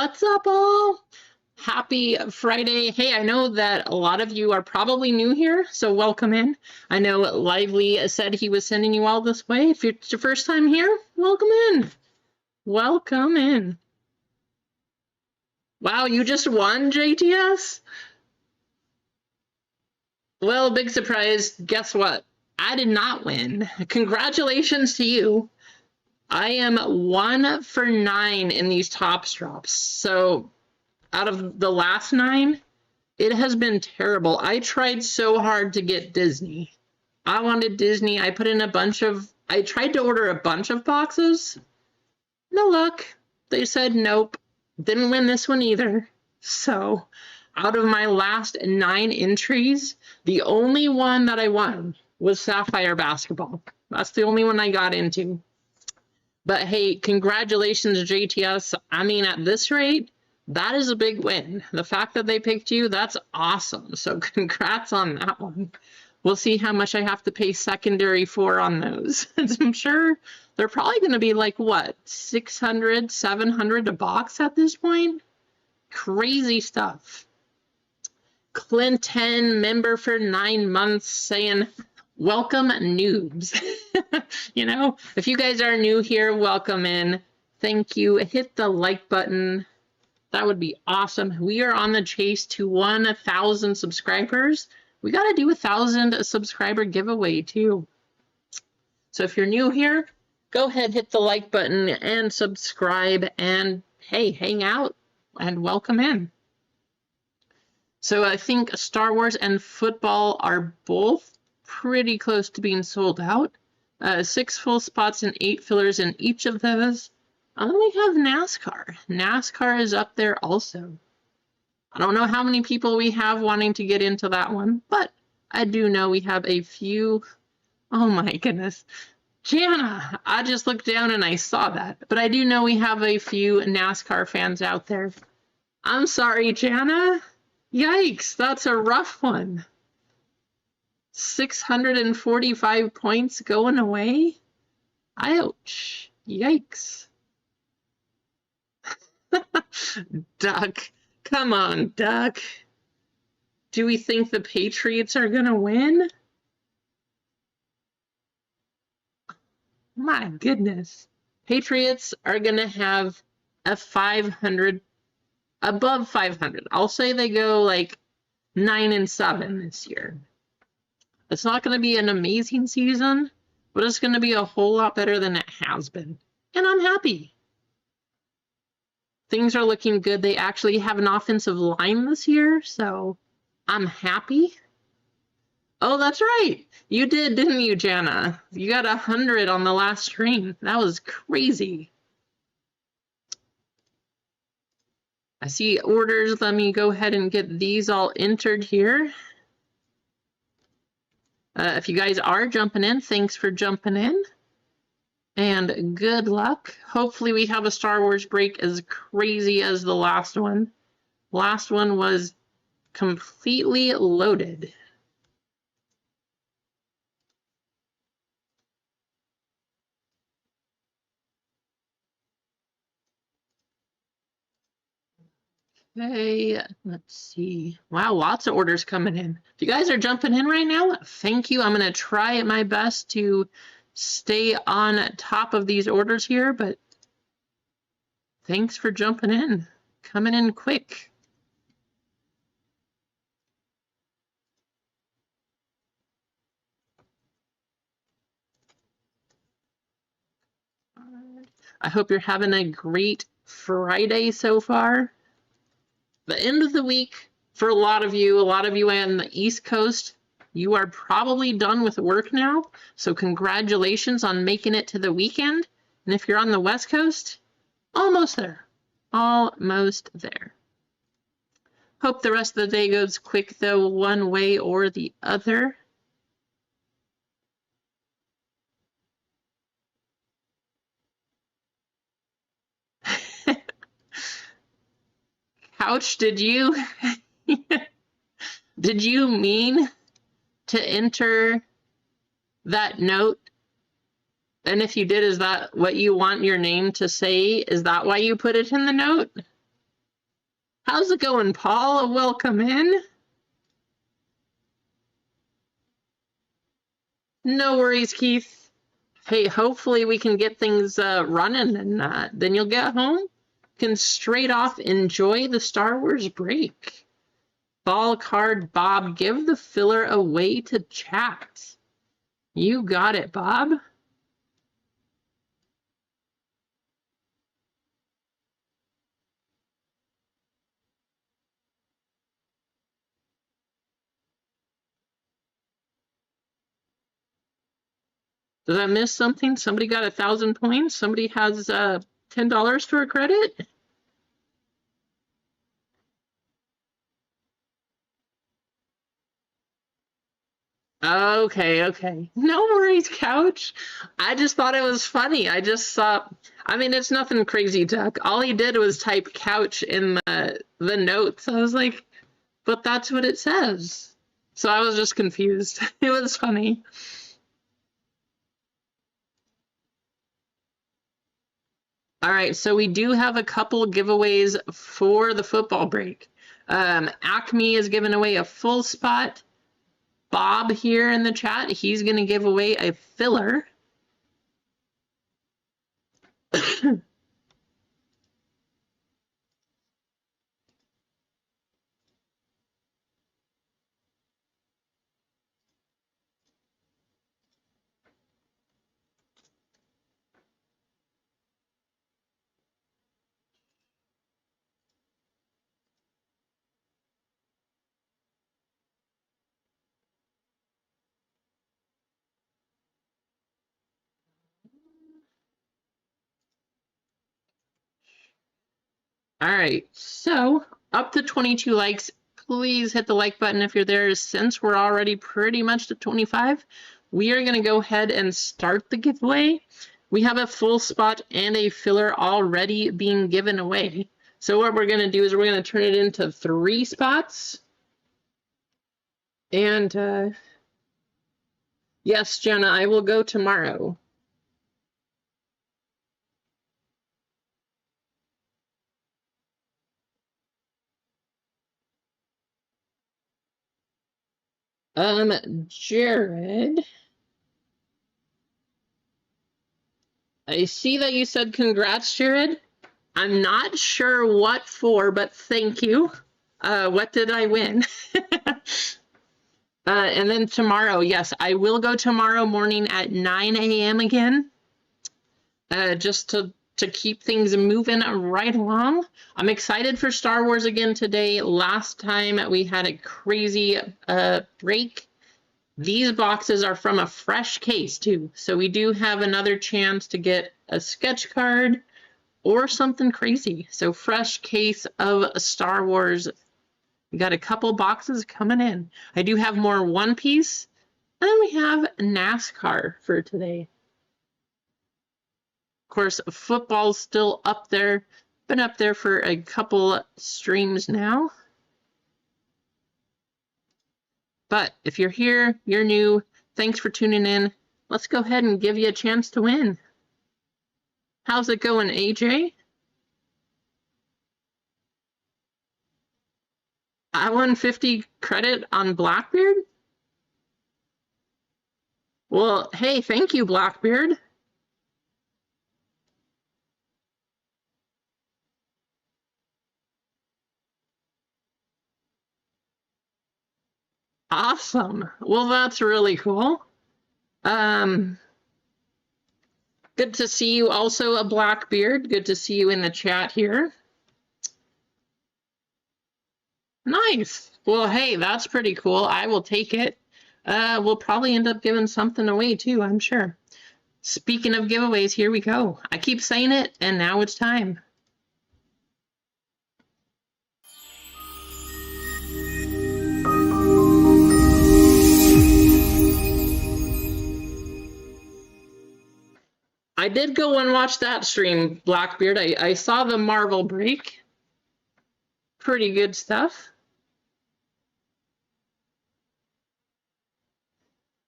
What's up, all? Happy Friday. Hey, I know that a lot of you are probably new here, so welcome in. I know Lively said he was sending you all this way. If it's your first time here, welcome in. Welcome in. Wow, you just won, JTS? Well, big surprise. Guess what? I did not win. Congratulations to you. I am 1 for 9 in these top drops. So out of the last 9, it has been terrible. I tried so hard to get Disney. I wanted Disney. I tried to order a bunch of boxes. No luck. They said nope. Didn't win this one either. So out of my last 9 entries, the only one that I won was Sapphire Basketball. That's the only one I got into. But hey, congratulations, JTS. I mean, at this rate, that is a big win. The fact that they picked you, that's awesome. So congrats on that one. We'll see how much I have to pay secondary for on those. I'm sure they're probably going to be like, what, 600, 700 a box at this point? Crazy stuff. Clinton, member for 9 months, saying, welcome, noobs. You know, if you guys are new here, welcome in. Thank you. Hit the like button. That would be awesome. We are on the chase to 1,000 subscribers. We got to do 1,000 subscriber giveaway too. So if you're new here, go ahead, hit the like button and subscribe, and hey, hang out and welcome in. So I think Star Wars and football are both pretty close to being sold out. 6 full spots and 8 fillers in each of those. And then we have NASCAR. NASCAR is up there also. I don't know how many people we have wanting to get into that one, but I do know we have a few. Oh my goodness. Jana, I just looked down and I saw that, but I do know we have a few NASCAR fans out there. I'm sorry, Jana. Yikes, that's a rough one. 645 points going away? Ouch. Yikes. Duck. Come on, Duck. Do we think the Patriots are going to win? My goodness. Patriots are going to have a 500, above 500. I'll say they go like 9-7 this year. It's not going to be an amazing season, but it's going to be a whole lot better than it has been. And I'm happy. Things are looking good. They actually have an offensive line this year, so I'm happy. Oh, that's right. You did, didn't you, Jana? You got 100 on the last stream. That was crazy. I see orders. Let me go ahead and get these all entered here. If you guys are jumping in, thanks for jumping in. And good luck. Hopefully we have a Star Wars break as crazy as the last one. Last one was completely loaded. Okay, let's see. Wow, lots of orders coming in. If you guys are jumping in right now, thank you. I'm going to try my best to stay on top of these orders here, but thanks for jumping in. Coming in quick. I hope you're having a great Friday so far. The end of the week for a lot of you on the East Coast, you are probably done with work now, so congratulations on making it to the weekend. And if you're on the West Coast, almost there. Almost there. Hope the rest of the day goes quick, though, one way or the other. Couch, did you mean to enter that note? And if you did, is that what you want your name to say? Is that why you put it in the note? How's it going, Paul? Welcome in. No worries, Keith. Hey, hopefully we can get things running, and then you'll get home. Can straight off enjoy the Star Wars break. Ball card, Bob. Give the filler away to chat. You got it, Bob. Did I miss something? Somebody got 1,000 points? Somebody has $10 for a credit? Okay. No worries, Couch. I just thought it was funny. I just saw, I mean, it's nothing crazy, Duck. All he did was type Couch in the notes. I was like, but that's what it says. So I was just confused. It was funny. All right, so we do have a couple giveaways for the football break. Acme is giving away a full spot. Bob here in the chat, he's going to give away a filler. All right, so up to 22 likes. Please hit the like button if you're there. Since we're already pretty much to 25, we are going to go ahead and start the giveaway. We have a full spot and a filler already being given away. So what we're going to do is we're going to turn it into 3 spots. And yes, Jenna, I will go tomorrow. Jared, I see that you said congrats, Jared. I'm not sure what for, but thank you. What did I win? And then tomorrow, yes, I will go tomorrow morning at 9 a.m. again, just to keep things moving right along. I'm excited for Star Wars again today. Last time we had a crazy break. These boxes are from a fresh case too, so we do have another chance to get a sketch card or something crazy. So fresh case of Star Wars. We got a couple boxes coming in. I do have more One Piece, and then we have NASCAR for today. Of course, football's still up there. Been up there for a couple streams now. But if you're here, you're new, thanks for tuning in. Let's go ahead and give you a chance to win. How's it going, AJ? I won 50 credit on Blackbeard? Well, hey, thank you, Blackbeard. Awesome. Well, that's really cool. Good to see you also, a Blackbeard. Good to see you in the chat here. Nice. Well, hey, that's pretty cool. I will take it. We'll probably end up giving something away too, I'm sure. Speaking of giveaways, here we go. I keep saying it, and now it's time. I did go and watch that stream, Blackbeard. I saw the Marvel break. Pretty good stuff.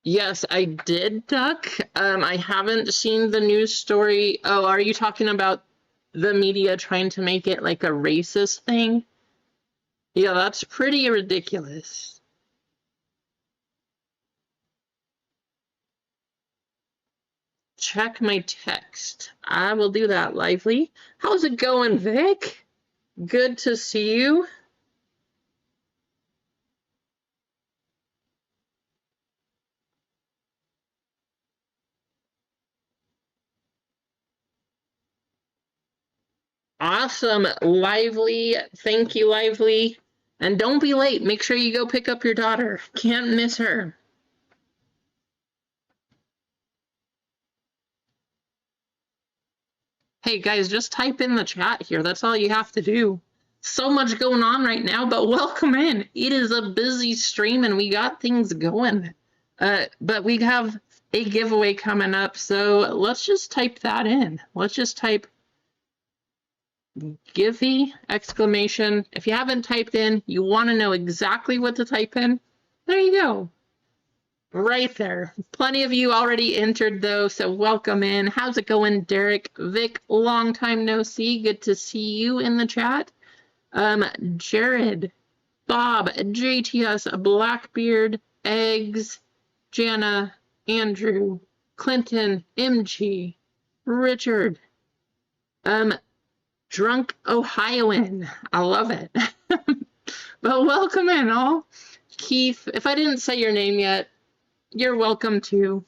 Yes, I did, Duck. I haven't seen the news story. Oh, are you talking about the media trying to make it like a racist thing? Yeah, that's pretty ridiculous. Check my text. I will do that, Lively. How's it going, Vic? Good to see you. Awesome, Lively. Thank you, Lively. And don't be late. Make sure you go pick up your daughter. Can't miss her. Hey, guys, just type in the chat here. That's all you have to do. So much going on right now, but welcome in. It is a busy stream, and we got things going. But we have a giveaway coming up, so let's just type that in. Let's just type Givey exclamation. If you haven't typed in, you want to know exactly what to type in, there you go. Right there. Plenty of you already entered though, so welcome in. How's it going, Derek? Vic, long time no see. Good to see you in the chat. Jared, Bob, JTS, Blackbeard, Eggs, Jana, Andrew, Clinton, MG, Richard, Drunk Ohioan. I love it. But welcome in all. Keith, if I didn't say your name yet, you're welcome to.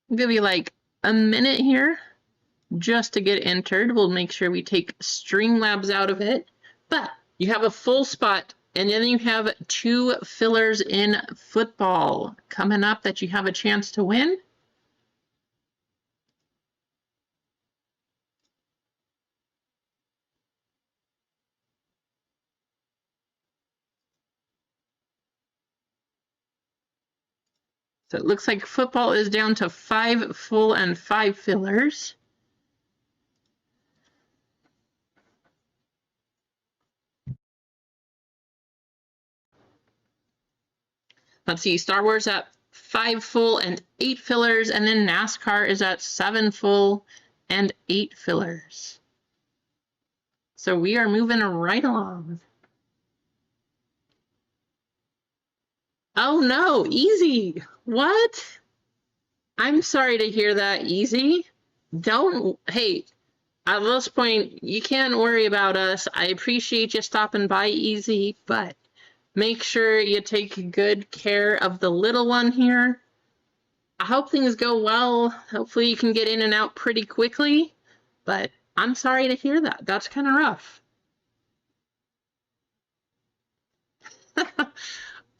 I'll give you like a minute here just to get entered. We'll make sure we take Streamlabs out of it. But you have a full spot, and then you have 2 fillers in football coming up that you have a chance to win. So it looks like football is down to 5 full and 5 fillers. Let's see, Star Wars at 5 full and 8 fillers, and then NASCAR is at 7 full and 8 fillers. So we are moving right along. Oh no, Easy. What? I'm sorry to hear that, Easy. Hey, at this point, you can't worry about us. I appreciate you stopping by, Easy, but make sure you take good care of the little one here. I hope things go well. Hopefully you can get in and out pretty quickly, but I'm sorry to hear that. That's kind of rough.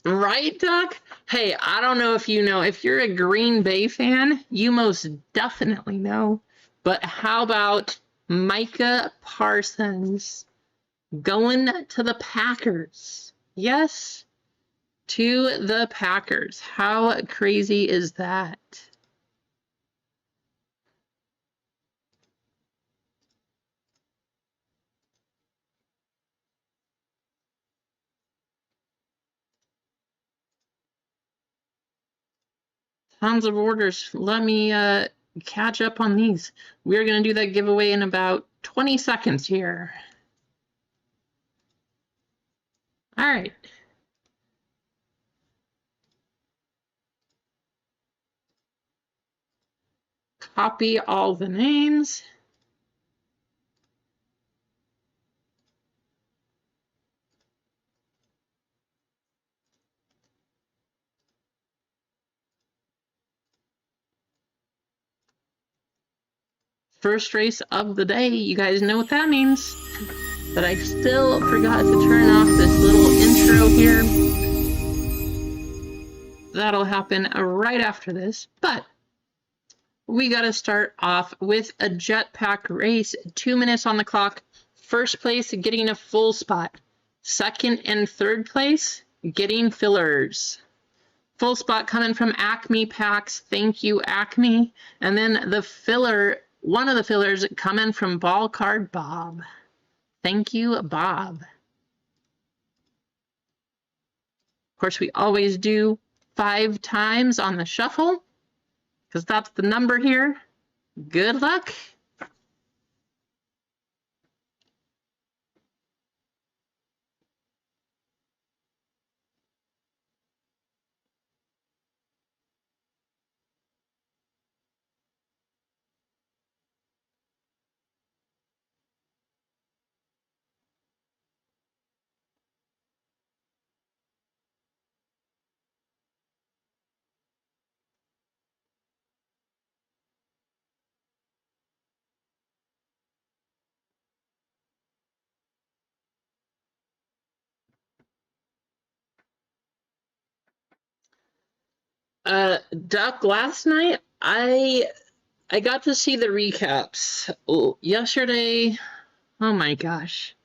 Right, Duck? Hey, I don't know if you know, if you're a Green Bay fan, you most definitely know. But how about Micah Parsons going to the Packers? Yes, to the Packers. How crazy is that? Tons of orders. Let me catch up on these. We're going to do that giveaway in about 20 seconds here. All right. Copy all the names. First race of the day. You guys know what that means. But I still forgot to turn off this little intro here. That'll happen right after this. But we got to start off with a Jetpack race. 2 minutes on the clock. First place getting a full spot. Second and third place getting fillers. Full spot coming from Acme Packs. Thank you, Acme. And then the filler, one of the fillers coming from Ball Card Bob. Thank you, Bob. Of course, we always do 5 times on the shuffle because that's the number here. Good luck. Duck, last night I got to see the recaps. Yesterday, oh my gosh.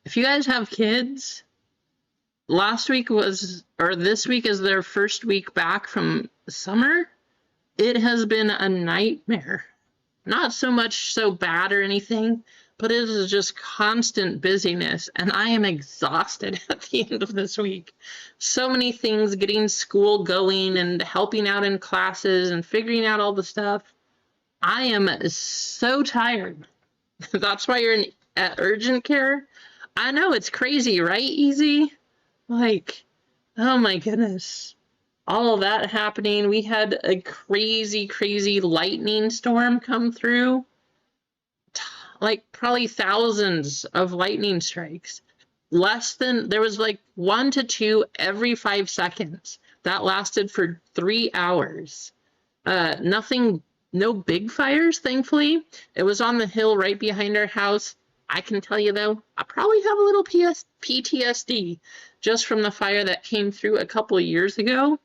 If you guys have kids, last week was, or this week is their first week back from summer. It has been a nightmare. Not so much so bad or anything, but it is just constant busyness, and I am exhausted at the end of this week. So many things, getting school going and helping out in classes and figuring out all the stuff. I am so tired. That's why you're at urgent care. I know, it's crazy, right, Easy? Like, oh my goodness. All of that happening. We had a crazy, crazy lightning storm come through. Like probably thousands of lightning strikes. There was like 1 to 2 every 5 seconds. That lasted for 3 hours. Nothing, no big fires, thankfully. It was on the hill right behind our house. I can tell you though, I probably have a little PTSD just from the fire that came through a couple of years ago.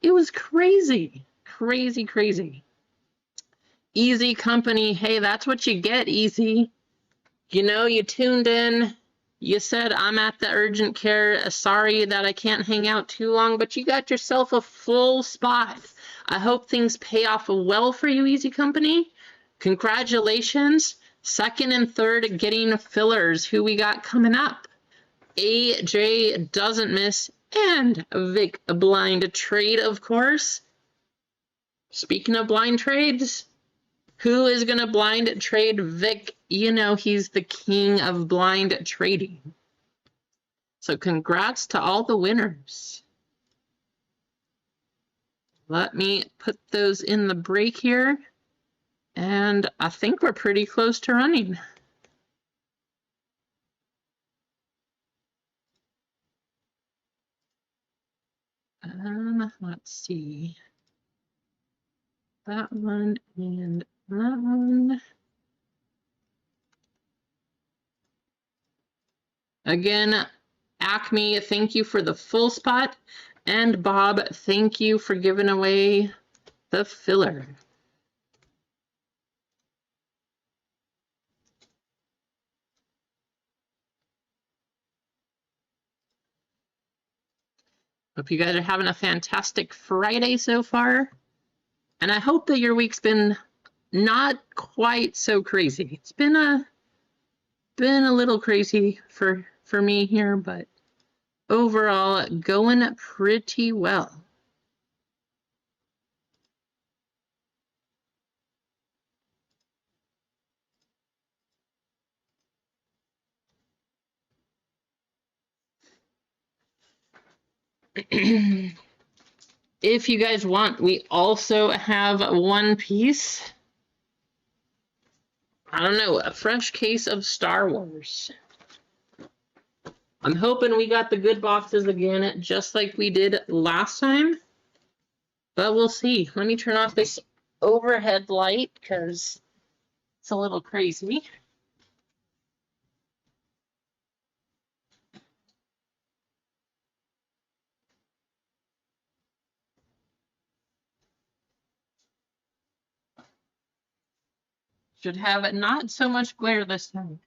It was crazy, crazy, crazy. Easy company. Hey, that's what you get, Easy. You know, you tuned in. You said, I'm at the urgent care. Sorry that I can't hang out too long, but you got yourself a full spot. I hope things pay off well for you, Easy Company. Congratulations. Second and third getting fillers. Who we got coming up? AJ doesn't miss. And Vic, a blind trade, of course. Speaking of blind trades, who is going to blind trade Vic? You know, he's the king of blind trading. So congrats to all the winners. Let me put those in the break here. And I think we're pretty close to running. Let's see. That one and that one. Again, Acme, thank you for the full spot. And Bob, thank you for giving away the filler. Hope you guys are having a fantastic Friday so far. And I hope that your week's been not quite so crazy. It's been a little crazy for me here, but overall going pretty well. If you guys want, we also have one piece. I don't know, a fresh case of Star Wars. I'm hoping we got the good boxes again, just like we did last time. But we'll see. Let me turn off this overhead light because it's a little crazy. Should have not so much glare this time.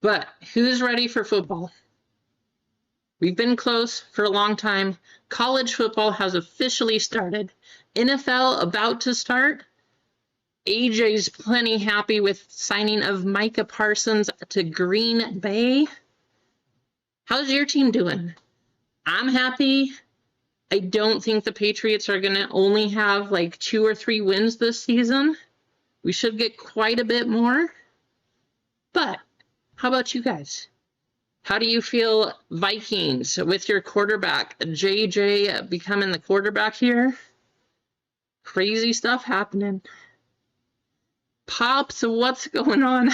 But who's ready for football? We've been close for a long time. College football has officially started. NFL about to start. AJ's plenty happy with signing of Micah Parsons to Green Bay. How's your team doing? I'm happy. I don't think the Patriots are going to only have like 2 or 3 wins this season. We should get quite a bit more. But how about you guys? How do you feel, Vikings, with your quarterback, JJ, becoming the quarterback here? Crazy stuff happening. Pops, what's going on?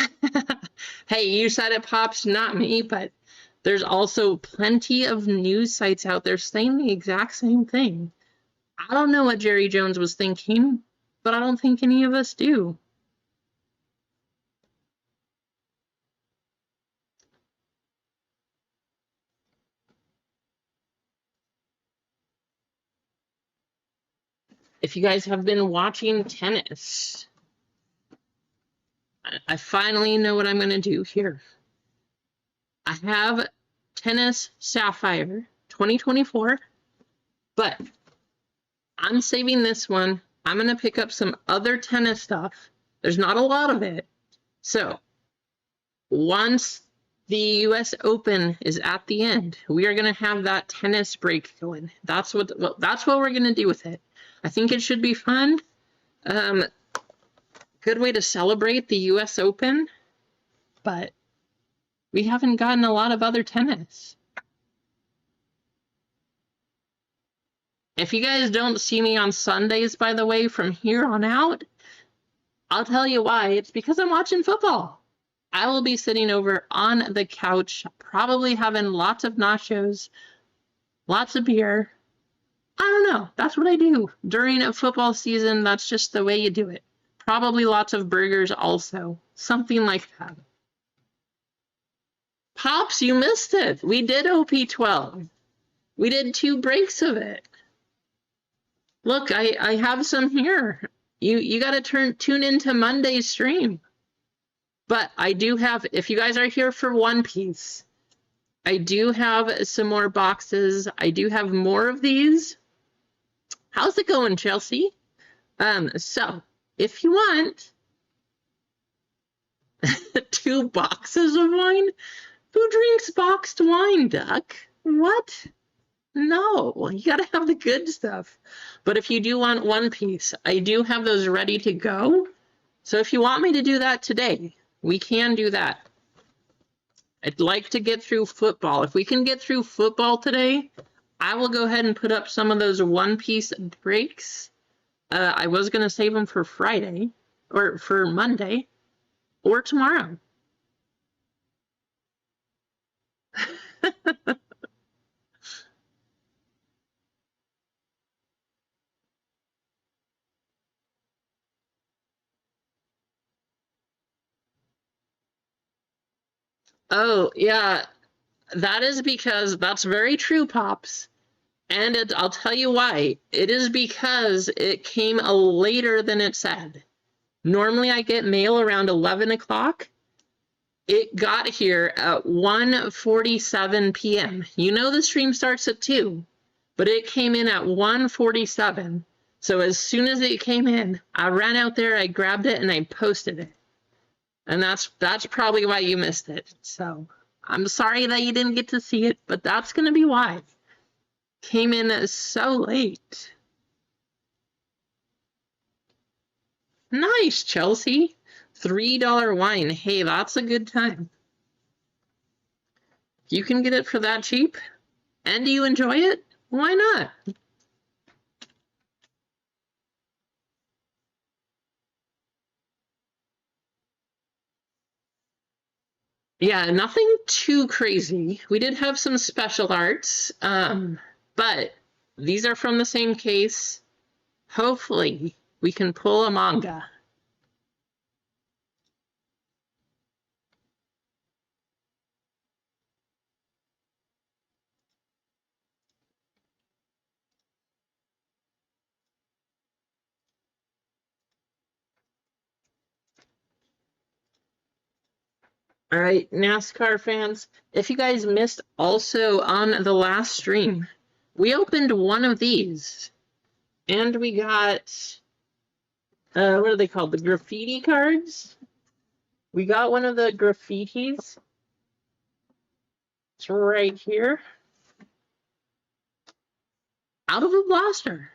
Hey, you said it, Pops, not me, but there's also plenty of news sites out there saying the exact same thing. I don't know what Jerry Jones was thinking, but I don't think any of us do. If you guys have been watching tennis, I finally know what I'm going to do here. I have Tennis Sapphire 2024, but I'm saving this one. I'm going to pick up some other tennis stuff. There's not a lot of it. So once the US Open is at the end, we are going to have that tennis break going. That's what we're going to do with it. I think it should be fun. Good way to celebrate the US Open, but we haven't gotten a lot of other tennis. If you guys don't see me on Sundays, by the way, from here on out, I'll tell you why. It's because I'm watching football. I will be sitting over on the couch, probably having lots of nachos, lots of beer. I don't know. That's what I do. During a football season, that's just the way you do it. Probably lots of burgers also. Something like that. Pops, you missed it. We did OP12. We did 2 breaks of it. Look, I have some here. You got to tune into Monday's stream. But I do have, if you guys are here for One Piece, I do have some more boxes. I do have more of these. How's it going, Chelsea? So if you want 2 boxes of wine, who drinks boxed wine, Duck? What? No, you gotta have the good stuff. But if you do want One Piece, I do have those ready to go. So if you want me to do that today, we can do that. I'd like to get through football. If we can get through football today, I will go ahead and put up some of those One Piece breaks. I was going to save them for Friday, or for Monday, or tomorrow. Oh, yeah, that is because that's very true, Pops. And I'll tell you why. It is because it came later than it said. Normally I get mail around 11 o'clock. It got here at 1:47 p.m. You know the stream starts at 2, but it came in at 1:47. So as soon as it came in, I ran out there, I grabbed it, and I posted it. And that's probably why you missed it. So I'm sorry that you didn't get to see it, but that's going to be why. Came in so late. Nice, Chelsea. $3 wine. Hey, that's a good time. If you can get it for that cheap and you enjoy it, why not? Yeah, nothing too crazy. We did have some special arts, but these are from the same case. Hopefully, we can pull a manga. All right, NASCAR fans, if you guys missed also on the last stream, we opened one of these and we got, what are they called? The graffiti cards? We got one of the graffitis. It's right here. Out of a blaster.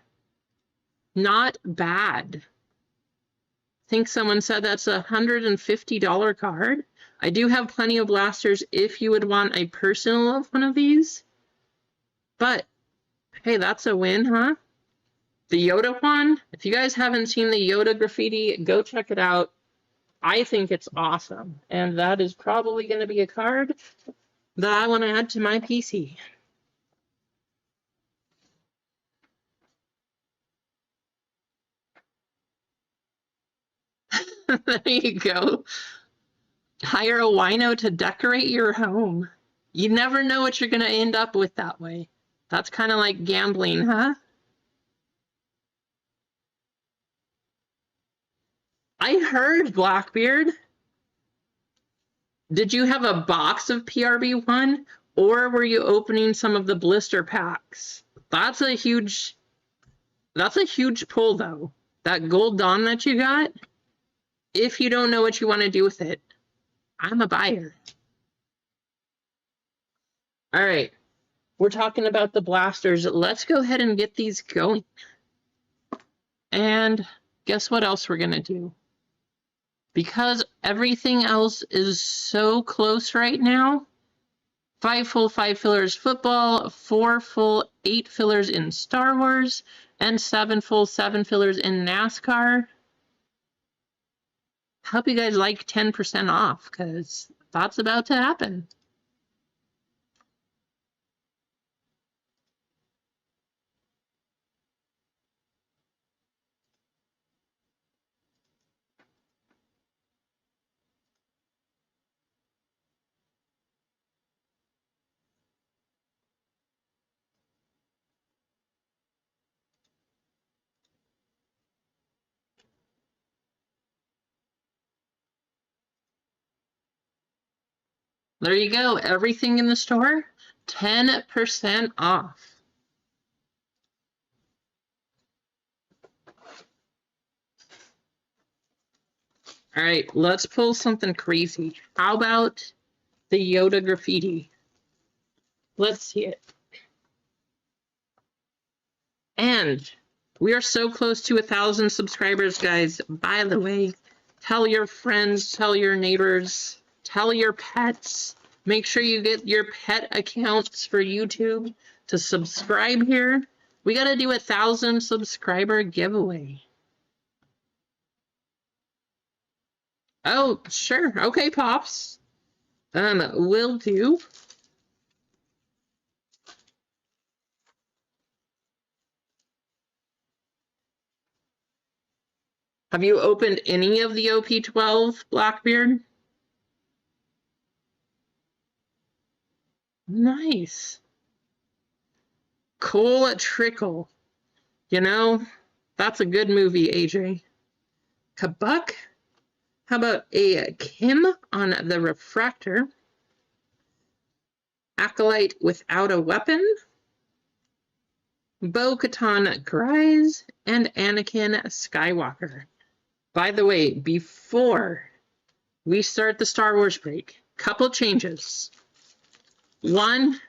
Not bad. I think someone said that's a $150 card. I do have plenty of blasters if you would want a personal of one of these. But, hey, that's a win, huh? The Yoda one, if you guys haven't seen the Yoda graffiti, go check it out. I think it's awesome. And that is probably going to be a card that I want to add to my PC. There you go. Hire a wino to decorate your home. You never know what you're going to end up with that way. That's kind of like gambling, huh? I heard, Blackbeard. Did you have a box of PRB1, or were you opening some of the blister packs? That's a huge pull, though. That Gold Dawn that you got, if you don't know what you want to do with it, I'm a buyer. All right, we're talking about the blasters. Let's go ahead and get these going. And guess what else we're going to do? Because everything else is so close right now, 5 full 5 fillers football, 4 full 8 fillers in Star Wars, and 7 full 7 fillers in NASCAR. Hope you guys like 10% off, because that's about to happen. There you go. Everything in the store, 10% off. All right, let's pull something crazy. How about the Yoda graffiti? Let's see it. And we are so close to 1,000 subscribers, guys. By the way, tell your friends, tell your neighbors, tell your pets. Make sure you get your pet accounts for YouTube to subscribe here. We got to do 1,000 subscriber giveaway. Oh, sure. Okay, Pops. Will do. Have you opened any of the OP12, Blackbeard? Nice. Cole Trickle. You know, that's a good movie, AJ. Kabuk? How about a Kim on the Refractor? Acolyte without a weapon? Bo-Katan Kryze and Anakin Skywalker. By the way, before we start the Star Wars break, couple changes. One,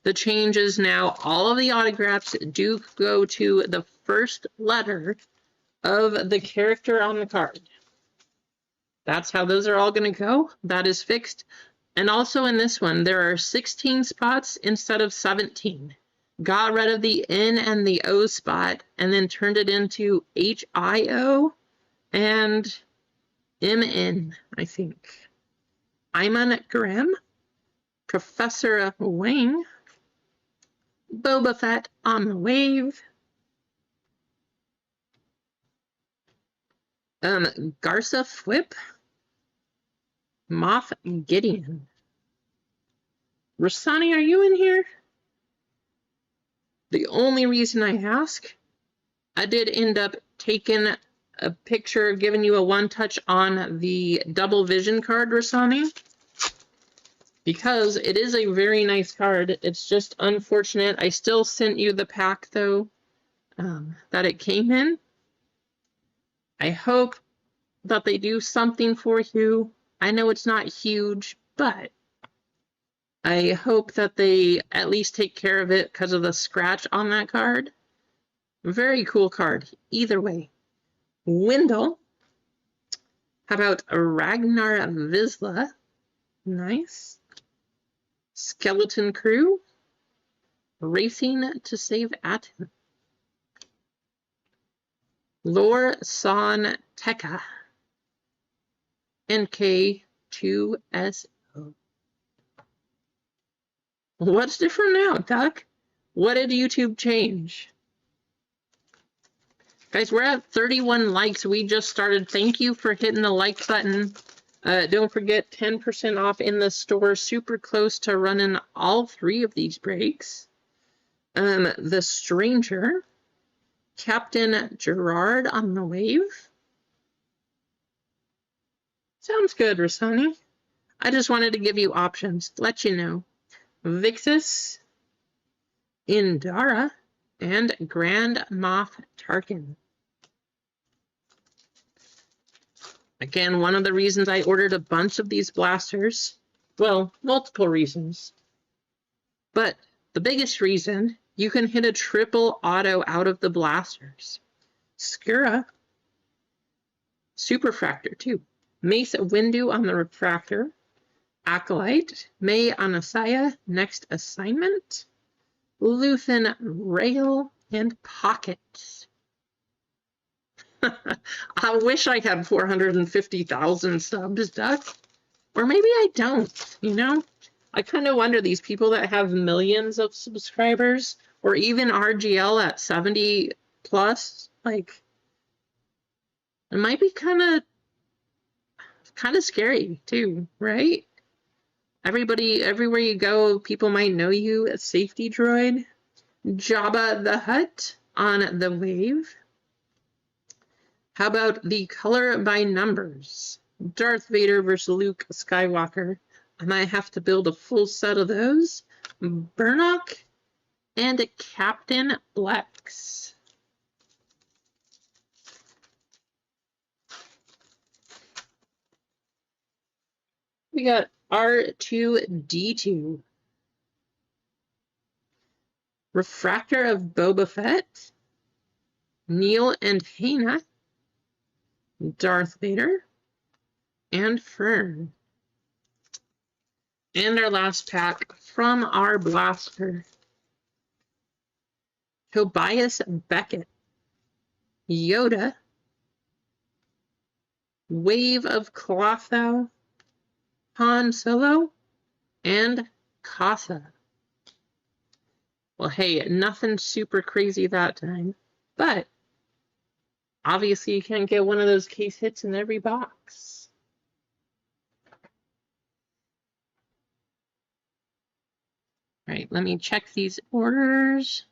the change is now all of the autographs do go to the first letter of the character on the card. That's how those are all going to go. That is fixed. And also in this one, there are 16 spots instead of 17. Got rid of the N and the O spot and then turned it into HIO and MN, I think. Iman Graham, Professor Wing, Boba Fett on the wave, Garza Flip, Moff Gideon. Rasani, are you in here? The only reason I ask, I did end up taking a picture, giving you a one-touch on the double vision card, Rasani, because it is a very nice card. It's just unfortunate. I still sent you the pack, though, that it came in. I hope that they do something for you. I know it's not huge, but I hope that they at least take care of it because of the scratch on that card. Very cool card, either way. Wendell. How about Ragnar Vizsla? Nice. Skeleton Crew. Racing to Save Atom. Lor San Tekka. NK2SO. What's different now, Duck? What did YouTube change? Guys, we're at 31 likes. We just started. Thank you for hitting the like button. Don't forget 10% off in the store. Super close to running all 3 of these breaks. The Stranger, Captain Gerard on the Wave. Sounds good, Rasani. I just wanted to give you options, let you know. Vixus, Indara, and Grand Moff Tarkin. Again, one of the reasons I ordered a bunch of these blasters, well, multiple reasons. But the biggest reason, you can hit a triple auto out of the blasters. Skura, Superfractor too. Mace Windu on the Refractor. Acolyte, May on Asaya, next assignment. Luthen Rail, and Pockets. I wish I had 450,000 subs, Duck. Or maybe I don't, you know? I kind of wonder, these people that have millions of subscribers, or even RGL at 70 plus, like, it might be kind of scary too, right? Everybody, everywhere you go, people might know you as Safety Droid. Jabba the Hutt on the Wave. How about the color by numbers? Darth Vader versus Luke Skywalker. I might have to build a full set of those. Burnock and Captain Blex. We got R2-D2. Refractor of Boba Fett. Neil and Hana. Darth Vader. And Fern. And our last pack from our blaster. Tobias Beckett. Yoda. Wave of Clotho. Han Solo, and Casa. Well, hey, nothing super crazy that time, but obviously you can't get one of those case hits in every box. All right, let me check these orders.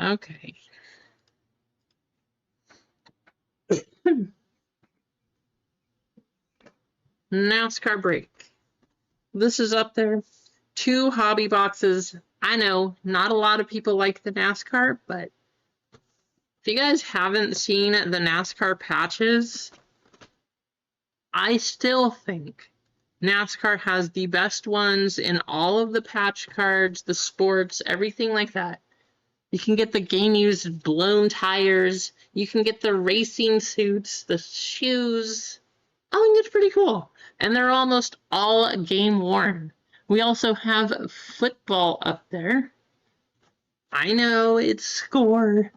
Okay. NASCAR break. This is up there. 2 hobby boxes. I know not a lot of people like the NASCAR, but if you guys haven't seen the NASCAR patches, I still think NASCAR has the best ones in all of the patch cards, the sports, everything like that. You can get the game used blown tires. You can get the racing suits, the shoes. I think it's pretty cool. And they're almost all game worn. We also have football up there. I know it's score,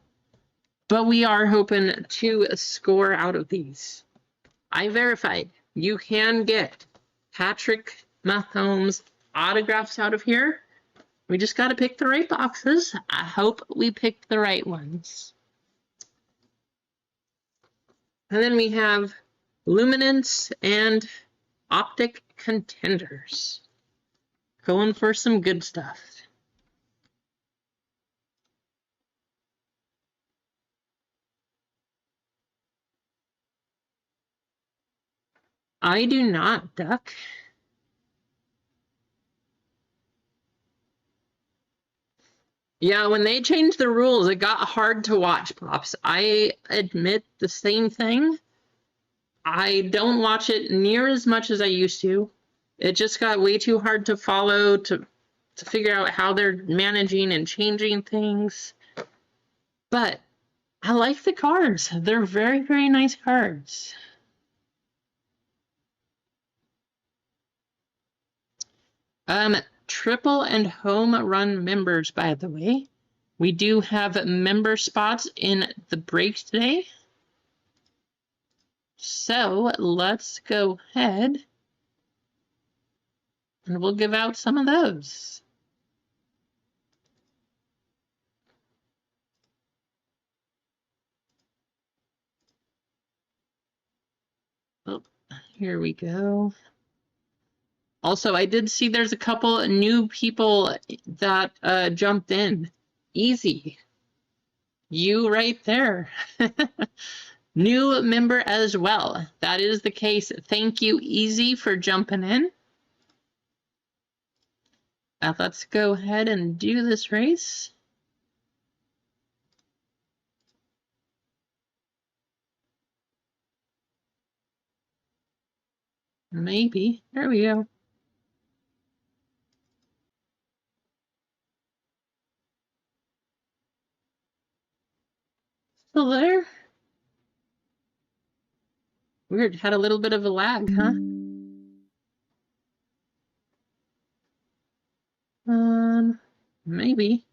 but we are hoping to score out of these. I verified you can get Patrick Mahomes autographs out of here. We just got to pick the right boxes. I hope we picked the right ones. And then we have Luminance and Optic Contenders. Going for some good stuff. I do not, Duck. Yeah, when they changed the rules, it got hard to watch, Pops. I admit the same thing. I don't watch it near as much as I used to. It just got way too hard to follow, to to figure out how they're managing and changing things. But I like the cards. They're very, very nice cards. Triple and home run members, by the way. We do have member spots in the break today. So let's go ahead and we'll give out some of those. Oh, here we go. Also, I did see there's a couple new people that jumped in. Easy. You right there. New member as well. That is the case. Thank you, Easy, for jumping in. Let's go ahead and do this race. Maybe. There we go. Still there? Weird. Had a little bit of a lag, huh? Maybe.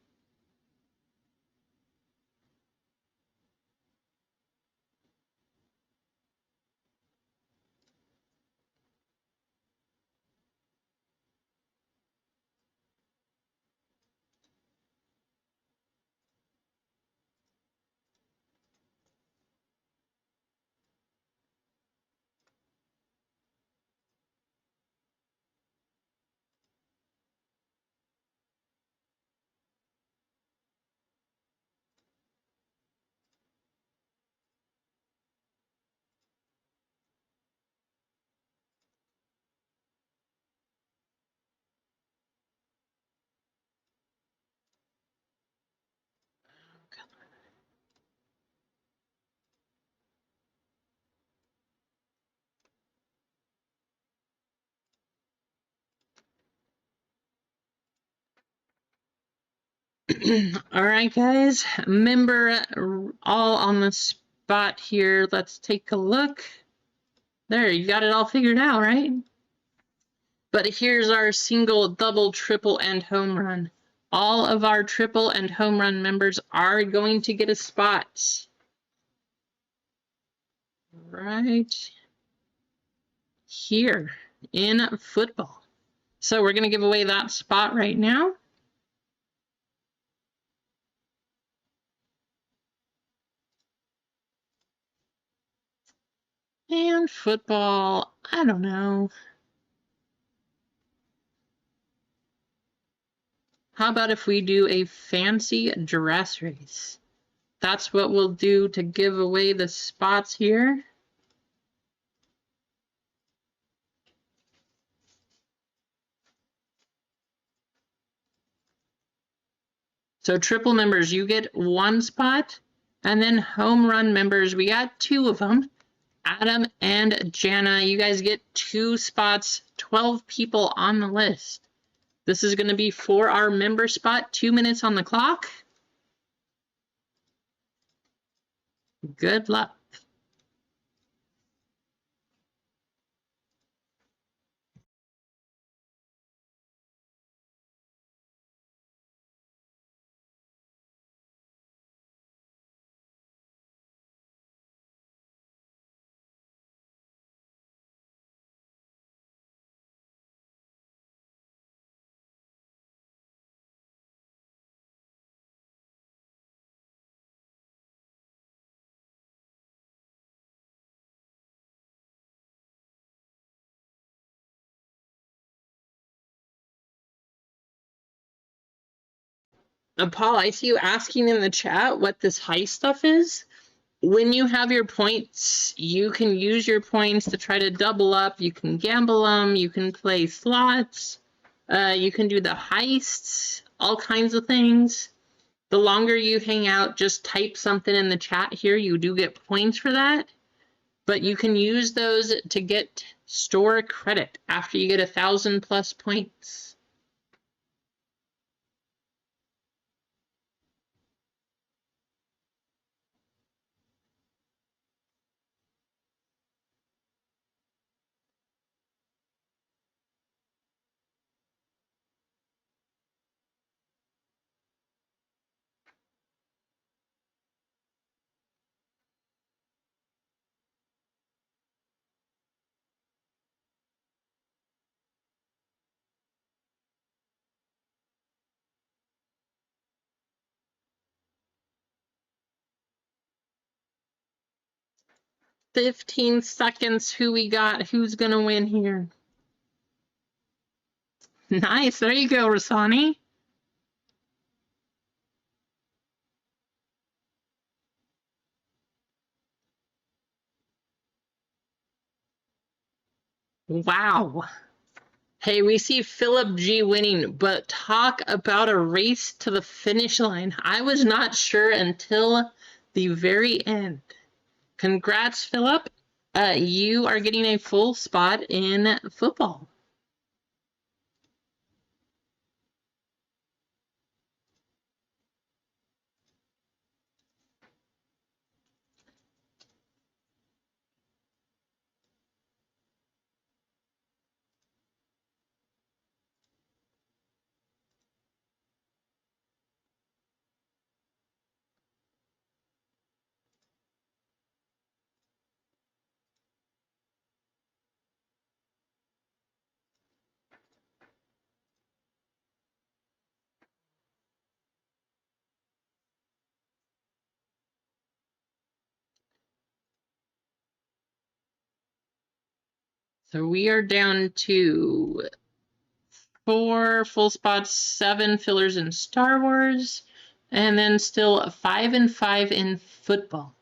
All right, guys. Member all on the spot here. Let's take a look. There, you got it all figured out, right? But here's our single, double, triple, and home run. All of our triple and home run members are going to get a spot. Right here in football. So we're going to give away that spot right now. And football, I don't know. How about if we do a fancy dress race? That's what we'll do to give away the spots here. So triple members, you get one spot. And then home run members, we got two of them. Adam and Jana, you guys get 2 spots, 12 people on the list. This is going to be for our member spot, 2 minutes on the clock. Good luck. Paul, I see you asking in the chat what this heist stuff is. When you have your points, you can use your points to try to double up. You can gamble them. You can play slots. You can do the heists, all kinds of things. The longer you hang out, just type something in the chat here. You do get points for that. But you can use those to get store credit after you get 1,000+ points. 15 seconds. Who we got? Who's going to win here? Nice. There you go, Rasani. Wow. Hey, we see Philip G winning, but talk about a race to the finish line. I was not sure until the very end. Congrats, Philip. You are getting a full spot in football. So we are down to 4 full spots, 7 fillers in Star Wars, and then still 5 and 5 in football.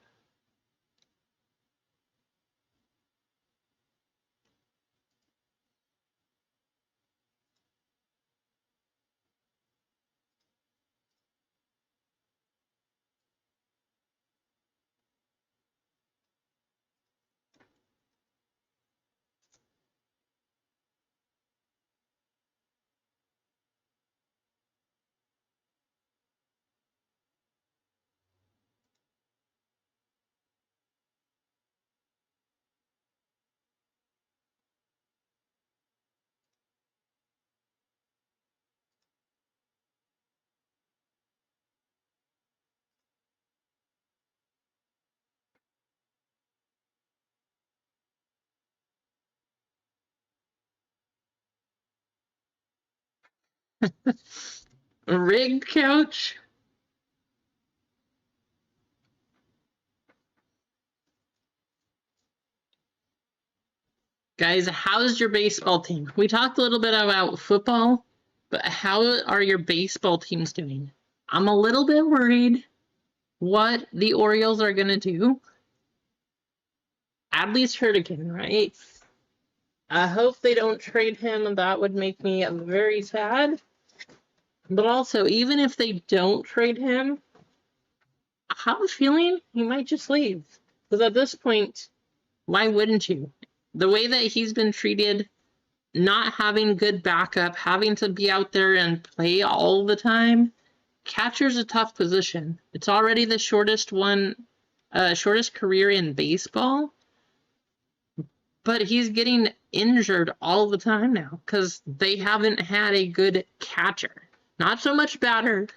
Rig coach. Guys, how's your baseball team? We talked a little bit about football, but how are your baseball teams doing? I'm a little bit worried what the Orioles are going to do. Adley's hurt again, right? I hope they don't trade him. That would make me very sad. But also, even if they don't trade him, I have a feeling he might just leave. Because at this point, why wouldn't you? The way that he's been treated, not having good backup, having to be out there and play all the time, catcher's a tough position. It's already the shortest career in baseball. But he's getting injured all the time now because they haven't had a good catcher. Not so much batter.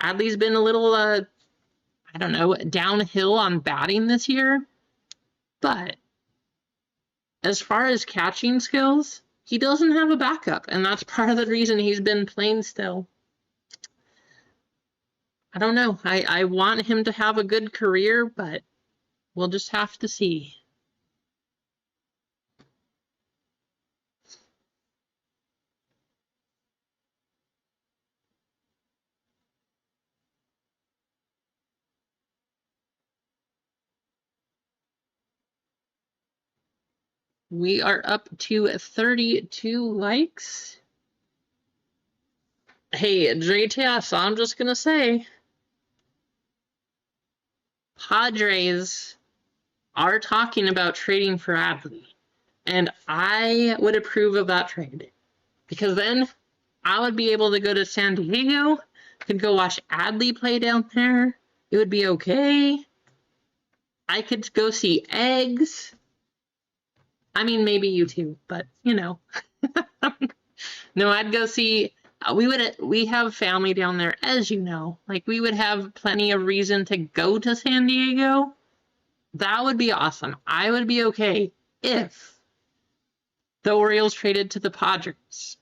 Adley's been a little, I don't know, downhill on batting this year. But as far as catching skills, he doesn't have a backup. And that's part of the reason he's been playing still. I don't know. I want him to have a good career, but we'll just have to see. We are up to 32 likes. Hey, JTS, I'm just going to say, Padres are talking about trading for Adley, and I would approve of that trade because then I would be able to go to San Diego, could go watch Adley play down there. It would be okay. I could go see Eggs. I mean, maybe you too, but you know. No, I'd go see. We have family down there, as you know. Like, we would have plenty of reason to go to San Diego. That would be awesome. I would be okay if the Orioles traded to the Padres.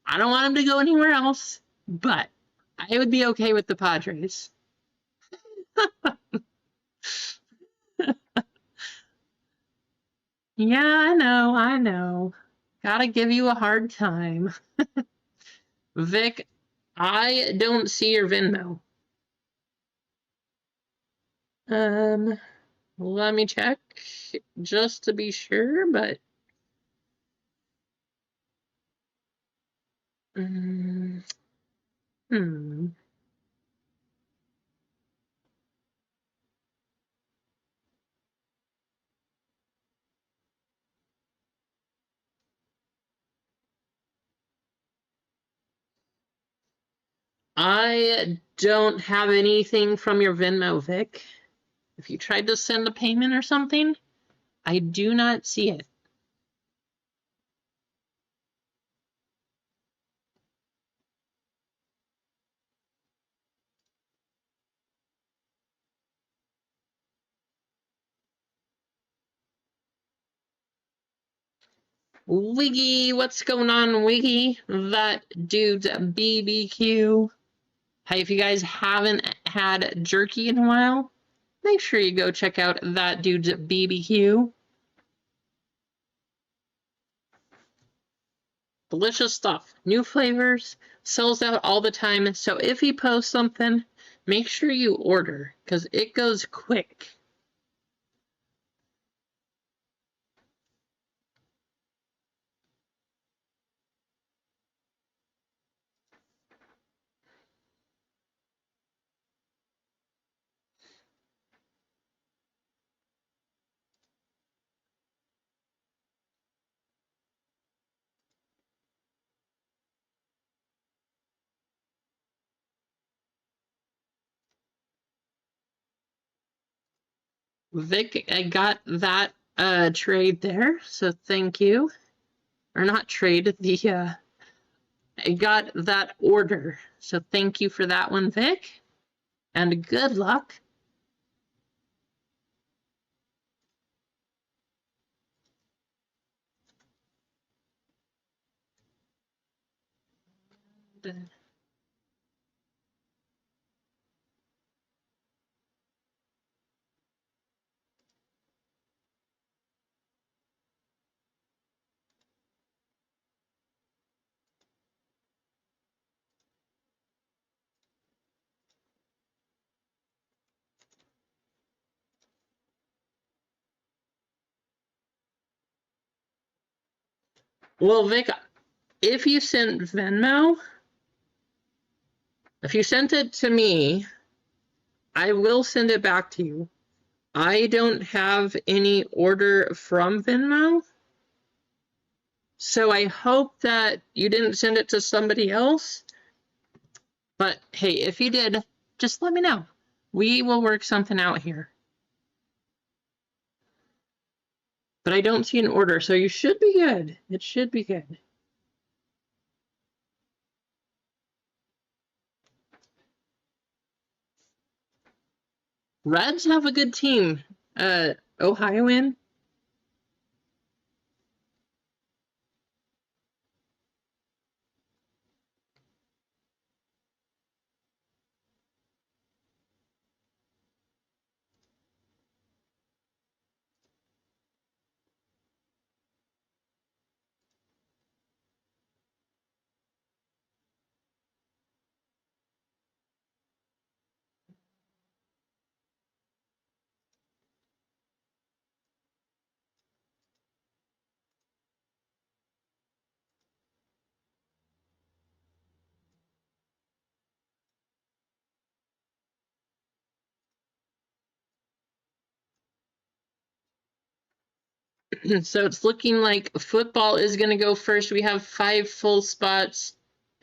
I don't want them to go anywhere else, but I would be okay with the Padres. Yeah, I know, I know. Gotta give you a hard time. Vic, I don't see your Venmo. Um, Let me check just to be sure, but mm, hmm. I don't have anything from your Venmo, Vic. If you tried to send a payment or something, I do not see it. Wiggy, what's going on, Wiggy? That dude's BBQ. Hey, if you guys haven't had jerky in a while, make sure you go check out that dude's BBQ. Delicious stuff. New flavors, sells out all the time. So if he posts something, make sure you order because it goes quick. Vic, I got that trade there, so thank you. Or not trade, I got that order, so thank you for that one, Vic. And good luck. Well, Vic, if you sent Venmo, if you sent it to me, I will send it back to you. I don't have any order from Venmo, so I hope that you didn't send it to somebody else. But hey, if you did, just let me know. We will work something out here. But I don't see an order, so you should be good. It should be good. Reds have a good team. Ohio in. So it's looking like football is going to go first. We have 5 full spots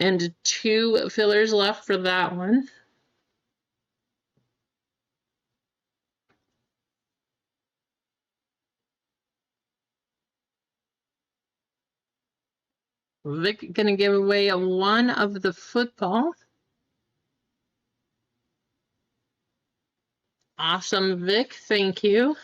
and 2 fillers left for that one. Vic going to give away a 1 of the football. Awesome, Vic. Thank you.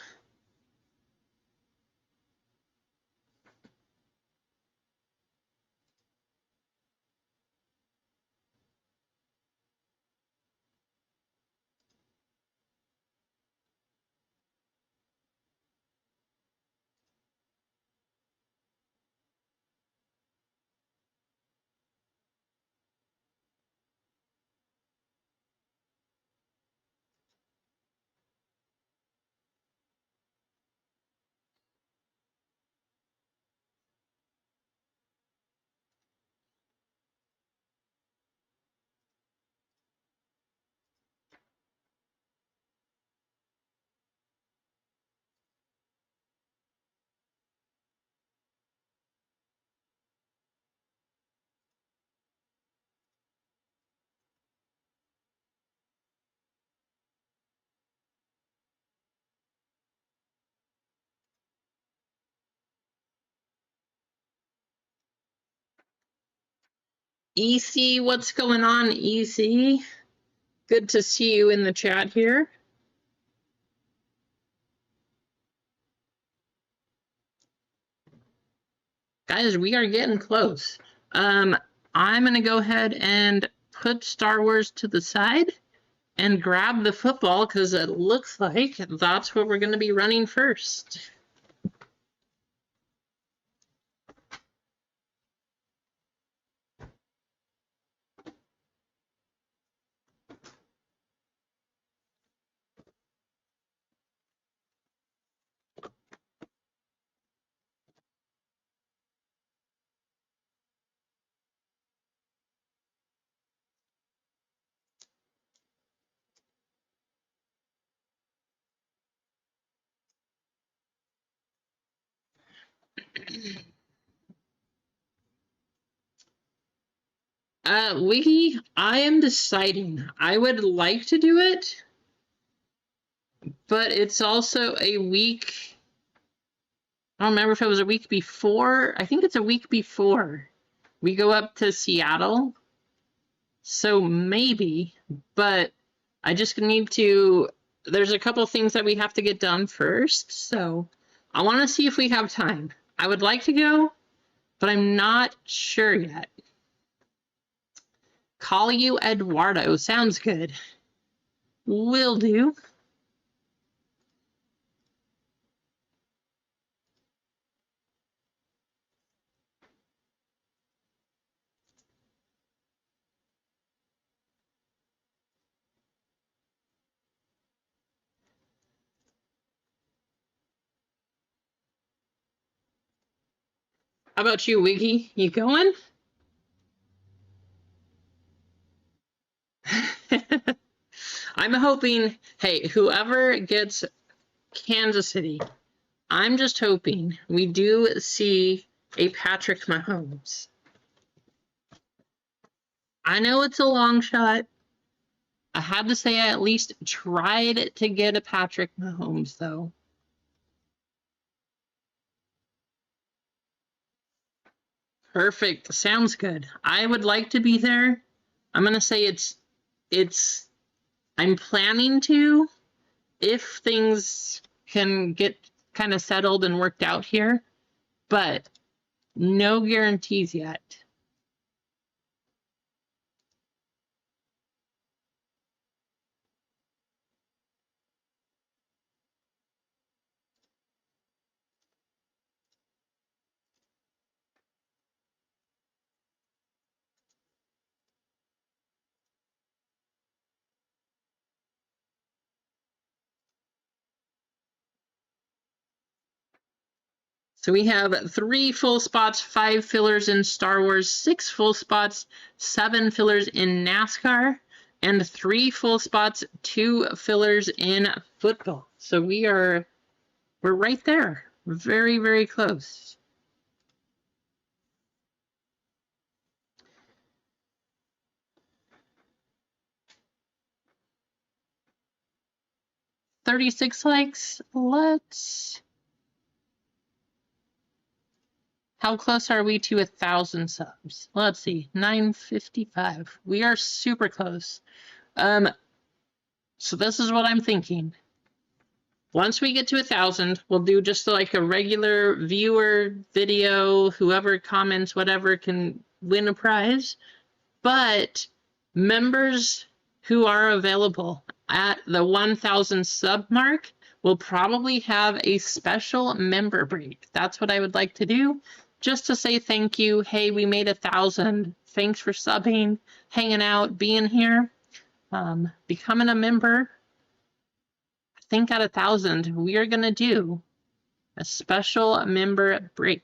EC, what's going on, EC? Good to see you in the chat here. Guys, we are getting close. I'm going to go ahead and put Star Wars to the side and grab the football because it looks like that's what we're going to be running first. Wiki, I am deciding. I would like to do it, but it's also a week. I don't remember if it was a week before. I think it's a week before we go up to Seattle. So maybe, but I just need to, there's a couple things that we have to get done first. So I want to see if we have time. I would like to go, but I'm not sure yet. Call you Eduardo. Sounds good. Will do. How about you, Wiggy? You going? I'm hoping, hey, whoever gets Kansas City, I'm just hoping we do see a Patrick Mahomes. I know it's a long shot. I had to say I at least tried to get a Patrick Mahomes, though. Perfect. Sounds good. I would like to be there. I'm going to say I'm planning to, if things can get kind of settled and worked out here, but no guarantees yet. So we have 3 full spots, 5 fillers in Star Wars, 6 full spots, 7 fillers in NASCAR, and 3 full spots, 2 fillers in football. So we're right there. Very, very close. $36 likes. How close are we to 1,000 subs? Let's see, 955. We are super close. So this is what I'm thinking. Once we get to 1,000, we'll do just like a regular viewer video. Whoever comments, whatever, can win a prize. But members who are available at the 1,000 sub mark will probably have a special member break. That's what I would like to do, just to say thank you. Hey, we made 1,000. Thanks for subbing, hanging out, being here, becoming a member. I think at 1,000, we are going to do a special member break.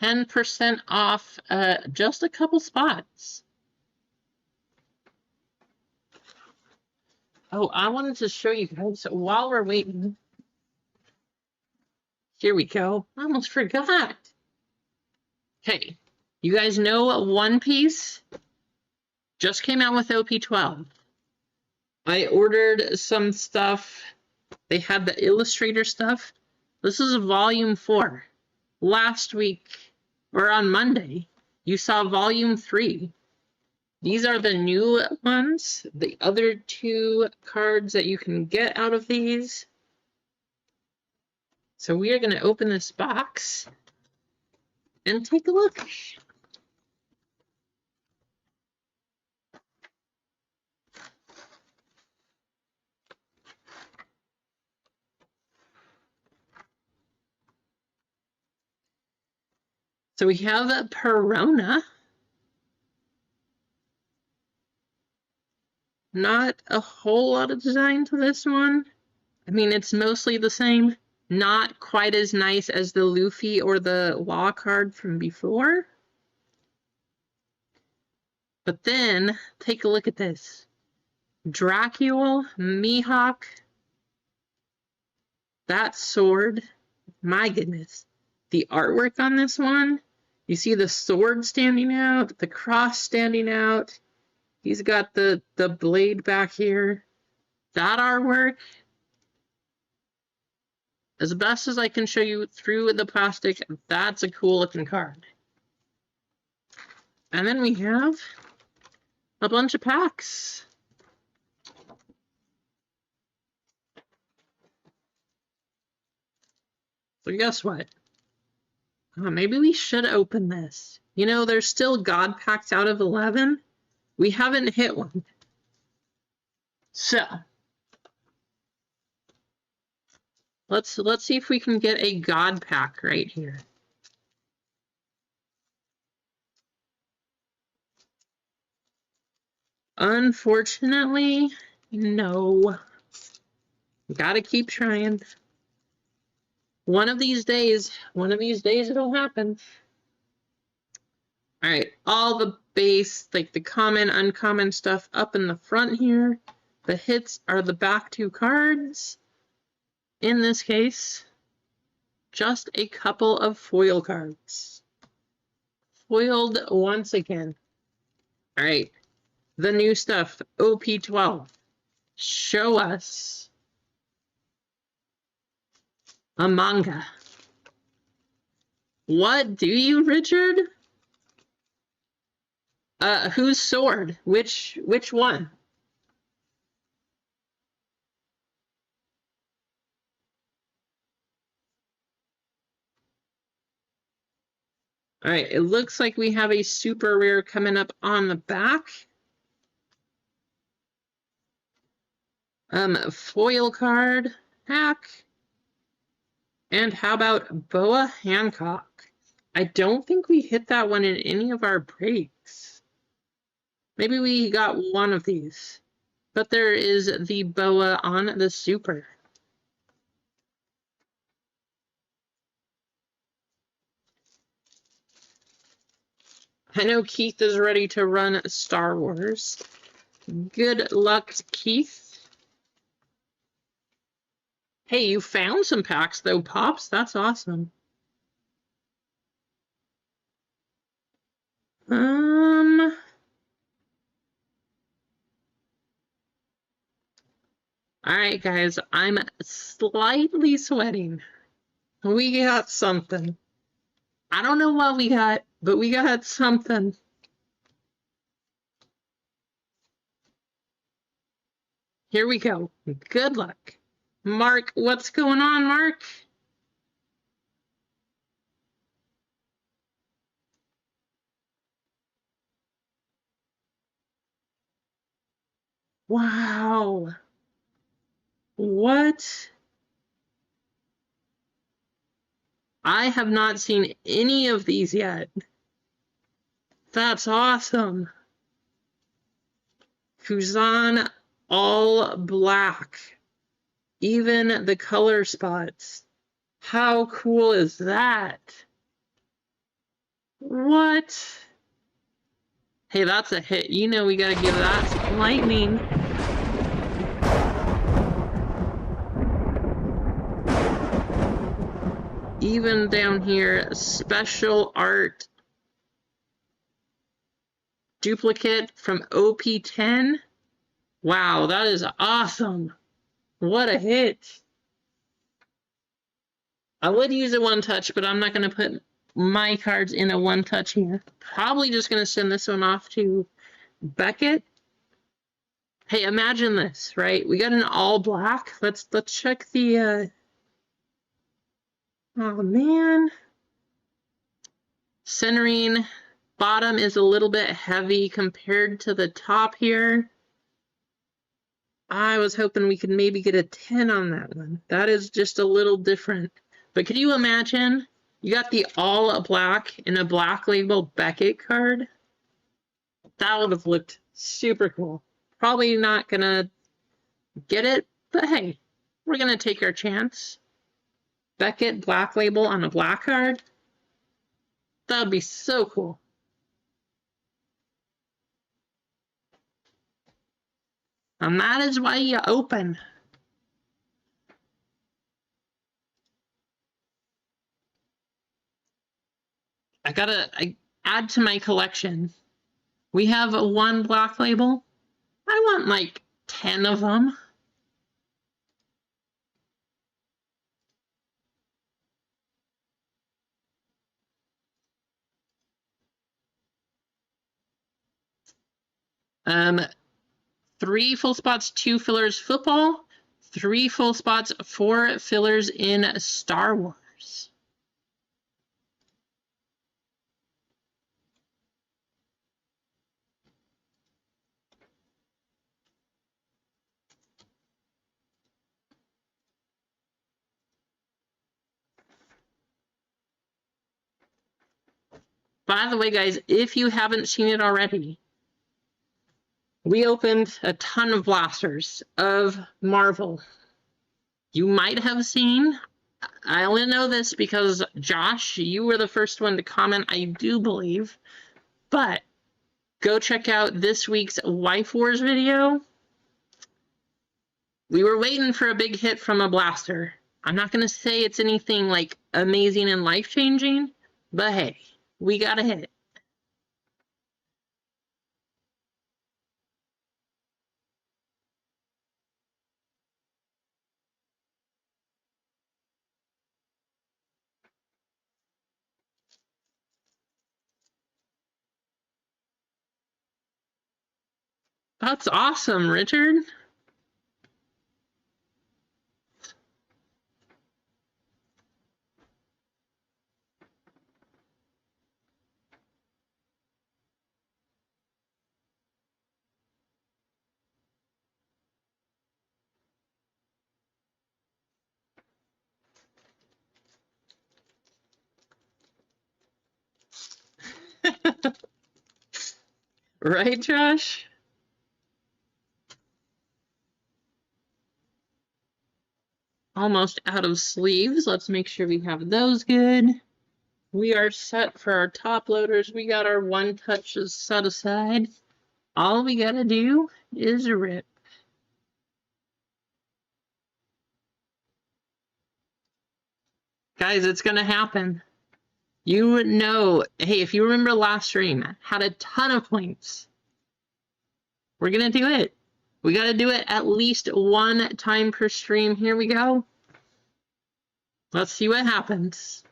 $10% off just a couple spots. Oh, I wanted to show you guys while we're waiting. Here we go. I almost forgot. Okay, you guys know One Piece just came out with OP12. I ordered some stuff. They had the Illustrator stuff. This is volume 4. Last week, or on Monday, you saw volume 3. These are the new ones. The other 2 cards that you can get out of these. So we are going to open this box and take a look. So we have a Perona. Not a whole lot of design to this one. I mean, it's mostly the same. Not quite as nice as the Luffy or the Law card from before. But then, take a look at this. Dracula, Mihawk. That sword. My goodness. The artwork on this one. You see the sword standing out, the cross standing out. He's got the blade back here. That artwork, as best as I can show you through the plastic, that's a cool looking card. And then we have a bunch of packs. So guess what? Maybe we should open this. You know, there's still God packs out of 11. We haven't hit one. So let's see if we can get a God pack right here. Unfortunately, no. Gotta keep trying. One of these days it'll happen. All right, all the base, like the common, uncommon stuff up in the front here. The hits are the back 2 cards. In this case, just a couple of foil cards. Foiled once again. All right, the new stuff, OP12. Show us a manga. What do you, Richard? Whose sword? Which one? All right, it looks like we have a super rare coming up on the back. Foil card pack. And how about Boa Hancock? I don't think we hit that one in any of our breaks. Maybe we got one of these. But there is the boa on the super. I know Keith is ready to run Star Wars. Good luck, Keith. Hey, you found some packs though, Pops. That's awesome. All right, guys, I'm slightly sweating. We got something. I don't know what we got, but we got something. Here we go. Good luck. Mark, what's going on, Mark? Wow. What? I have not seen any of these yet. That's awesome. Kuzan all black. Even the color spots. How cool is that? What? Hey, that's a hit. You know we gotta give that some lightning. Even down here, special art duplicate from OP10. Wow, that is awesome. What a hit. I would use a one touch, but I'm not going to put my cards in a one touch here. Probably just going to send this one off to Beckett. Hey, imagine this, right? We got an all black. Let's check the oh man. Centering bottom is a little bit heavy compared to the top here. I was hoping we could maybe get a 10 on that one. That is just a little different. But could you imagine? You got the all black in a black label Beckett card. That would have looked super cool. Probably not gonna get it, but hey, we're gonna take our chance. Beckett black label on a black card. That would be so cool. And that is why you open. I add to my collection. We have a one black label. I want like 10 of them. Um, 3 full spots, 2 fillers football, 3 full spots, 4 fillers in Star Wars. By the way, guys, if you haven't seen it already, we opened a ton of blasters of Marvel. You might have seen, I only know this because, Josh, you were the first one to comment, I do believe, but go check out this week's Wife Wars video. We were waiting for a big hit from a blaster. I'm not going to say it's anything like amazing and life-changing, but hey, we got a hit. That's awesome, Richard. Right, Josh? Almost out of sleeves. Let's make sure we have those good. We are set for our top loaders. We got our one touches set aside. All we gotta do is rip. Guys, it's gonna happen. You know, hey, if you remember last stream, had a ton of points. We're gonna do it. We gotta do it at least one time per stream. Here we go. Let's see what happens.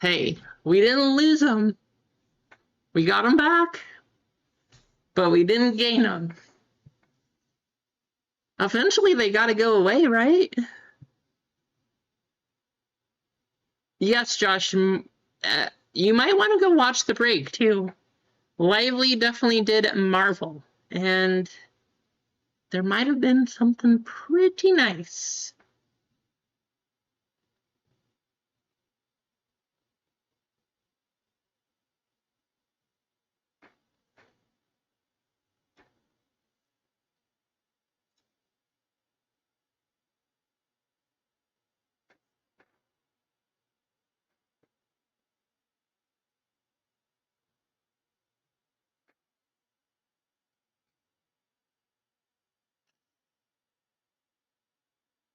Hey, we didn't lose them. We got them back, but we didn't gain them. Eventually, they got to go away, right? Yes, Josh. You might want to go watch the break, too. Lively definitely did Marvel, and there might have been something pretty nice.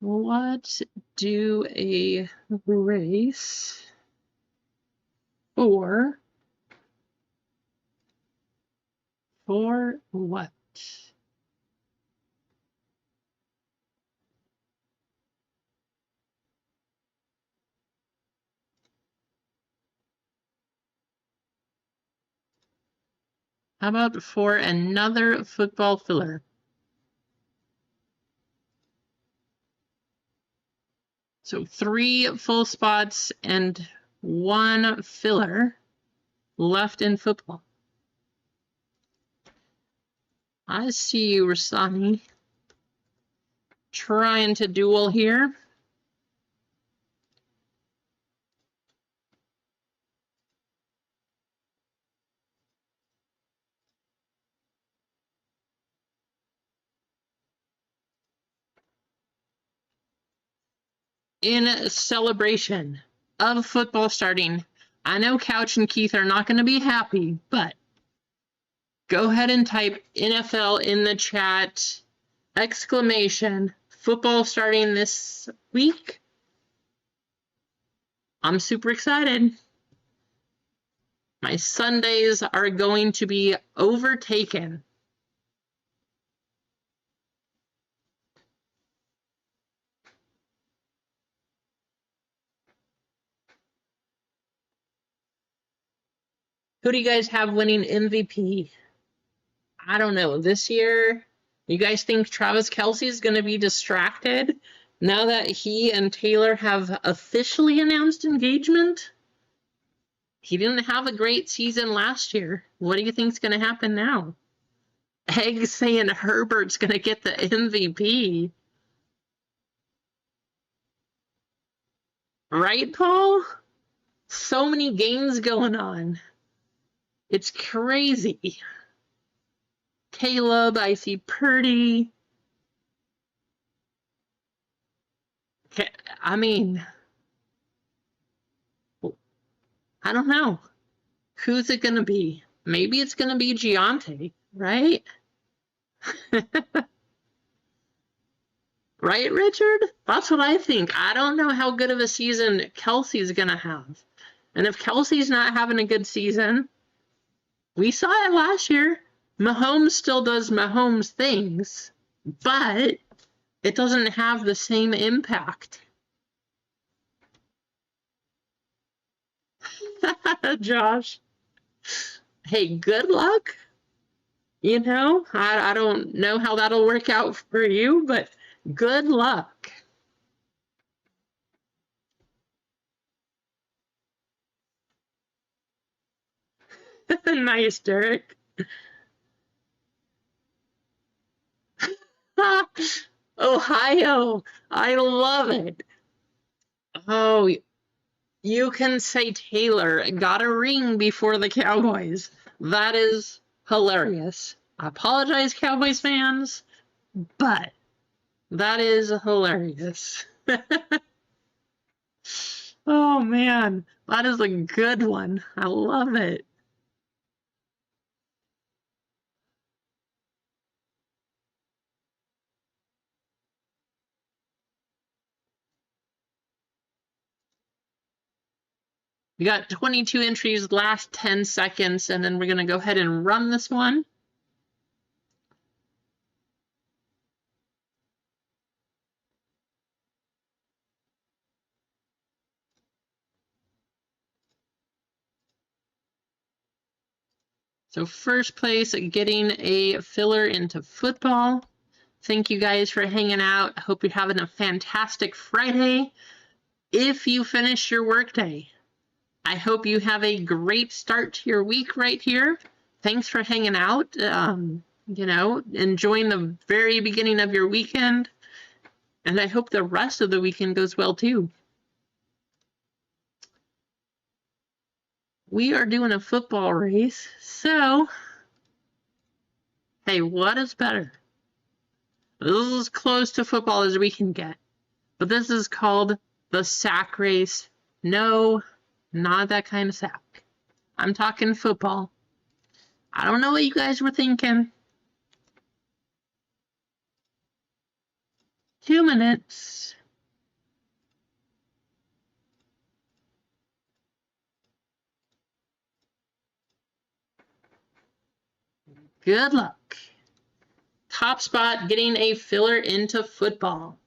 Let's do a race 4. For what? How about for another football filler? So 3 full spots and 1 filler left in football. I see you, Rasani, trying to duel here. In celebration of football starting, I know Couch and Keith are not going to be happy, but go ahead and type NFL in the chat, exclamation, football starting this week. I'm super excited. My Sundays are going to be overtaken. Who do you guys have winning MVP? I don't know. This year, you guys think Travis Kelce is going to be distracted now that he and Taylor have officially announced engagement? He didn't have a great season last year. What do you think is going to happen now? Egg saying Herbert's going to get the MVP. Right, Paul? So many games going on. It's crazy. Caleb, I see Purdy. I mean, I don't know. Who's it going to be? Maybe it's going to be Giante, right? Right, Richard? That's what I think. I don't know how good of a season Kelce's going to have. And if Kelce's not having a good season, we saw it last year. Mahomes still does Mahomes things, but it doesn't have the same impact. Josh. Hey, good luck. You know, I don't know how that'll work out for you, but good luck. Nice, Derek. Ohio. I love it. Oh, you can say Taylor got a ring before the Cowboys. That is hilarious. I apologize, Cowboys fans, but that is hilarious. Oh, man. That is a good one. I love it. We got 22 entries, last 10 seconds, and then we're going to go ahead and run this one. So first place, getting a filler into football. Thank you guys for hanging out. I hope you're having a fantastic Friday. If you finish your workday, I hope you have a great start to your week right here. Thanks for hanging out. You know, enjoying the very beginning of your weekend. And I hope the rest of the weekend goes well too. We are doing a football race, so hey, what is better? This is as close to football as we can get. But this is called the sack race. No, not that kind of sack. I'm talking football. I don't know what you guys were thinking. 2 minutes. Good luck. Top spot getting a filler into football.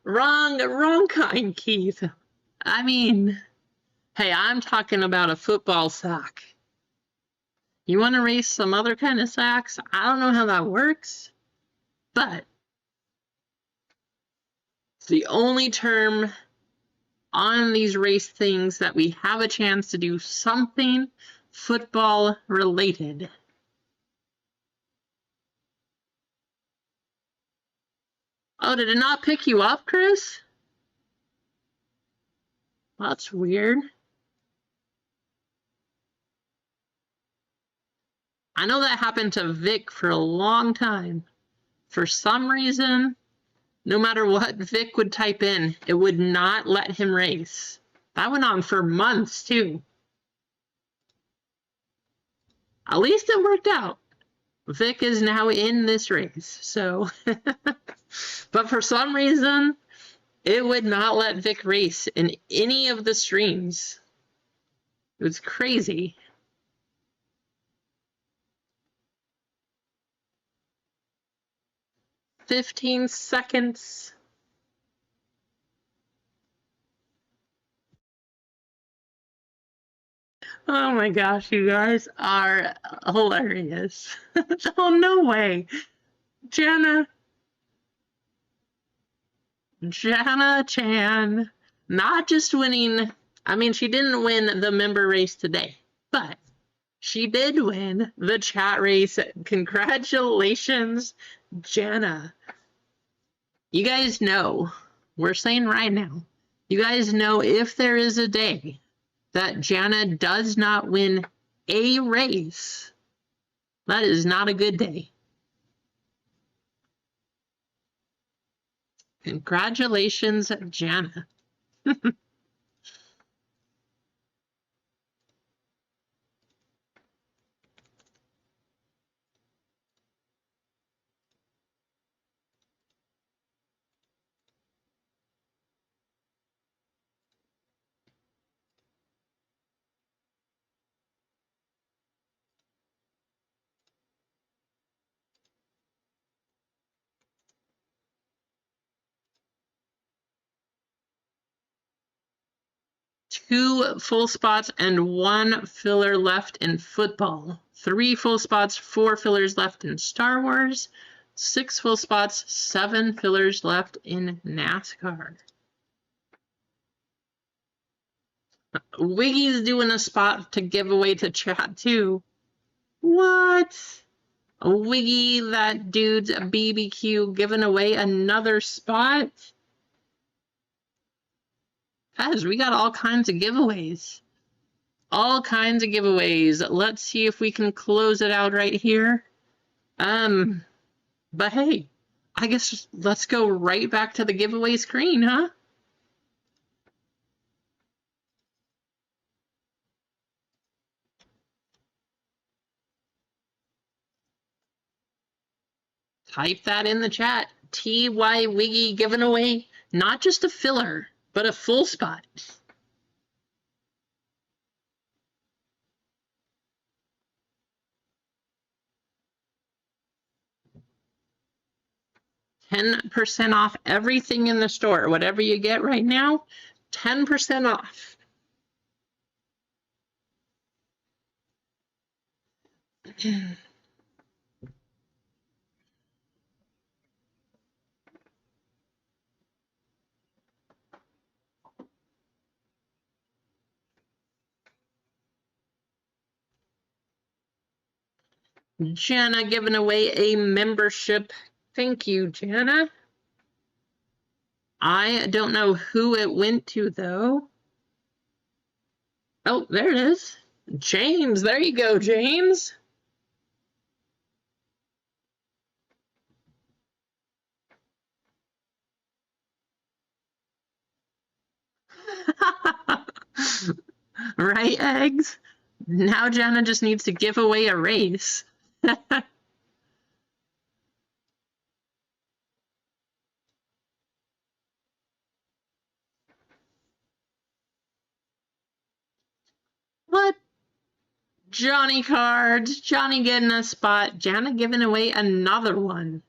Wrong kind, Keith. I mean, hey, I'm talking about a football sack. You want to race some other kind of sacks? I don't know how that works, but it's the only term on these race things that we have a chance to do something football related. Oh, did it not pick you up, Chris? That's weird. I know that happened to Vic for a long time. For some reason, no matter what Vic would type in, it would not let him race. That went on for months, too. At least it worked out. Vic is now in this race, so. But for some reason, it would not let Vic race in any of the streams. It was crazy. "15 seconds. Oh my gosh, you guys are hilarious. Oh, no way. Jana Chan, not just winning, I mean, she didn't win the member race today, but she did win the chat race. Congratulations, Jana. You guys know, we're saying right now, you guys know if there is a day that Jana does not win a race, that is not a good day. Congratulations, Jana. Two full spots and one filler left in football. 3 full spots, 4 fillers left in Star Wars. 6 full spots, 7 fillers left in NASCAR. Wiggy's doing a spot to give away to chat too. What? Wiggy, that dude's BBQ, giving away another spot? Guys, we got all kinds of giveaways. All kinds of giveaways. Let's see if we can close it out right here. But hey, I guess let's go right back to the giveaway screen, huh? Type that in the chat. TY Wiggy giving away not just a filler, but a full spot. $10% off everything in the store. Whatever you get right now, 10% off. Jana giving away a membership. Thank you, Jana. I don't know who it went to, though. Oh, there it is. James. There you go, James. Right, eggs? Now Jenna just needs to give away a race. What? Johnny cards. Johnny getting a spot. Jenna giving away another one.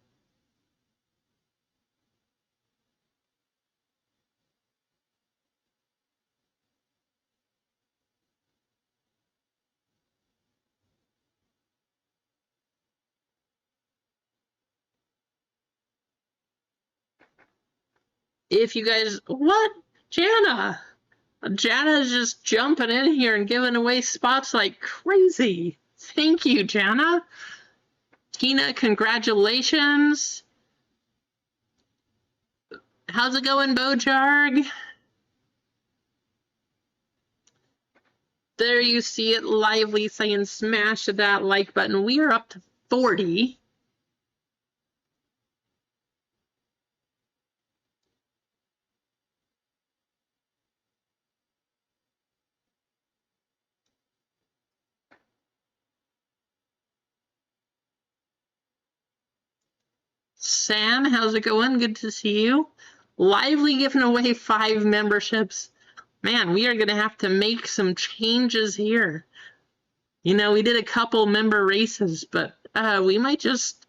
If you guys, what? Jana! Jana's just jumping in here and giving away spots like crazy. Thank you, Jana. Tina, congratulations. How's it going, Bojarg? There you see it, Lively saying smash that like button. We are up to 40. Sam, how's it going? Good to see you. Lively giving away 5 memberships. Man, we are going to have to make some changes here. You know, we did a couple member races, but we might just,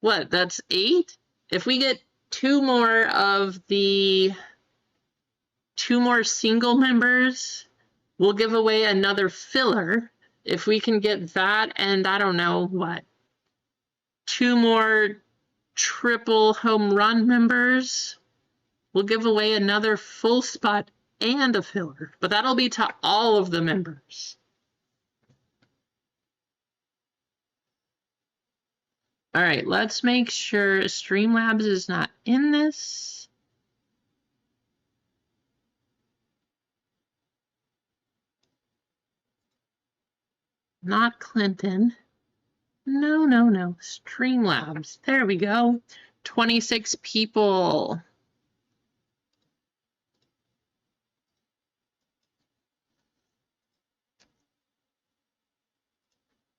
what, that's 8? If we get 2 more of the 2 more single members, we'll give away another filler. If we can get that, and I don't know what, 2 more triple home run members, we'll give away another full spot and a filler, but that'll be to all of the members. All right, let's make sure Streamlabs is not in this. Not Clinton. No. Streamlabs. There we go. 26 people.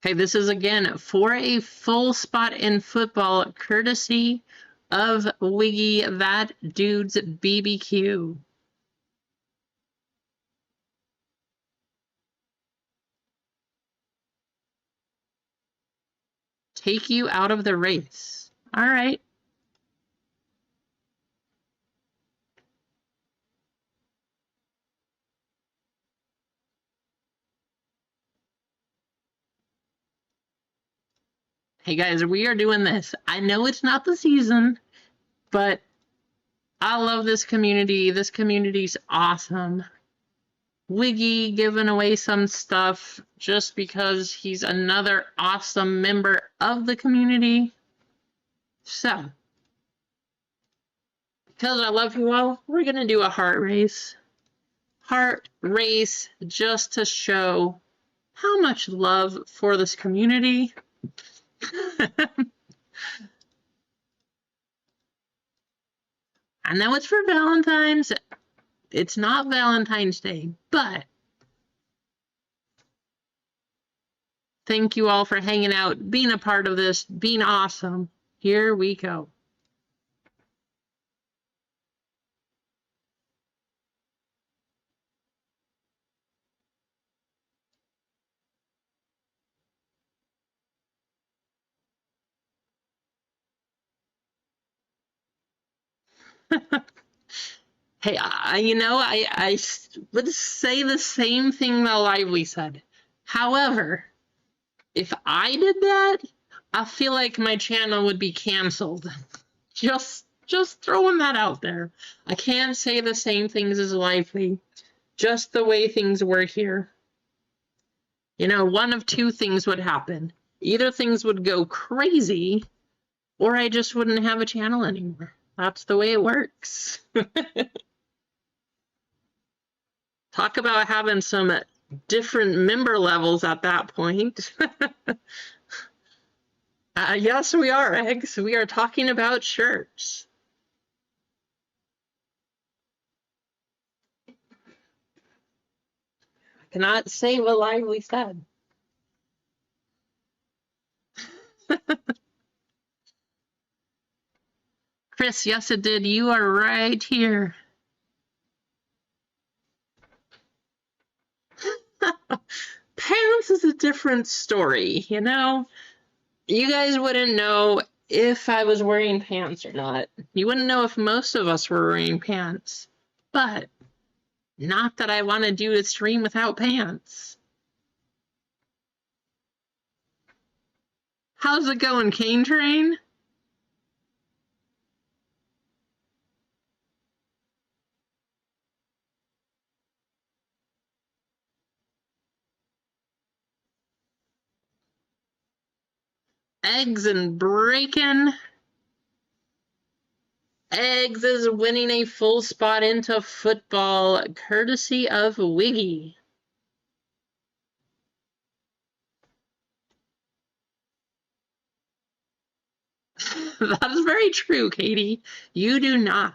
Okay, this is again for a full spot in football, courtesy of Wiggy That Dude's BBQ. Take you out of the race. All right. Hey guys, we are doing this. I know it's not the season, but I love this community. This community's awesome. Wiggy giving away some stuff just because he's another awesome member of the community. So, because I love you all, we're going to do a heart race. Heart race just to show how much love for this community. I know it's for Valentine's. It's not Valentine's Day, but thank you all for hanging out, being a part of this, being awesome. Here we go. Hey, I would say the same thing that Lively said. However, if I did that, I feel like my channel would be canceled. Just throwing that out there. I can't say the same things as Lively. Just the way things work here. You know, one of 2 things would happen. Either things would go crazy, or I just wouldn't have a channel anymore. That's the way it works. Talk about having some different member levels at that point. Yes, we are, Eggs. We are talking about shirts. Cannot say what Lively said. Chris, yes, it did. You are right here. Pants is a different story, you know? You guys wouldn't know if I was wearing pants or not. You wouldn't know if most of us were wearing pants. But not that I want to do a stream without pants. How's it going, Cane Train? Eggs and bacon. Eggs is winning a full spot into football, courtesy of Wiggy. That is very true, Katie. You do not.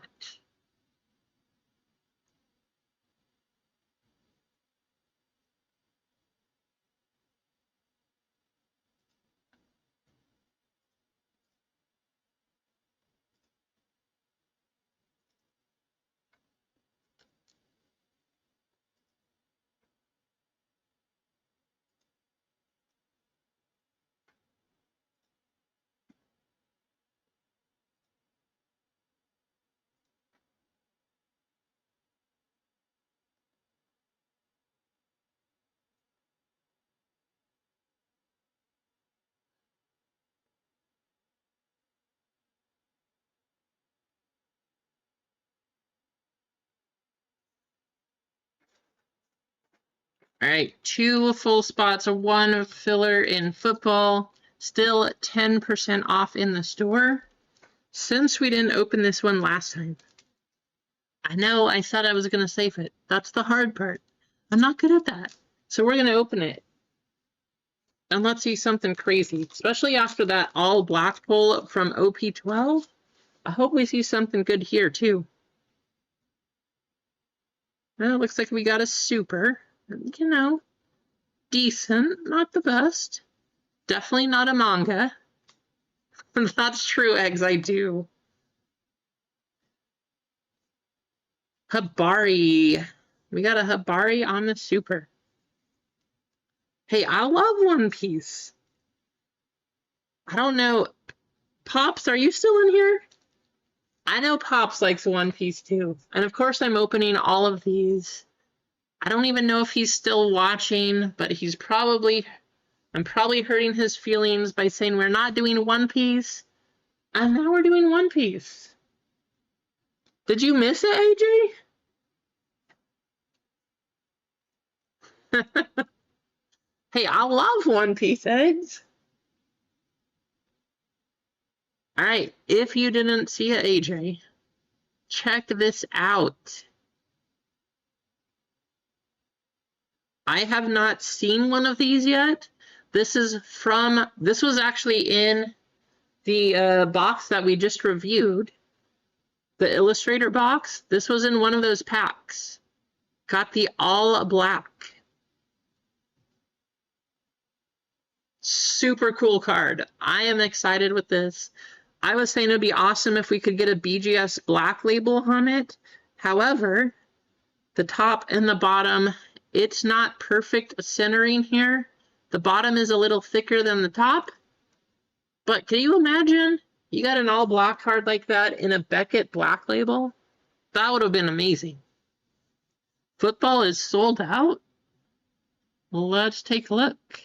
All right, 2 full spots, 1 filler in football, still 10% off in the store. Since we didn't open this one last time, I know I said I was going to save it. That's the hard part. I'm not good at that. So we're going to open it. And let's see something crazy, especially after that all black pull from OP12. I hope we see something good here too. Well, it looks like we got a super. You know, decent, not the best. Definitely not a manga. That's true, Eggs, I do. Habari. We got a Habari on the super. Hey, I love One Piece. I don't know. Pops, are you still in here? I know Pops likes One Piece too. And of course I'm opening all of these. I don't even know if he's still watching, but I'm probably hurting his feelings by saying we're not doing One Piece. And now we're doing One Piece. Did you miss it, AJ? Hey, I love One Piece, Eggs. All right, if you didn't see it, AJ, check this out. I have not seen one of these yet. This was actually in the box that we just reviewed, the Illustrator box. This was in one of those packs. Got the all black. Super cool card. I am excited with this. I was saying it'd be awesome if we could get a BGS black label on it. However, the top and the bottom, it's not perfect centering here. The bottom is a little thicker than the top. But can you imagine you got an all black card like that in a Beckett black label? That would have been amazing. Football is sold out. Let's take a look.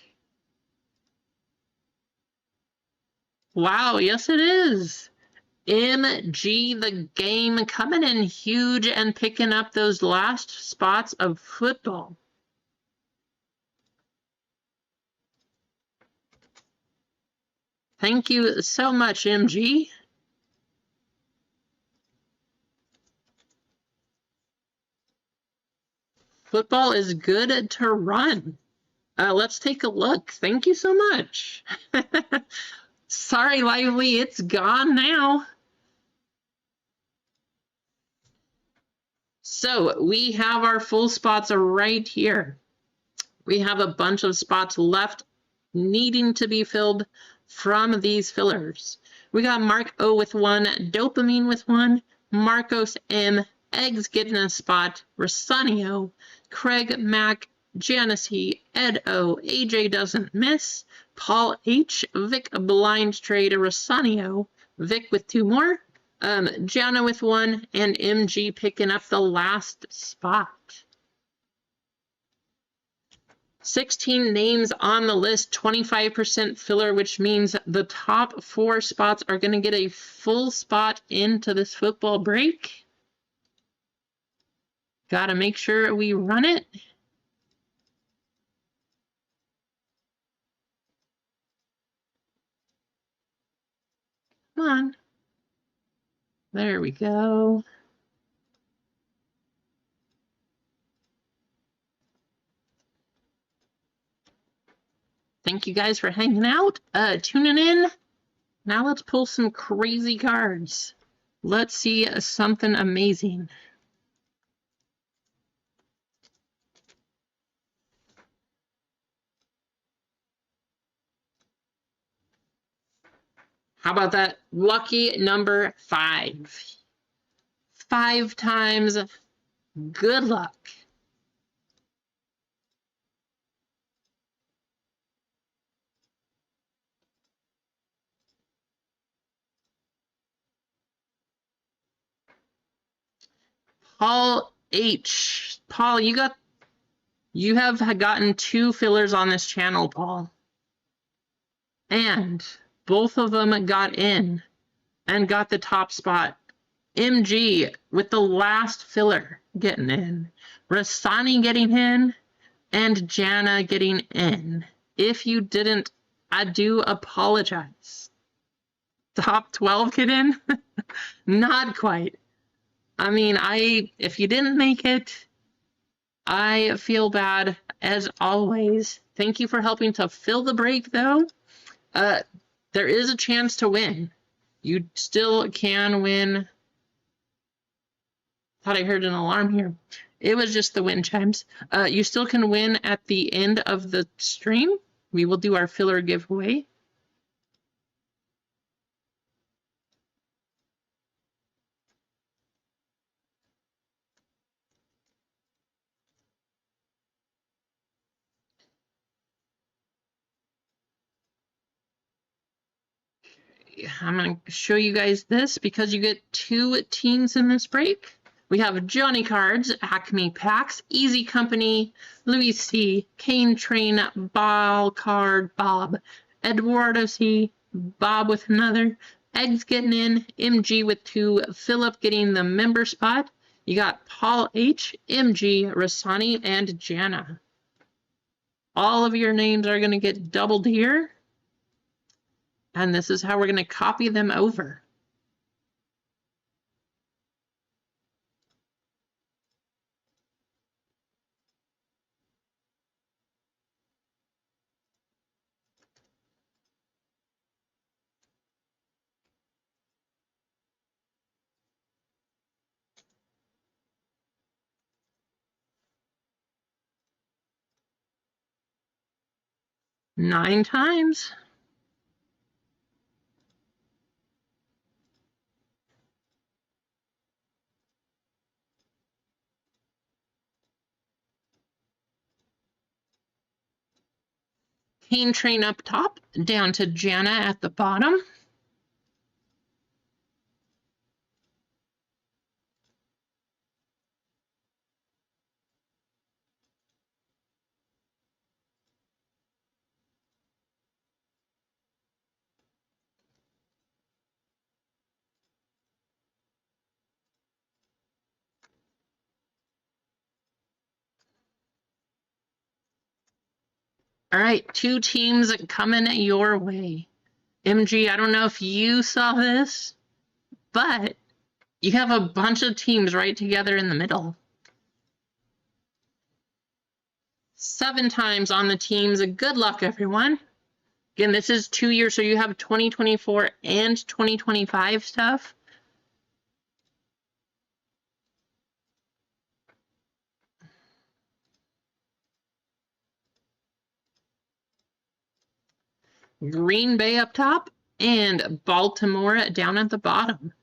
Wow, yes it is. MG the game coming in huge and picking up those last spots of football. Thank you so much, MG. Football is good to run. Let's take a look. Thank you so much. Sorry, Lively, it's gone now. So we have our full spots right here. We have a bunch of spots left needing to be filled from these fillers. We got Mark O with 1, Dopamine with 1, Marcos M, Eggs getting a spot, Rosanio, Craig Mac, Janice E, Ed O, AJ doesn't miss, Paul H, Vic Blind Trade, Rosanio, Vic with 2 more, Jana with 1, and MG picking up the last spot. 16 names on the list, 25% filler, which means the top 4 spots are going to get a full spot into this football break. Got to make sure we run it. Come on. There we go. Thank you guys for hanging out, tuning in. Now let's pull some crazy cards. Let's see something amazing. How about that lucky number 5? 5 times. Good luck. Paul H. Paul, you have gotten 2 fillers on this channel, Paul. And both of them got in and got the top spot. MG with the last filler getting in. Rasani getting in and Jana getting in. If you didn't, I do apologize. Top 12 get in? Not quite. I mean, if you didn't make it, I feel bad as always. Thank you for helping to fill the break, though. There is a chance to win. You still can win. Thought I heard an alarm here. It was just the wind chimes. You still can win at the end of the stream. We will do our filler giveaway. I'm going to show you guys this because you get 2 teams in this break. We have Johnny Cards, Acme Packs, Easy Company, Louis C, Kane Train, Ball Card, Bob, Eduardo C, Bob with another, Eggs getting in, MG with 2, Philip getting the member spot. You got Paul H, MG, Rasani, and Jana. All of your names are going to get doubled here. And this is how we're going to copy them over. Nine times. Cane Train up top, down to Jana at the bottom. All right, 2 teams coming your way. MG, I don't know if you saw this, but you have a bunch of teams right together in the middle. 7 times on the teams. Good luck, everyone. Again, this is 2 years, so you have 2024 and 2025 stuff. Green Bay up top, and Baltimore down at the bottom.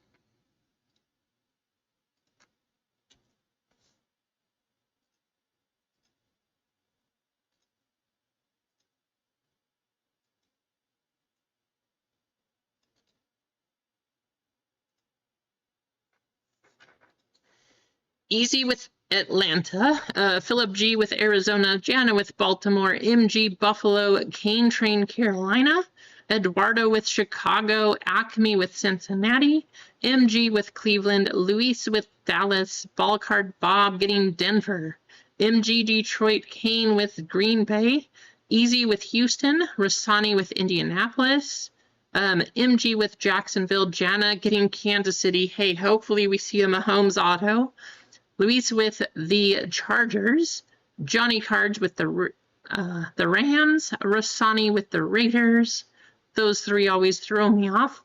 Easy with Atlanta, Philip G with Arizona, Jana with Baltimore, MG Buffalo, Cane Train Carolina, Eduardo with Chicago, Acme with Cincinnati, MG with Cleveland, Luis with Dallas, Ballcard Bob getting Denver, MG Detroit, Kane with Green Bay, Easy with Houston, Rassani with Indianapolis, MG with Jacksonville, Jana getting Kansas City. Hey, hopefully we see a Mahomes auto. Luis with the Chargers, Johnny Cards with the Rams, Rossani with the Raiders. Those three always throw me off.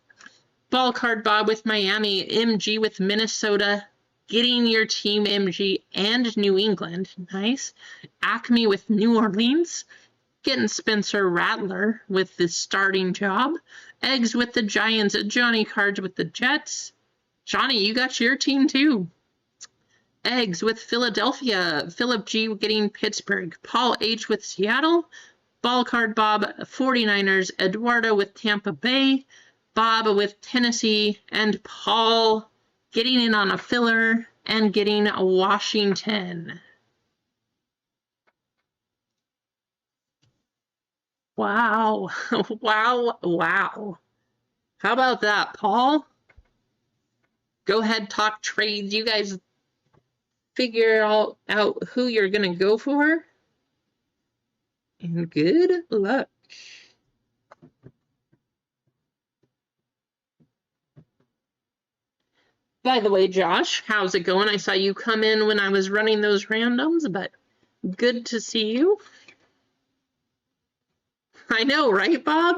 Ballcard Bob with Miami, MG with Minnesota, getting your team MG and New England. Nice. Acme with New Orleans, getting Spencer Rattler with the starting job. Eggs with the Giants, Johnny Cards with the Jets. Johnny, you got your team too. Eggs with Philadelphia, Philip G getting Pittsburgh, Paul H with Seattle, Ballcard Bob 49ers, Eduardo with Tampa Bay, Bob with Tennessee, and Paul getting in on a filler and getting Washington. Wow, wow. How about that, Paul? Go ahead, talk trades. You guys figure out who you're going to go for. And good luck. By the way, Josh, how's it going? I saw you come in when I was running those randoms, but good to see you. I know, right, Bob?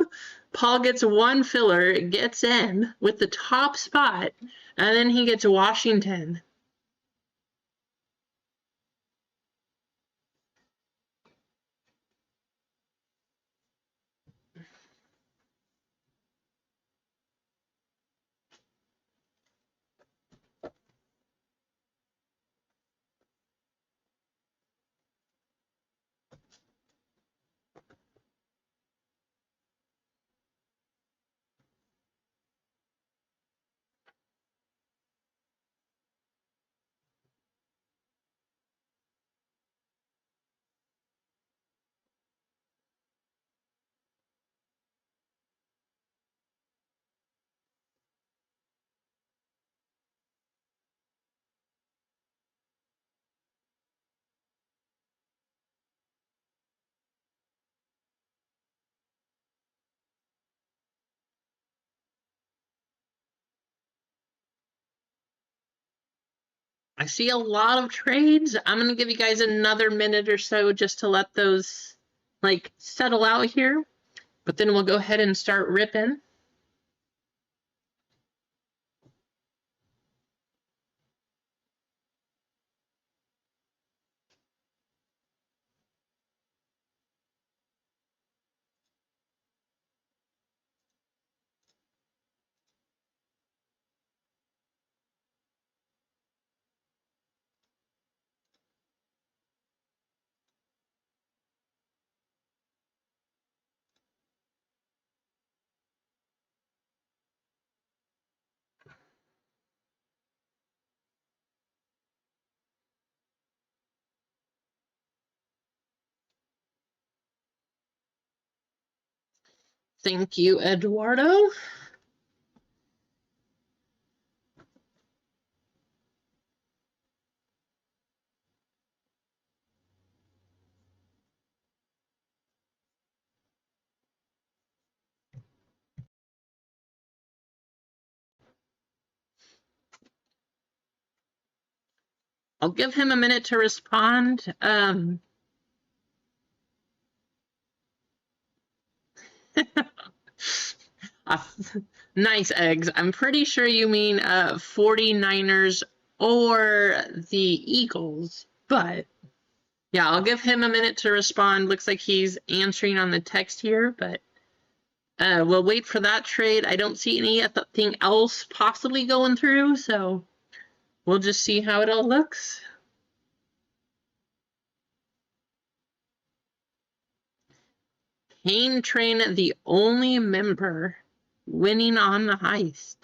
Paul gets one filler, gets in with the top spot, and then he gets Washington. I see a lot of trades. I'm going to give you guys another minute or so just to let those like settle out here, but then we'll go ahead and start ripping. Thank you, Eduardo. I'll give him a minute to respond. Nice, Eggs. I'm pretty sure you mean 49ers or the Eagles, but yeah, I'll give him a minute to respond. Looks like he's answering on the text here, but We'll wait for that trade. I don't see anything else possibly going through, so we'll just see how it all looks. Pain Train, the only member winning on the heist.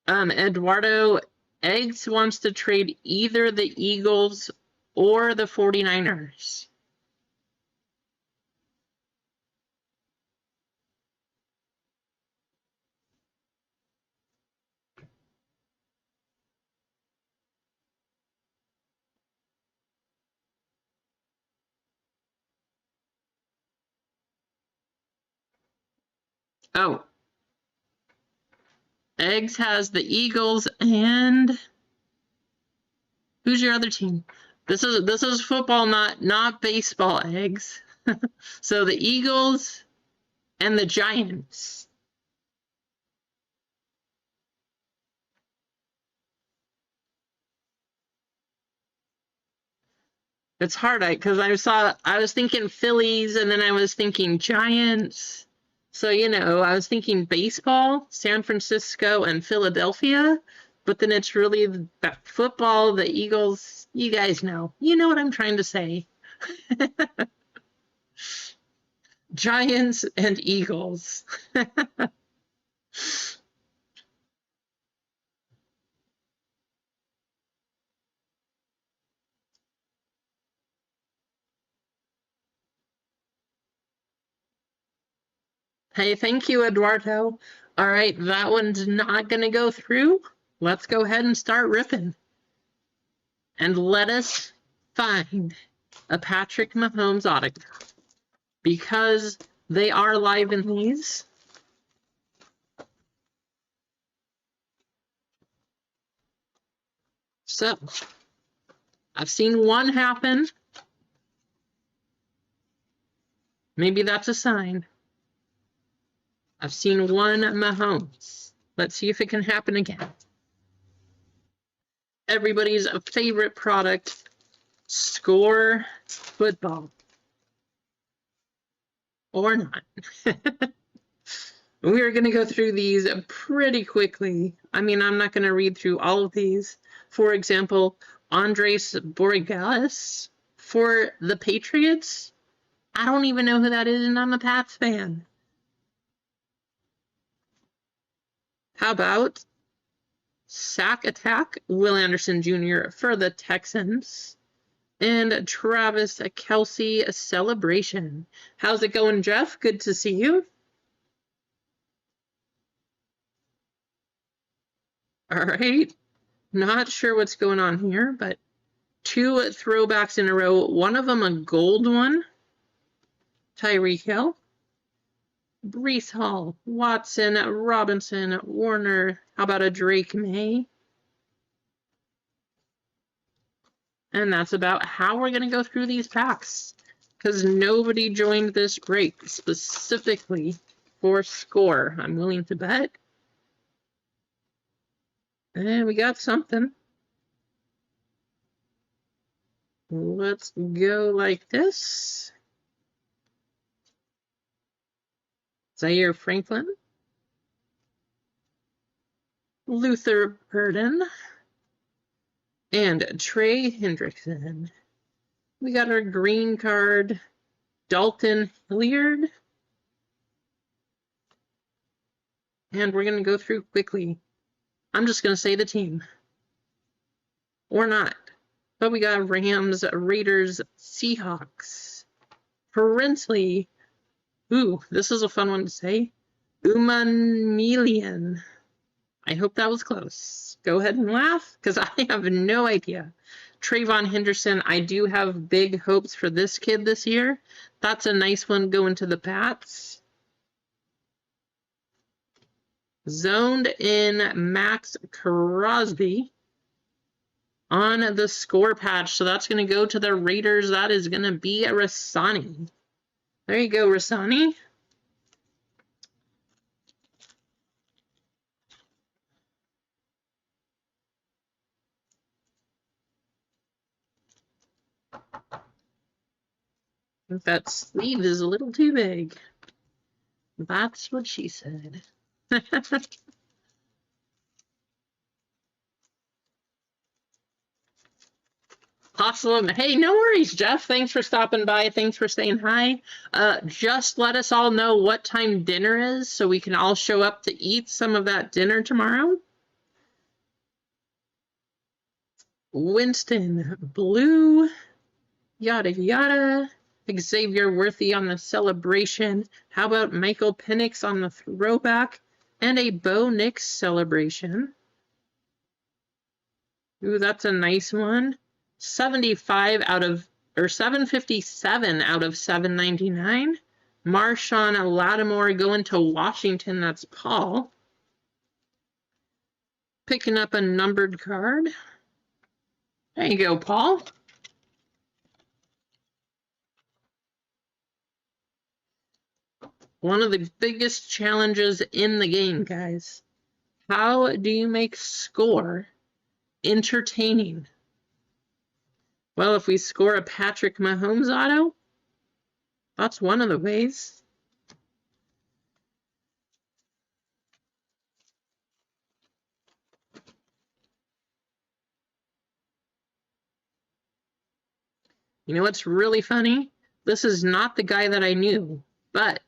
Eduardo Eggs wants to trade either the Eagles or the 49ers. Oh. Eggs has the Eagles and who's your other team? This is football, not baseball, Eggs. So the Eagles and the Giants. It's hard because I was thinking Phillies and then I was thinking Giants. So, I was thinking baseball, San Francisco and Philadelphia, but then it's really football, the Eagles. You guys know. You know what I'm trying to say. Giants and Eagles. Hey, thank you, Eduardo. All right, that one's not going to go through. Let's go ahead and start ripping. And let us find a Patrick Mahomes autograph. Because they are live in these. So, I've seen one happen. Maybe that's a sign. I've seen one Mahomes. Let's see if it can happen again. Everybody's favorite product, Score Football. Or not. We are going to go through these pretty quickly. I mean, I'm not going to read through all of these. For example, Andres Borregales for the Patriots. I don't even know who that is, and I'm a Pats fan. How about Sack Attack, Will Anderson Jr. for the Texans, and Travis Kelce Celebration. How's it going, Jeff? Good to see you. All right. Not sure what's going on here, but 2 throwbacks in a row. One of them a gold one. Tyreek Hill. Breece Hall, Watson, Robinson, Warner. How about a Drake May? And that's about how we're going to go through these packs. Because nobody joined this break specifically for Score. I'm willing to bet. And we got something. Let's go like this. Zaire Franklin. Luther Burden. And Trey Hendrickson. We got our green card. Dalton Hilliard. And we're going to go through quickly. I'm just going to say the team. Or not. But we got Rams, Raiders, Seahawks. Princely. Ooh, this is a fun one to say. Umanilian. I hope that was close. Go ahead and laugh, because I have no idea. Trayvon Henderson, I do have big hopes for this kid this year. That's a nice one going to the Pats. Zoned in Max Crosby on the score patch. So that's going to go to the Raiders. That is going to be a Rasani. There you go, Rasani. That sleeve is a little too big. That's what she said. Awesome. Hey, no worries, Jeff. Thanks for stopping by. Thanks for saying hi. Just let us all know what time dinner is so we can all show up to eat some of that dinner tomorrow. Winston, blue, yada yada. Xavier Worthy on the celebration. How about Michael Penix on the throwback? And a Bo Nix celebration. Ooh, that's a nice one. 75 out of, or 757 out of 799. Marshawn Lattimore going to Washington. That's Paul. Picking up a numbered card. There you go, Paul. One of the biggest challenges in the game, guys. How do you make score entertaining? Well, if we score a Patrick Mahomes auto, that's one of the ways. You know what's really funny? This is not the guy that I knew, but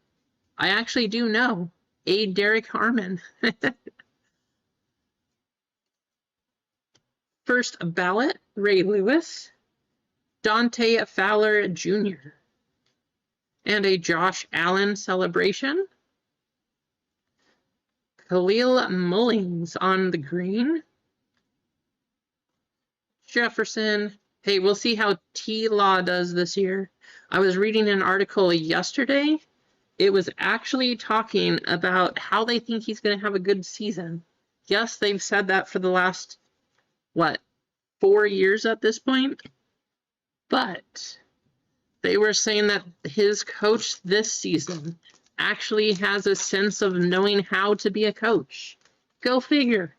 I actually do know a Derek Harmon. First ballot, Ray Lewis, Dante Fowler Jr., and a Josh Allen celebration. Khalil Mullings on the green. Jefferson. Hey, we'll see how T-Law does this year. I was reading an article yesterday. It was actually talking about how they think he's going to have a good season. Yes, they've said that for the last, 4 years at this point? But they were saying that his coach this season actually has a sense of knowing how to be a coach. Go figure.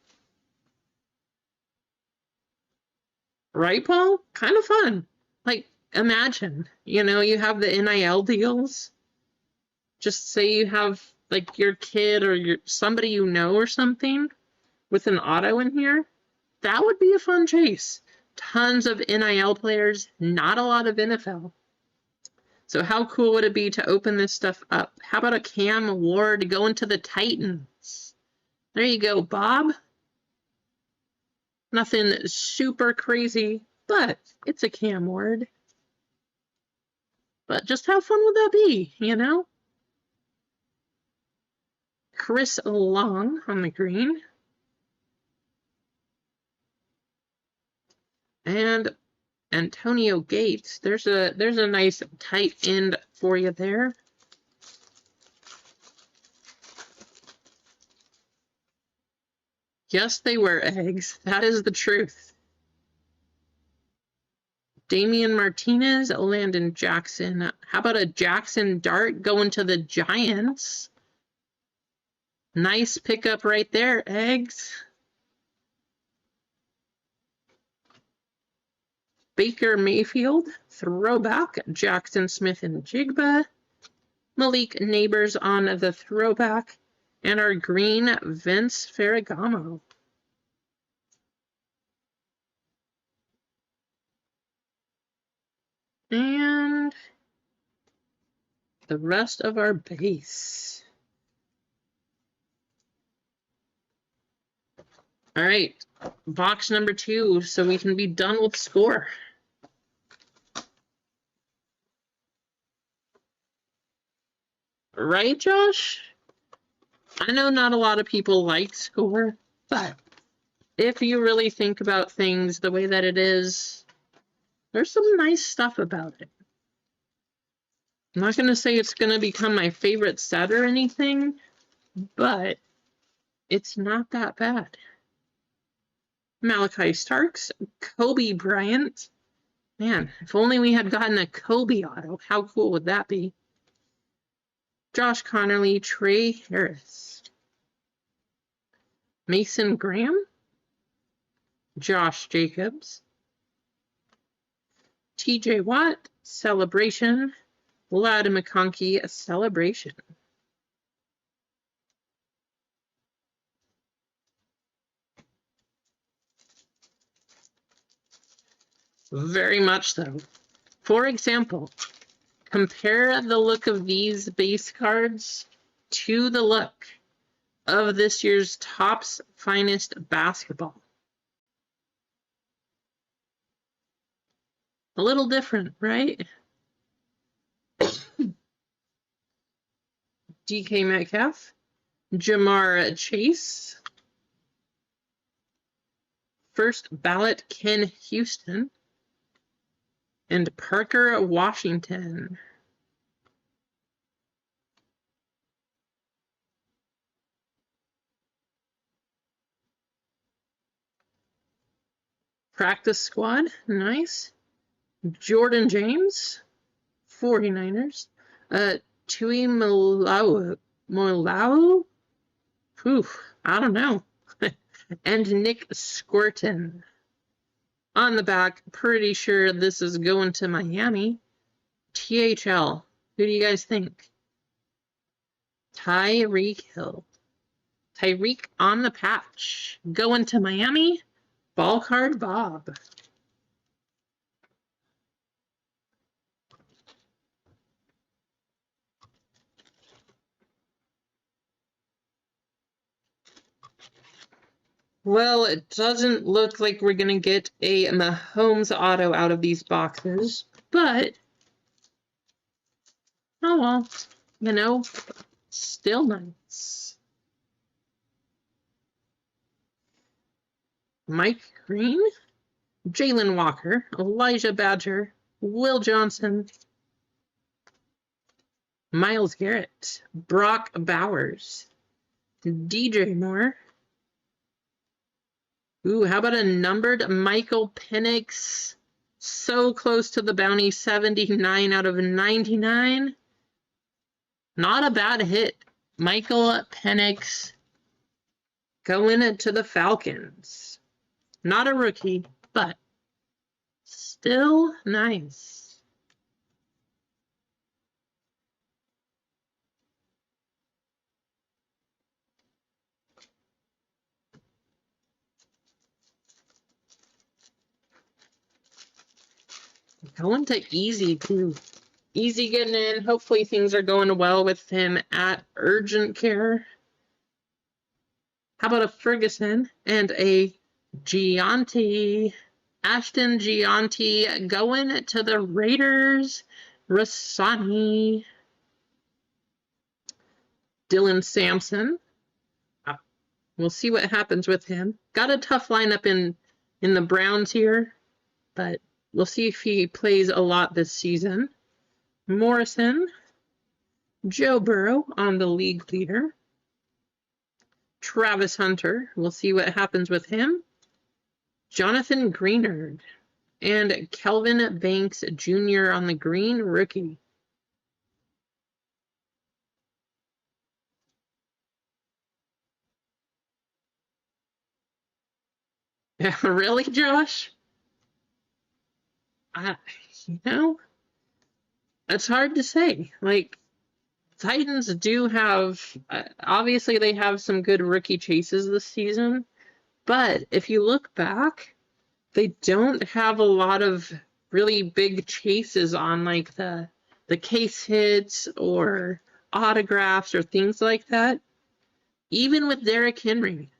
Right, Paul? Kind of fun. Like, imagine, you have the NIL deals. Just say you have, like, your kid or somebody you know or something with an auto in here. That would be a fun chase. Tons of NIL players, not a lot of NFL. So how cool would it be to open this stuff up? How about a Cam Ward going to the Titans? There you go, Bob. Nothing super crazy, but it's a Cam Ward. But just how fun would that be, Chris Long on the green. And Antonio Gates. There's a nice tight end for you there. Yes, they were eggs. That is the truth. Damian Martinez, Landon Jackson. How about a Jackson Dart going to the Giants? Nice pickup right there, eggs. Baker Mayfield, throwback, Jackson Smith and Jigba. Malik Neighbors on the throwback. And our green, Vince Ferragamo. And the rest of our base. All right, box number 2, so we can be done with score. Right, Josh? I know not a lot of people like score, but if you really think about things the way that it is, there's some nice stuff about it. I'm not going to say it's going to become my favorite set or anything, but it's not that bad. Malachi Starks, Kobe Bryant. Man, if only we had gotten a Kobe auto, how cool would that be? Josh Connerly, Trey Harris. Mason Graham. Josh Jacobs. TJ Watt, celebration. Vlad McConkey, a celebration. Very much so. For example, compare the look of these base cards to the look of this year's Topps Finest Basketball. A little different, right? DK Metcalf, Jamar Chase, first ballot Ken Houston, and Parker Washington. Practice squad, nice. Jordan James, 49ers. Tui Molau? I don't know. And Nick Squirton. On the back, pretty sure this is going to Miami. THL. Who do you guys think? Tyreek Hill. Tyreek on the patch. Going to Miami. Ball card Bob. Well, it doesn't look like we're going to get a Mahomes auto out of these boxes, but, oh well, you know, still nice. Mike Green, Jalen Walker, Elijah Badger, Will Johnson, Myles Garrett, Brock Bowers, DJ Moore. Ooh, how about a numbered Michael Penix? So close to the bounty, 79 out of 99. Not a bad hit. Michael Penix going to the Falcons. Not a rookie, but still nice. Going to Easy, too. Easy getting in. Hopefully things are going well with him at urgent care. How about a Ferguson and a Gianti? Ashton Gianti going to the Raiders. Rassani. Dylan Sampson. We'll see what happens with him. Got a tough lineup in the Browns here, but we'll see if he plays a lot this season. Morrison, Joe Burrow on the league leader. Travis Hunter, we'll see what happens with him. Jonathan Greenard and Kelvin Banks Jr. on the green rookie. Really, Josh? You know, it's hard to say. Like, Titans do have, obviously they have some good rookie chases this season, but if you look back, they don't have a lot of really big chases on like the case hits or autographs or things like that. Even with Derrick Henry,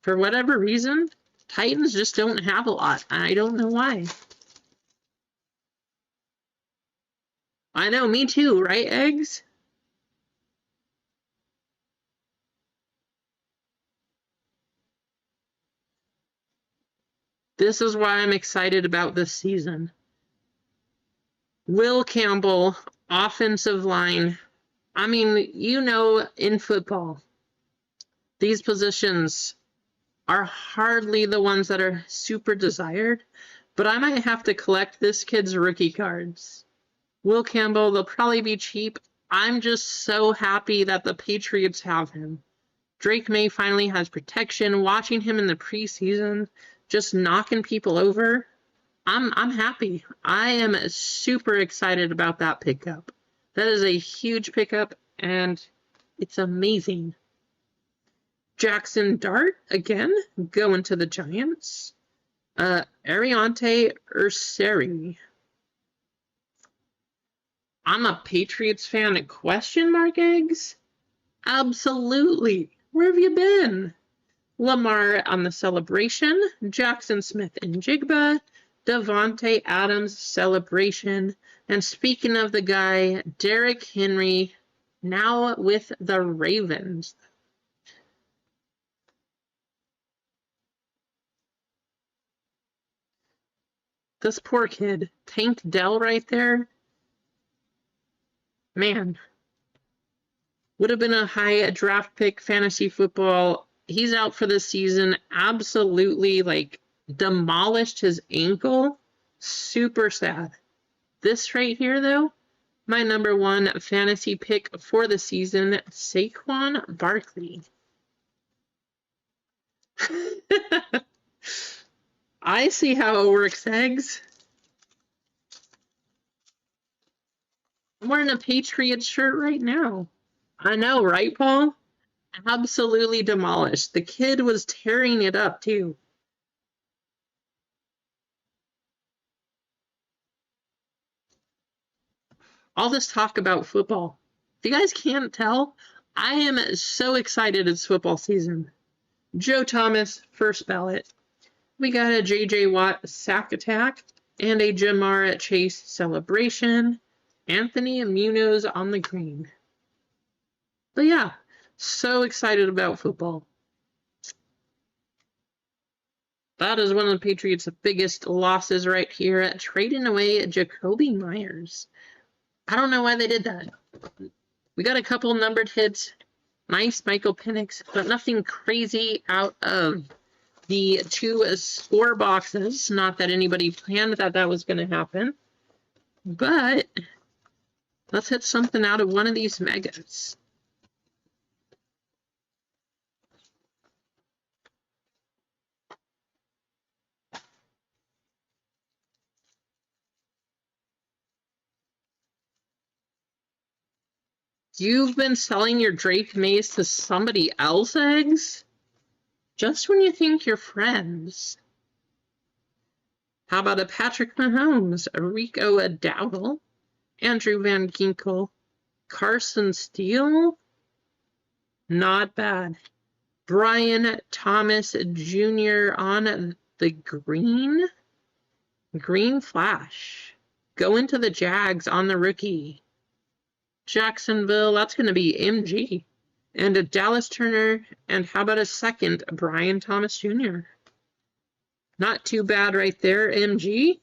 for whatever reason, Titans just don't have a lot. I don't know why. I know, me too, right, Eggs? This is why I'm excited about this season. Will Campbell, offensive line. I mean, you know, in football, these positions are hardly the ones that are super desired, but I might have to collect this kid's rookie cards. Will Campbell, they'll probably be cheap. I'm just so happy that the Patriots have him. Drake May finally has protection. Watching him in the preseason, just knocking people over. I'm happy. I am super excited about that pickup. That is a huge pickup, and it's amazing. Jackson Dart, again, going to the Giants. Ariante Urseri. I'm a Patriots fan, question mark eggs? Absolutely. Where have you been? Lamar on the celebration. Jackson Smith and Jigba. Devontae Adams celebration. And speaking of the guy, Derrick Henry, now with the Ravens. This poor kid, Tank Dell right there. Man, would have been a high draft pick fantasy football. He's out for the season. Absolutely, like, demolished his ankle. Super sad. This right here, though, my number one fantasy pick for the season, Saquon Barkley. I see how it works, eggs. I'm wearing a Patriots shirt right now. I know, right, Paul? Absolutely demolished. The kid was tearing it up, too. All this talk about football. If you guys can't tell, I am so excited it's football season. Joe Thomas, first ballot. We got a J.J. Watt sack attack and a Jamar Chase celebration. Anthony Munoz on the green. But yeah, so excited about football. That is one of the Patriots' biggest losses right here, trading away Jacoby Myers. I don't know why they did that. We got a couple numbered hits. Nice Michael Penix, but nothing crazy out of the two score boxes. Not that anybody planned that was going to happen. But let's hit something out of one of these megas. You've been selling your Drake Mays to somebody else, eggs? Just when you think you're friends. How about a Patrick Mahomes, a Rico Dowdle, Andrew Van Ginkel, Carson Steele? Not bad. Brian Thomas Jr. on the green. Green Flash. Going to the Jags on the rookie. Jacksonville, that's going to be MG. And a Dallas Turner, and how about a second, Brian Thomas Jr.? Not too bad right there, MG.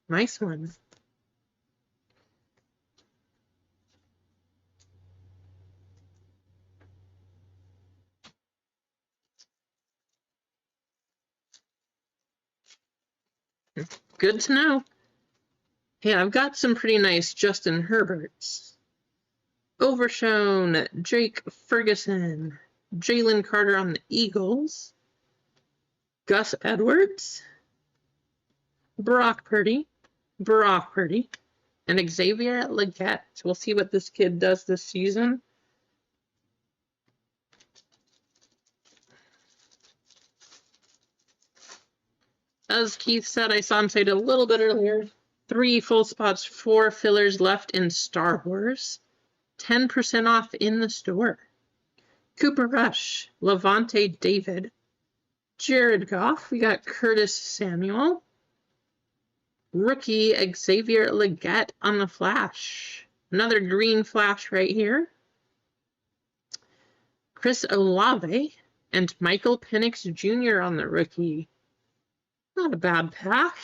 Nice one. Good to know. Hey, I've got some pretty nice Justin Herberts. Overshown, Jake Ferguson, Jalen Carter on the Eagles, Gus Edwards, Brock Purdy, and Xavier Legette. We'll see what this kid does this season. As Keith said, I saw him say it a little bit earlier, 3 full spots, 4 fillers left in Star Wars. 10% off in the store. Cooper Rush, Levante David, Jared Goff. We got Curtis Samuel. Rookie Xavier Legette on the Flash. Another green Flash right here. Chris Olave and Michael Penix Jr. on the rookie. Not a bad pack.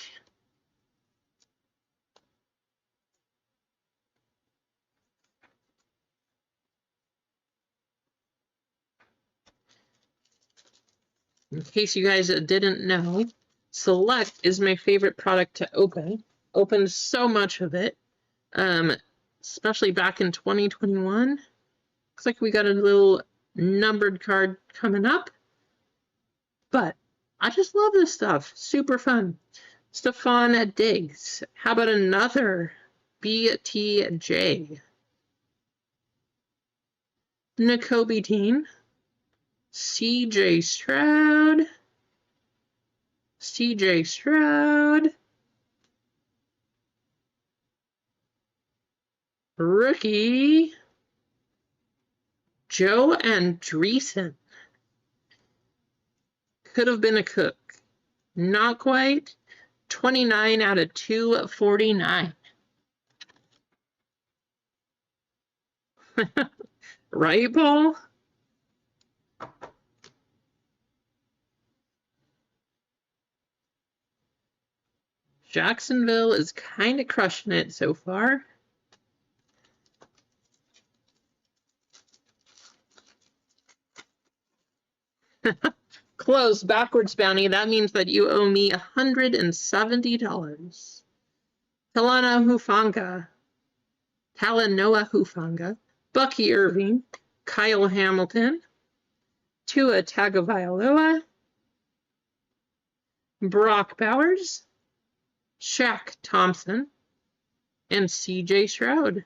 In case you guys didn't know, Select is my favorite product to open. Opened so much of it, especially back in 2021. Looks like we got a little numbered card coming up. But I just love this stuff. Super fun. Stefan Diggs. How about another BTJ? Nakobe Dean. CJ Stroud. CJ Stroud. Rookie. Joe Andreessen. Could have been a Cook. Not quite. 29 out of 249. Right, Paul? Jacksonville is kind of crushing it so far. Close, backwards bounty. That means that you owe me $170. Talanoa Hufanga, Bucky Irving, Kyle Hamilton, Tua Tagovailoa, Brock Bowers, Shaq Thompson, and CJ Stroud.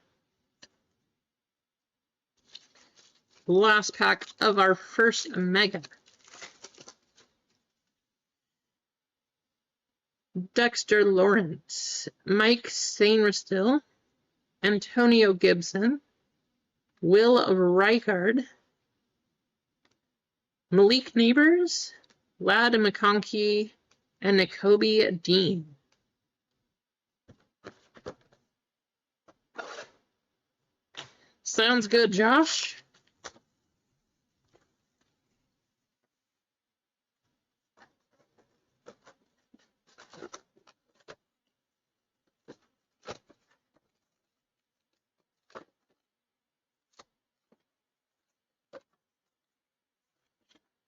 Last pack of our first mega. Dexter Lawrence, Mike Sainristil, Antonio Gibson, Will Reichard, Malik Neighbors, Lad McConkey, and Nakobe Dean. Sounds good, Josh.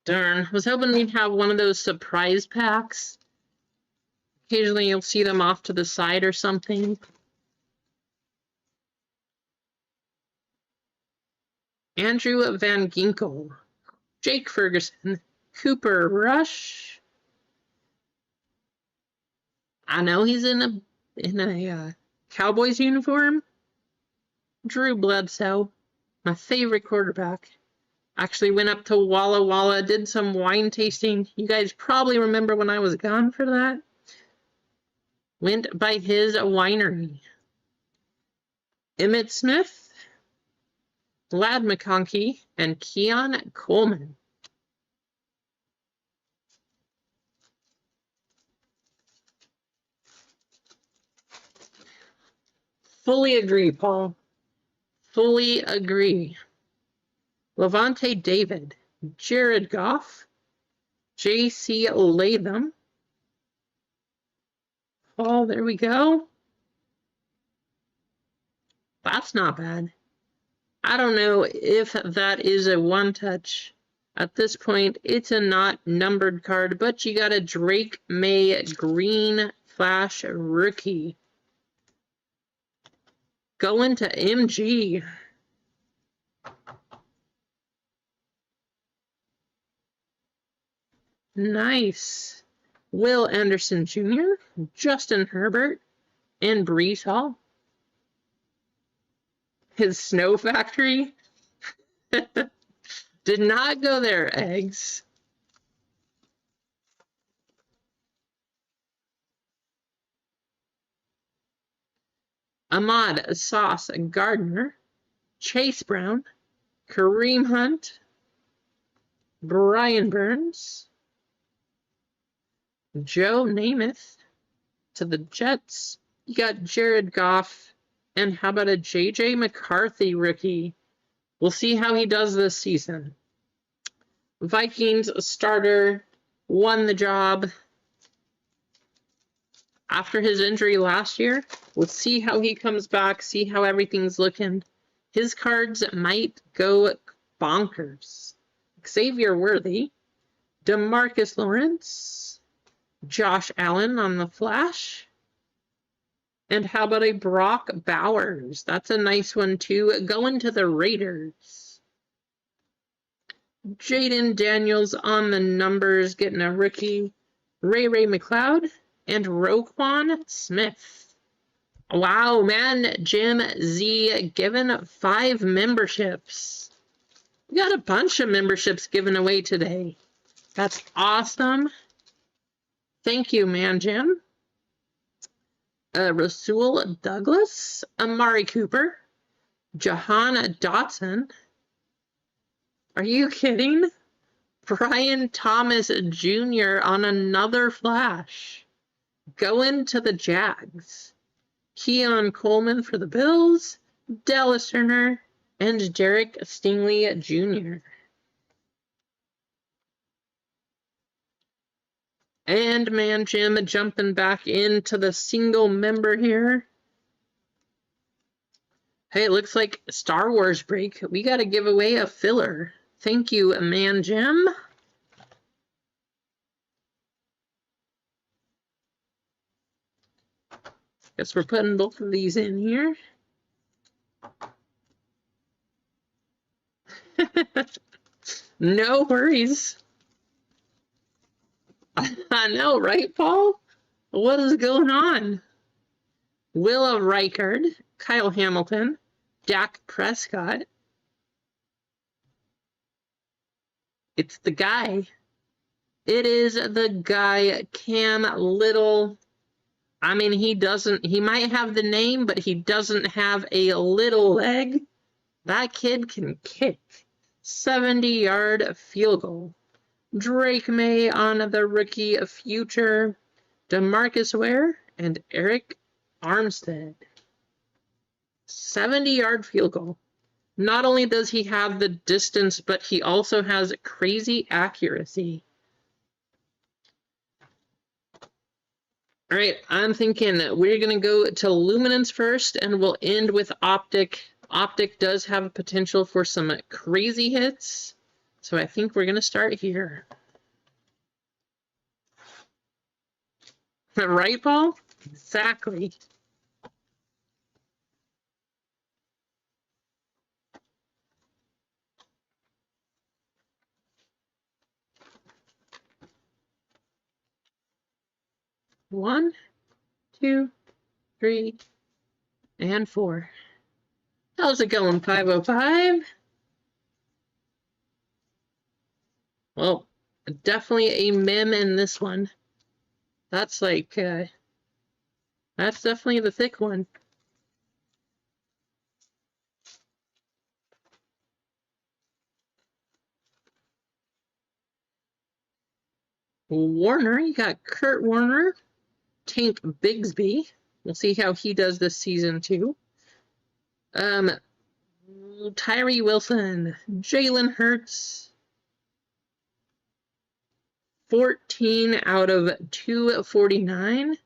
Darn, was hoping we'd have one of those surprise packs. Occasionally you'll see them off to the side or something. Andrew Van Ginkel, Jake Ferguson, Cooper Rush. I know he's in a Cowboys uniform. Drew Bledsoe, my favorite quarterback. Actually went up to Walla Walla, did some wine tasting. You guys probably remember when I was gone for that. Went by his winery. Emmitt Smith, Lad McConkey, and Keon Coleman. Fully agree, Paul. Fully agree. Levante David, Jared Goff, J.C. Latham. Oh, there we go. That's not bad. I don't know if that is a one-touch. At this point, it's a not numbered card, but you got a Drake May Green Flash rookie. Going to MG. Nice. Will Anderson Jr., Justin Herbert, and Breece Hall. His snow factory. Did not go there, eggs. Ahmad Sauce Gardner, Chase Brown, Kareem Hunt, Brian Burns, Joe Namath to the Jets. You got Jared Goff, and how about a J.J. McCarthy rookie? We'll see how he does this season. Vikings starter, won the job after his injury last year. We'll see how he comes back, see how everything's looking. His cards might go bonkers. Xavier Worthy, DeMarcus Lawrence, Josh Allen on the Flash. And how about a Brock Bowers? That's a nice one too. Going to the Raiders. Jaden Daniels on the numbers, getting a rookie. Ray McLeod and Roquan Smith. Wow, man, Jim Z given 5 memberships. We got a bunch of memberships given away today. That's awesome. Thank you, man, Jim. Rasul Douglas, Amari Cooper, Jahan Dotson. Are you kidding? Brian Thomas Jr. on another flash. Going to the Jags. Keon Coleman for the Bills, Dallas Turner, and Derek Stingley Jr. And man, Jim jumping back into the single member here. Hey, it looks like Star Wars break. We got to give away a filler. Thank you, man, Jim. Guess we're putting both of these in here. No worries. I know, right, Paul? What is going on? Willa Reichard, Kyle Hamilton, Dak Prescott. It's the guy. It is the guy, Cam Little. I mean, he might have the name, but he doesn't have a little leg. That kid can kick. 70-yard field goal. Drake May on the rookie future. DeMarcus Ware and Eric Armstead. 70-yard field goal. Not only does he have the distance, but he also has crazy accuracy. All right, I'm thinking we're going to go to Luminance first, and we'll end with Optic. Optic does have a potential for some crazy hits, so I think we're going to start here. Right, Paul? Exactly. One, 2, 3, and 4. How's it going, 505? Well, definitely a mem in this one. That's like, that's definitely the thick one. Warner, you got Kurt Warner, Tank Bigsby. We'll see how he does this season too. Tyree Wilson, Jalen Hurts. 14 out of 249.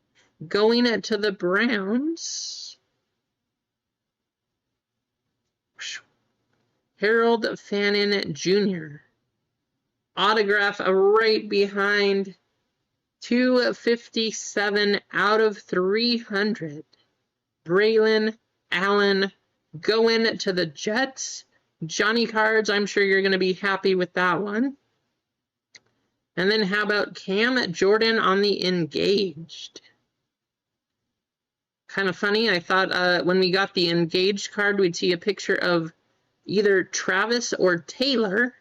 Going to the Browns. Harold Fannin Jr. Autograph right behind. 257 out of 300. Braylon Allen going to the Jets. Johnny Cards, I'm sure you're going to be happy with that one. And then how about Cam Jordan on the Engaged? Kind of funny. I thought when we got the Engaged card, we'd see a picture of either Travis or Taylor.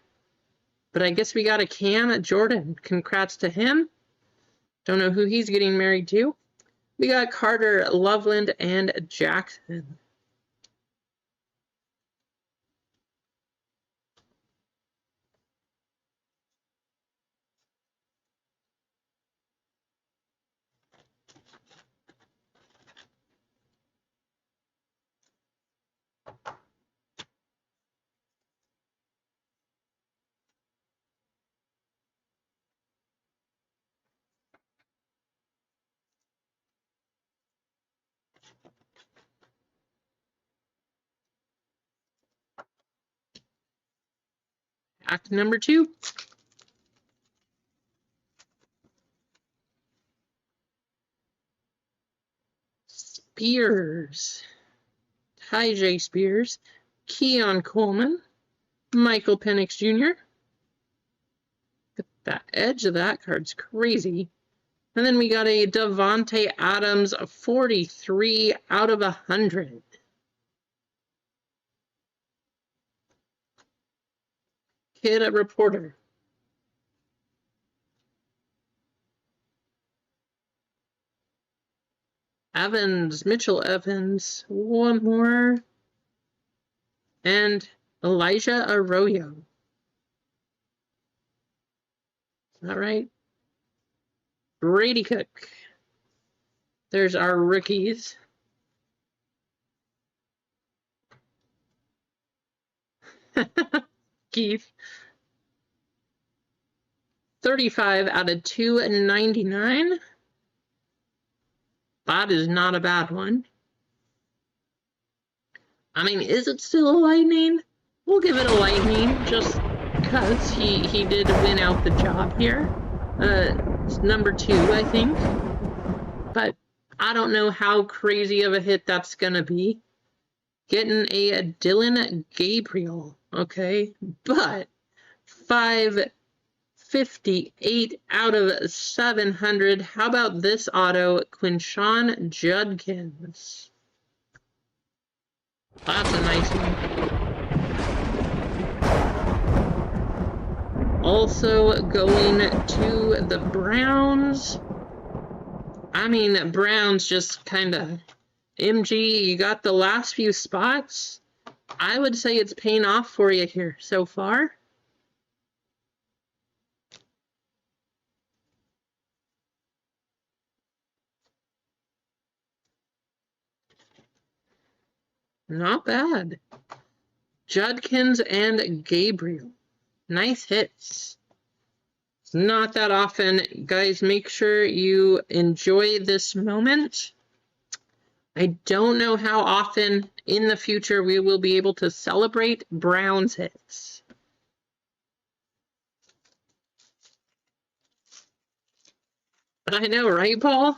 But I guess we got a Cam Jordan. Congrats to him. Don't know who he's getting married to. We got Carter, Loveland, and Jackson. Act number 2. Spears. Tyjae Spears. Keon Coleman. Michael Penix Jr. That edge of that card's crazy. And then we got a Davante Adams 43 out of 100. Kid Reporter. Evans, Mitchell Evans, one more. And Elijah Arroyo. Is that right? Brady Cook. There's our rookies. Keith. 35 out of 299. That is not a bad one. I mean, is it still a lightning? We'll give it a lightning just because he did win out the job here. It's number 2, I think. But I don't know how crazy of a hit that's going to be. Getting a Dylan Gabriel, okay? But 558 out of 700. How about this auto, Quinshon Judkins? That's a nice one. Also going to the Browns. I mean, Browns just kind of... MG, you got the last few spots. I would say it's paying off for you here so far. Not bad. Judkins and Gabriel. Nice hits. It's not that often. Guys, make sure you enjoy this moment. I don't know how often in the future we will be able to celebrate Browns hits. I know, right, Paul?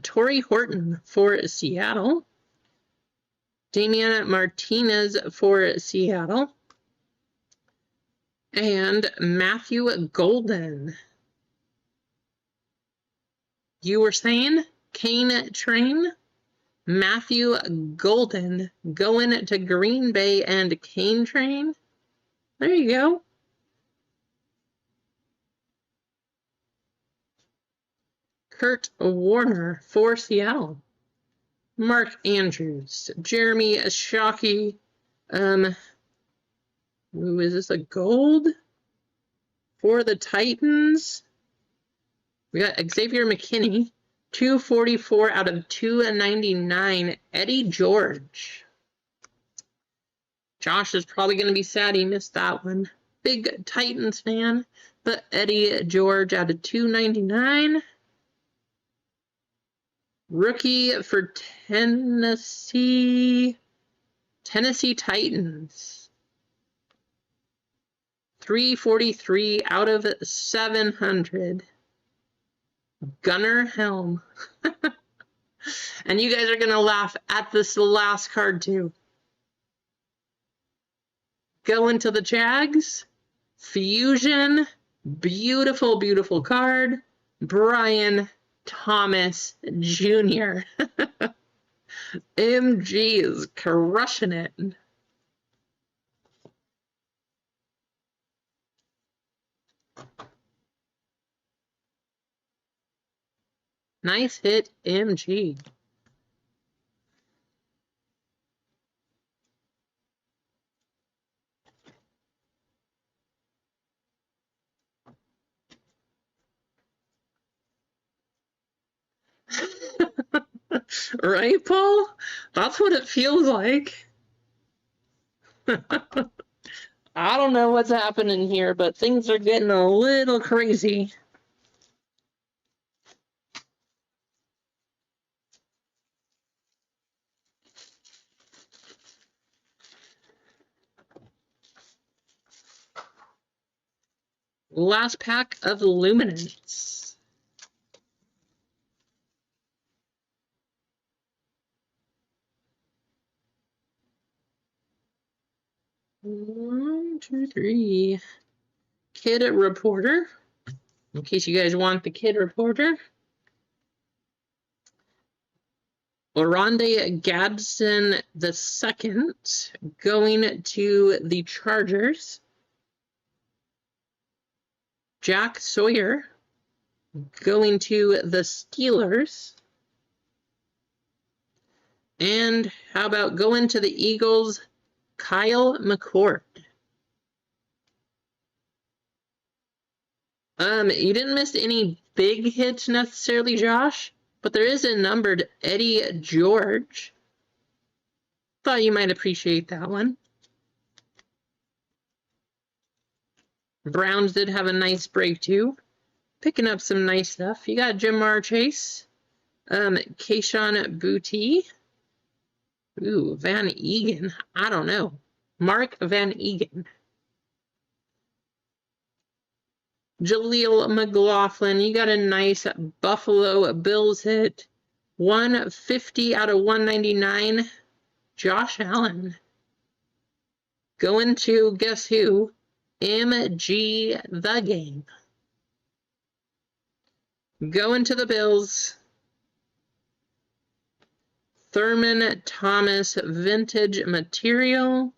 Torrey Horton for Seattle. Damian Martinez for Seattle. And Matthew Golden. You were saying Kane Train? Matthew Golden going to Green Bay and Kane Train. There you go. Kurt Warner for Seattle. Mark Andrews. Jeremy Shockey. Ooh, is this a gold? For the Titans. We got Xavier McKinney. 244 out of 299. Eddie George. Josh is probably going to be sad he missed that one. Big Titans fan. But Eddie George out of 299. Rookie for Tennessee Titans. 343 out of 700. Gunnar Helm. And you guys are going to laugh at this last card too. Going to the Jags. Fusion. Beautiful, beautiful card. Brian Thomas Jr. MG is crushing it. Nice hit, MG. Right, Paul? That's what it feels like. I don't know what's happening here, but things are getting a little crazy. Last pack of Luminance. 1, 2, 3. Kid Reporter. In case you guys want the Kid Reporter. Oronde Gadsden II going to the Chargers. Jack Sawyer going to the Steelers. And how about going to the Eagles, Kyle McCord? You didn't miss any big hits necessarily, Josh, but there is a numbered Eddie George. Thought you might appreciate that one. Browns did have a nice break too. Picking up some nice stuff. You got Jamar Chase, Keyshawn Boutte. Ooh, Van Egan. I don't know. Mark Van Egan. Jaleel McLaughlin. You got a nice Buffalo Bills hit. 150 out of 199. Josh Allen. Going to, guess who? MG the Game. Going to the Bills. Thurman Thomas vintage material.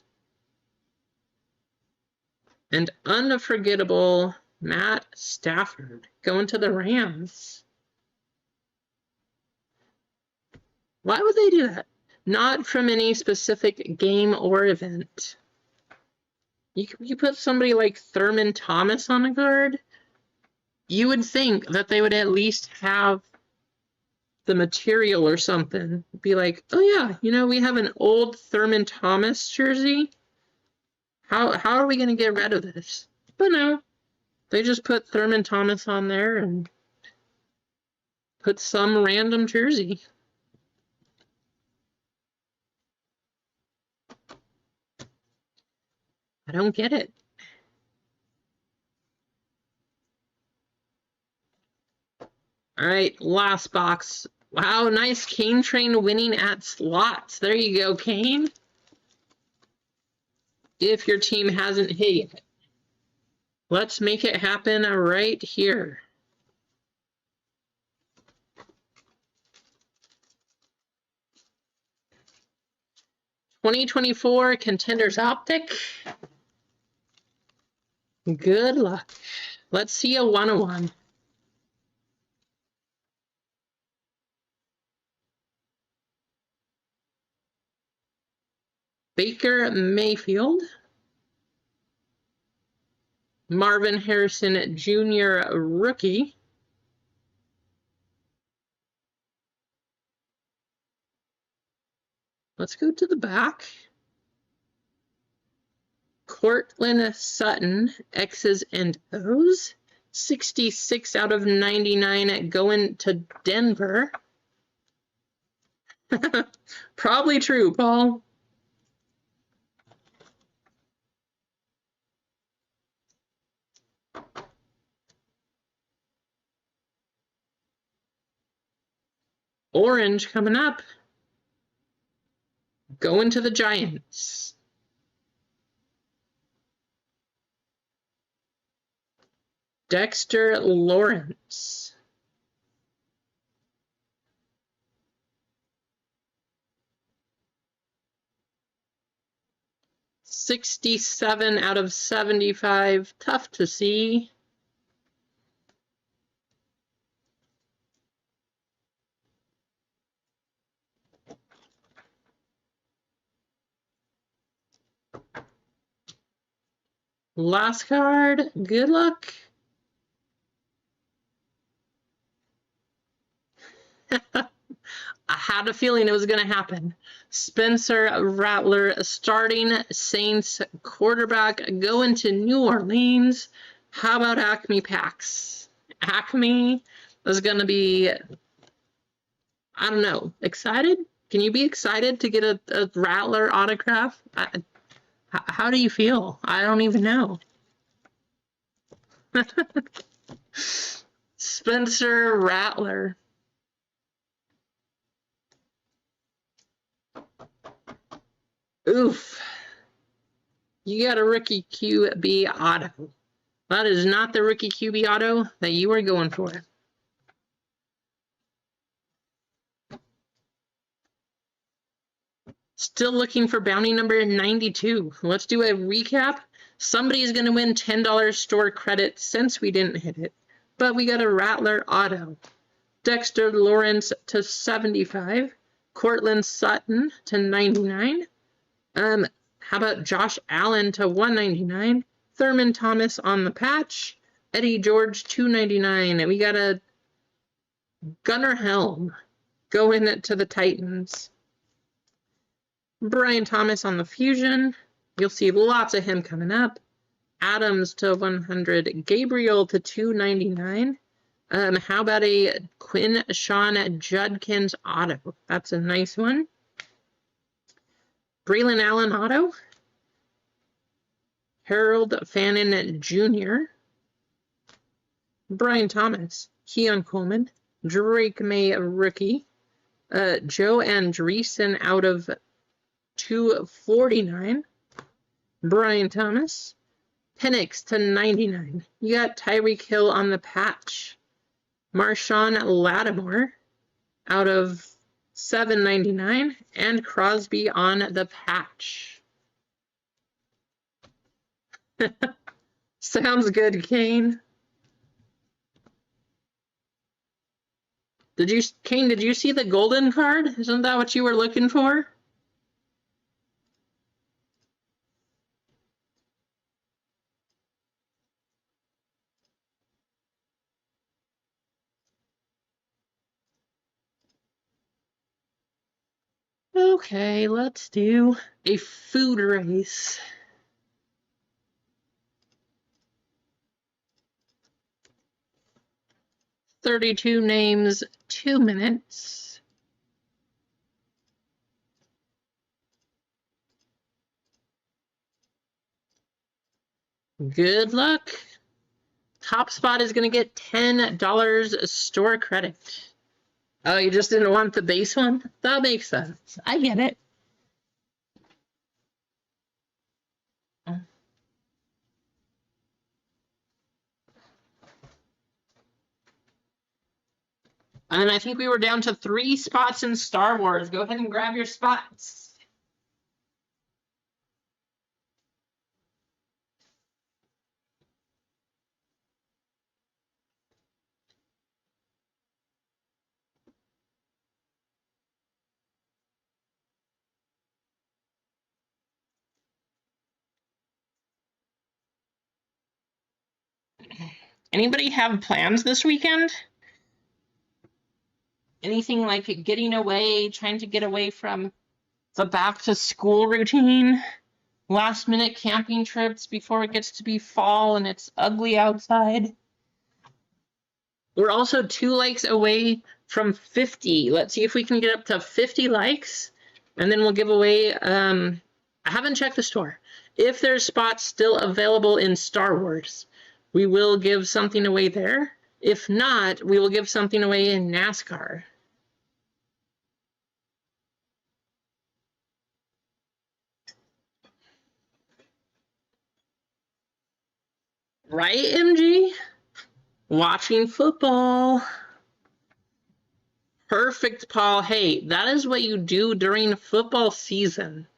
And unforgettable Matt Stafford going to the Rams. Why would they do that? Not from any specific game or event. You put somebody like Thurman Thomas on a card, you would think that they would at least have the material or something. Be like, oh yeah, you know, we have an old Thurman Thomas jersey. How are we going to get rid of this? But no, they just put Thurman Thomas on there and put some random jersey. I don't get it. All right, last box. Wow, nice Kane train winning at slots. There you go, Kane. If your team hasn't hit yet. Let's make it happen right here. '24 Contenders Optic. Good luck. Let's see a 101. Baker Mayfield. Marvin Harrison Jr. rookie. Let's go to the back. Cortland Sutton, X's and O's. 66 out of 99 going to Denver. Probably true, Paul. Orange coming up. Going to the Giants. Dexter Lawrence. '67 out of 75. Tough to see. Last card. Good luck. I had a feeling it was going to happen. Spencer Rattler starting Saints quarterback going to New Orleans. How about Acme Packs? Acme is going to be, I don't know, excited? Can you be excited to get a Rattler autograph? How do you feel? I don't even know. Spencer Rattler. Oof. You got a rookie QB auto. That is not the rookie QB auto that you were going for. Still looking for bounty number 92. Let's do a recap. Somebody is going to win $10 store credit since we didn't hit it. But we got a Rattler auto. Dexter Lawrence to 75. Cortland Sutton to 99. How about Josh Allen to 199? Thurman Thomas on the patch. Eddie George 299. And we got a Gunnar Helm going to the Titans. Brian Thomas on the Fusion. You'll see lots of him coming up. Adams to 100. Gabriel to 299. How about a Quinn Sean Judkins auto? That's a nice one. Braylon Allen auto. Harold Fannin Jr. Brian Thomas. Keon Coleman. Drake May rookie. Joe Andreessen out of 249. Brian Thomas. Penix to 99. You got Tyreek Hill on the patch. Marshawn Lattimore out of 799. And Crosby on the patch. Sounds good, Kane. Kane, did you see the golden card? Isn't that what you were looking for? Okay, let's do a food race. $32 names, 2 minutes. Good luck. Top spot is going to get $10 store credit. Oh, you just didn't want the base one? That makes sense. I get it. And I think we were down to 3 spots in Star Wars. Go ahead and grab your spots. Anybody have plans this weekend? Anything like getting away, trying to get away from the back to school routine? Last minute camping trips before it gets to be fall and it's ugly outside? We're also 2 likes away from 50. Let's see if we can get up to 50 likes and then we'll give away, I haven't checked the store. If there's spots still available in Star Wars, we will give something away there. If not, we will give something away in NASCAR. Right, MG? Watching football. Perfect, Paul. Hey, that is what you do during football season.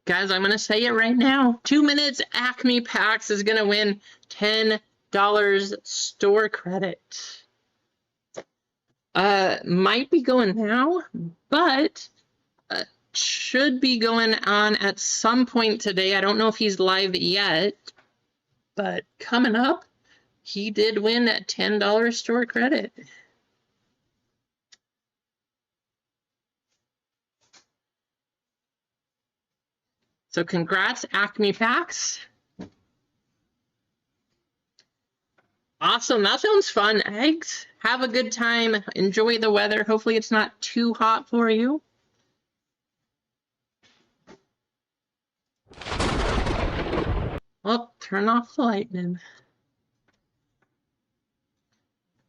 Guys, I'm going to say it right now. 2 minutes Acme Packs is going to win $10 store credit. Might be going now, but should be going on at some point today. I don't know if he's live yet, but coming up, he did win that $10 store credit. So congrats, Acme Packs. Awesome, that sounds fun, Eggs. Have a good time, enjoy the weather. Hopefully it's not too hot for you. Oh, turn off the lightning.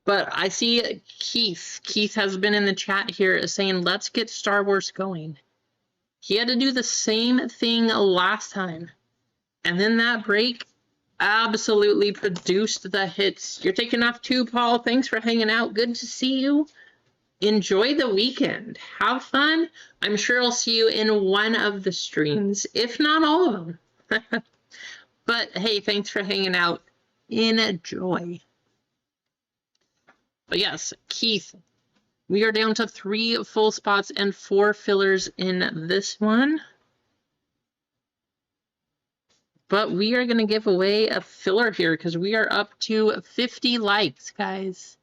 But I see Keith. Keith has been in the chat here saying, let's get Star Wars going. He had to do the same thing last time. And then that break absolutely produced the hits. You're taking off too, Paul. Thanks for hanging out. Good to see you. Enjoy the weekend. Have fun. I'm sure I'll see you in one of the streams, if not all of them. But hey, thanks for hanging out. Enjoy. But yes, Keith, we are down to 3 full spots and 4 fillers in this one. But we are going to give away a filler here because we are up to 50 likes, guys.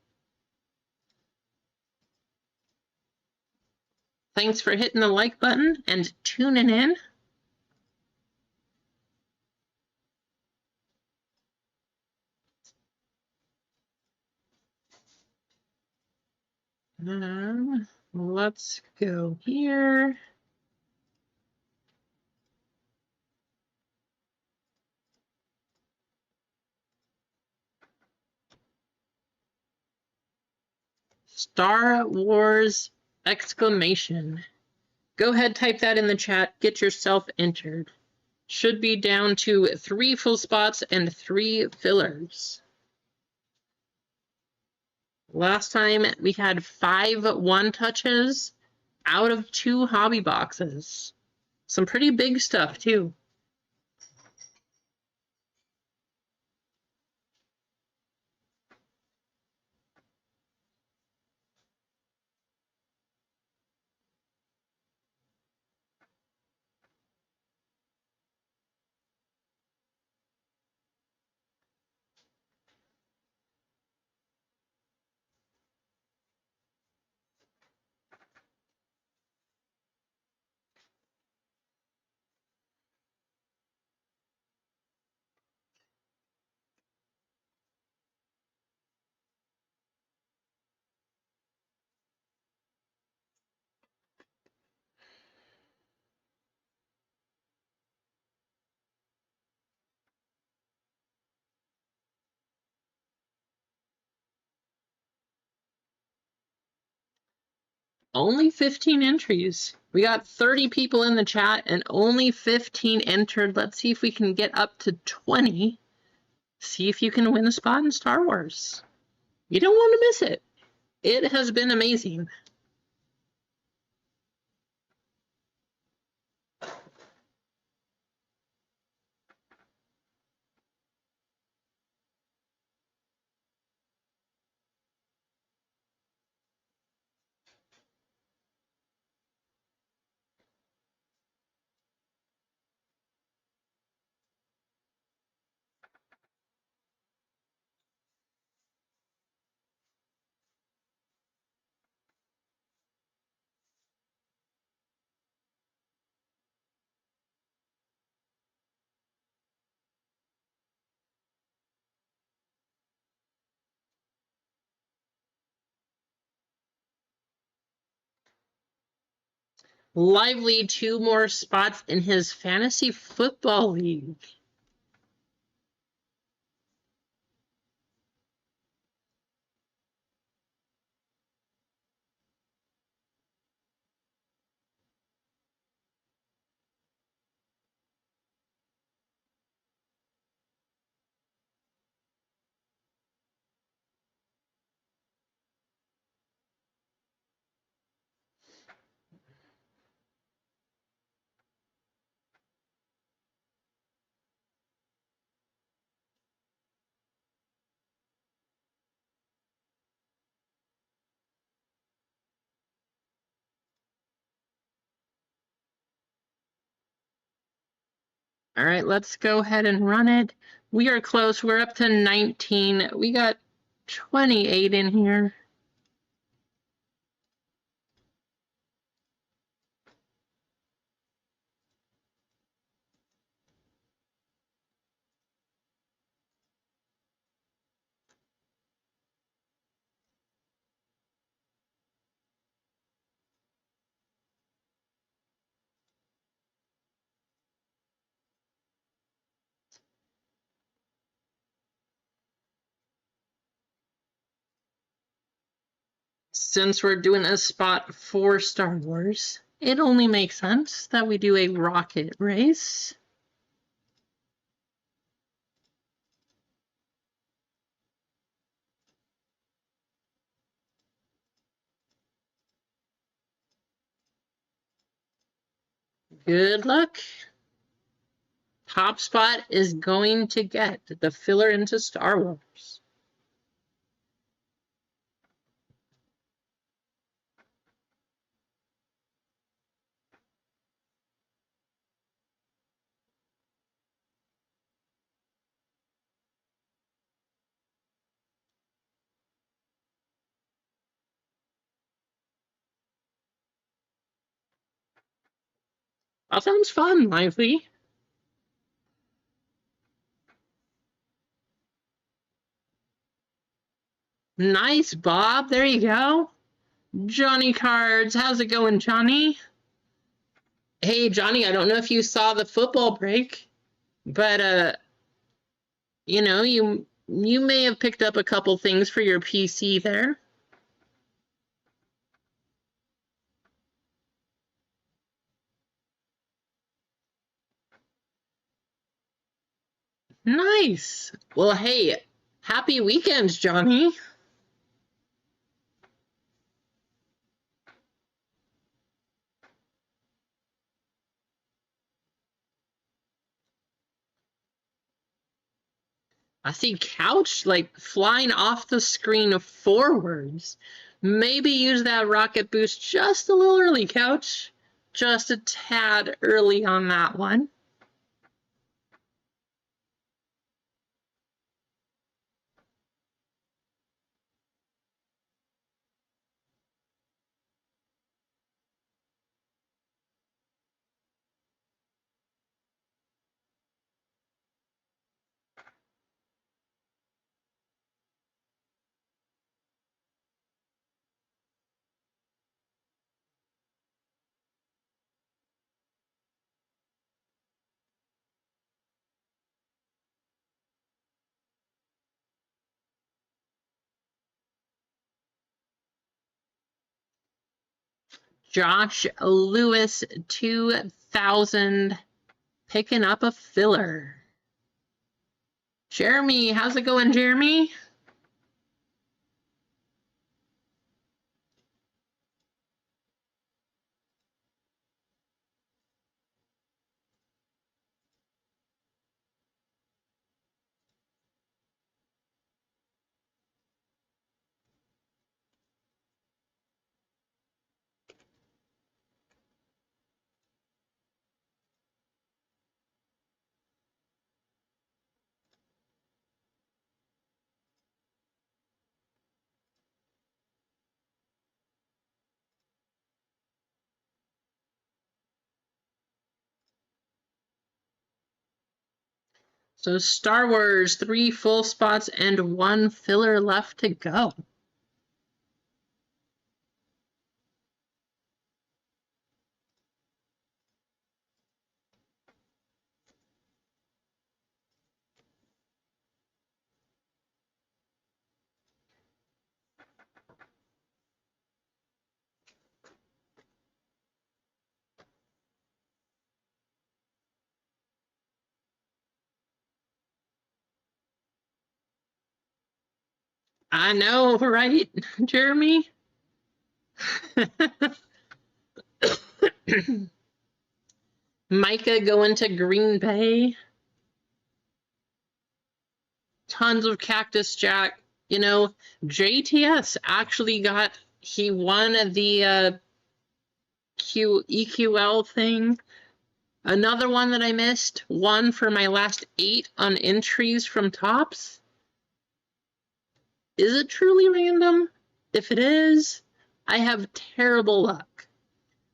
Thanks for hitting the like button and tuning in. Let's go here. Star Wars exclamation. Go ahead, type that in the chat. Get yourself entered. Should be down to 3 full spots and 3 fillers. Last time we had 5 one-touches out of 2 hobby boxes. Some pretty big stuff, too. Only 15 entries. We got 30 people in the chat and only 15 entered. Let's see if we can get up to 20. See if you can win a spot in Star Wars. You don't want to miss it. It has been amazing. Lively 2 more spots in his fantasy football league. All right, let's go ahead and run it. We are close. We're up to 19. We got 28 in here. Since we're doing a spot for Star Wars, it only makes sense that we do a rocket race. Good luck. Top spot is going to get the filler into Star Wars. That sounds fun, Lively. Nice, Bob. There you go. Johnny Cards. How's it going, Johnny? Hey, Johnny, I don't know if you saw the football break, but you know, you may have picked up a couple things for your PC there. Nice. Well, hey, happy weekend, Johnny. I see Couch like flying off the screen forwards. Maybe use that rocket boost just a little early, Couch. Just a tad early on that one. Josh Lewis 2000 picking up a filler. Jeremy, how's it going, Jeremy? So Star Wars, 3 full spots and 1 filler left to go. I know, right, Jeremy? Micah going to Green Bay. Tons of Cactus Jack. You know, JTS actually he won the EQL thing. Another one that I missed, one for my last 8 on entries from Tops. Is it truly random? If it is, I have terrible luck.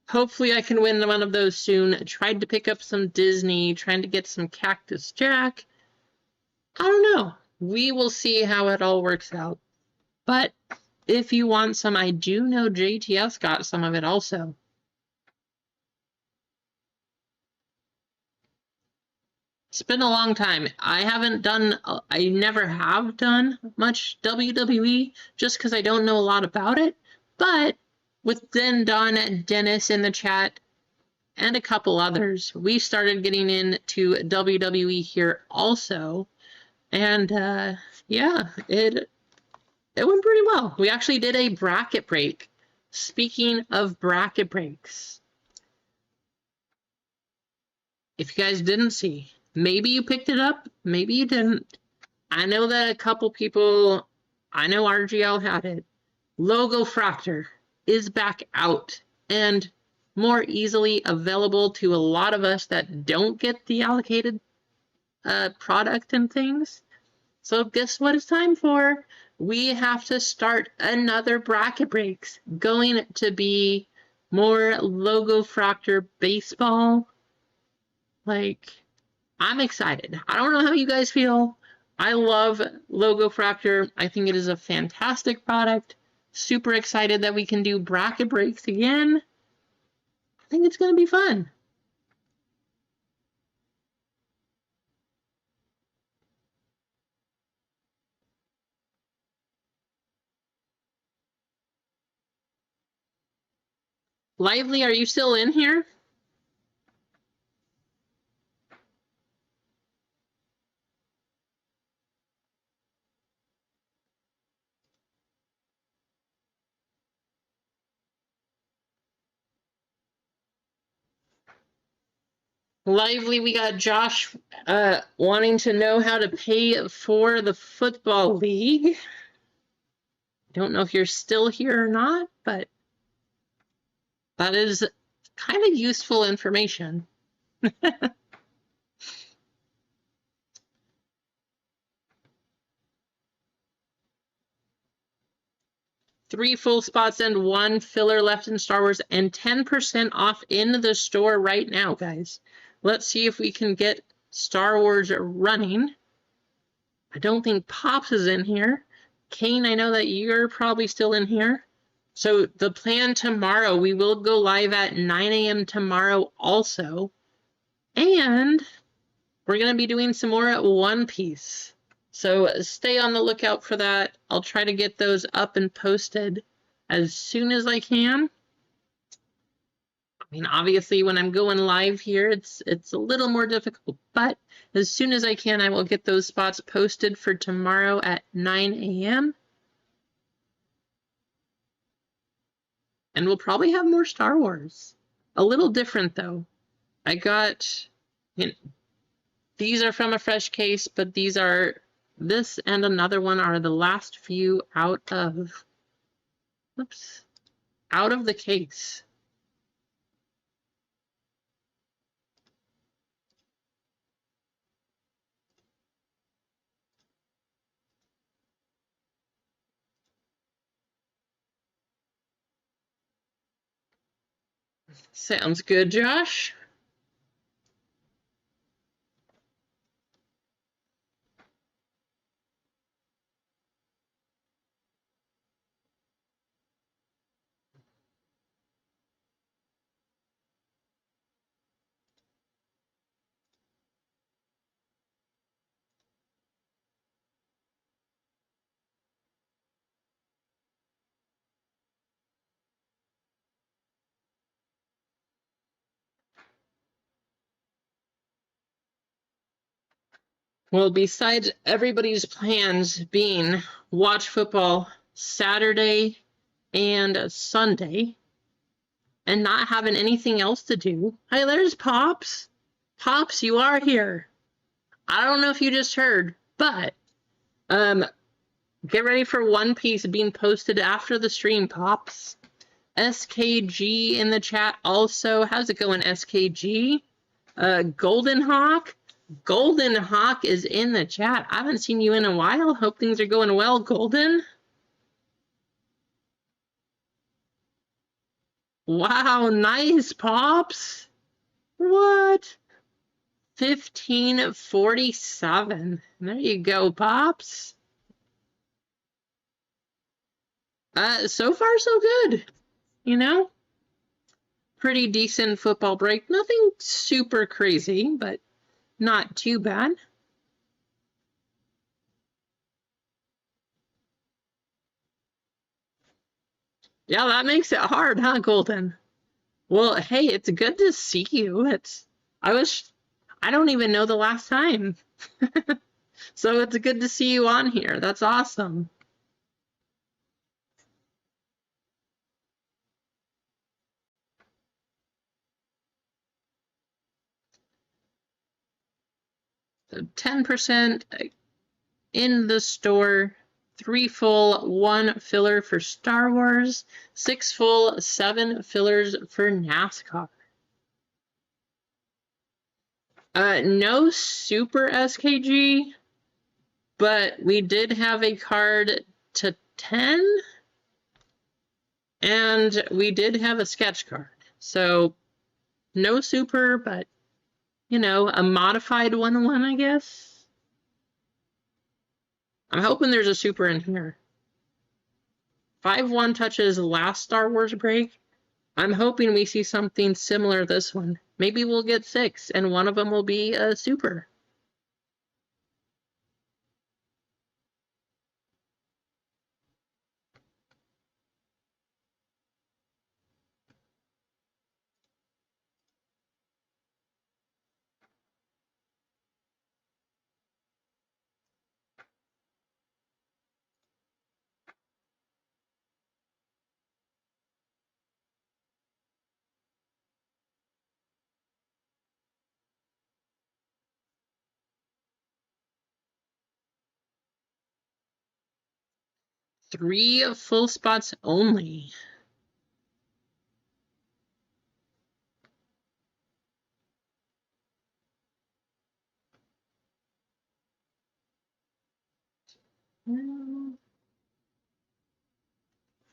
Hopefully I can win one of those soon. I tried to pick up some Disney, trying to get some Cactus Jack. I don't know. We will see how it all works out. But if you want some, I do know JTS got some of it also. It's been a long time. I never have done much WWE just because I don't know a lot about it. But with Don Dennis in the chat and a couple others, we started getting into WWE here also. And yeah, it went pretty well. We actually did a bracket break. Speaking of bracket breaks, if you guys didn't see, maybe you picked it up, maybe you didn't. I know that a couple people, I know RGL had it. Logo Fractor is back out and more easily available to a lot of us that don't get the allocated product and things. So guess what it's time for? We have to start another bracket breaks. Going to be more Logo Fractor baseball. Like, I'm excited. I don't know how you guys feel. I love Logo Fractor. I think it is a fantastic product. Super excited that we can do bracket breaks again. I think it's going to be fun. Lively, are you still in here? Lively, we got Josh wanting to know how to pay for the football league. Don't know if you're still here or not, but that is kind of useful information. 3 full spots and 1 filler left in Star Wars, and 10% off in the store right now, guys. Let's see if we can get Star Wars running. I don't think Pops is in here. Kane, I know that you're probably still in here. So the plan tomorrow, we will go live at 9 a.m. tomorrow also. And we're going to be doing some more at One Piece. So stay on the lookout for that. I'll try to get those up and posted as soon as I can. I mean, obviously, when I'm going live here, it's a little more difficult, but as soon as I can, I will get those spots posted for tomorrow at 9 a.m. And we'll probably have more Star Wars. A little different, though. I got, you know, these are from a fresh case, but these are, this and another one are the last few out of, oops, out of the case. Sounds good, Josh. Well, besides everybody's plans being watch football Saturday and Sunday and not having anything else to do. Hey, there's Pops. Pops, you are here. I don't know if you just heard, but get ready for One Piece being posted after the stream, Pops. SKG in the chat also. How's it going, SKG? Golden Hawk. Golden Hawk is in the chat. I haven't seen you in a while. Hope things are going well, Golden. Wow, nice, Pops. What? 1547. There you go, Pops. So far, so good. You know? Pretty decent football break. Nothing super crazy, but not too bad. Yeah, that makes it hard, huh, Golden? Well, hey, it's good to see you. I was, I don't even know the last time. So it's good to see you on here. That's awesome. So 10% in the store, 3 full, 1 filler for Star Wars, 6 full, 7 fillers for NASCAR. No super SKG, but we did have a card to 10, and we did have a sketch card. So no super, but you know, a modified 1/1, I guess. I'm hoping there's a super in here. 5/1 touches last Star Wars break. I'm hoping we see something similar this one. Maybe we'll get 6, and one of them will be a super. Three full spots only.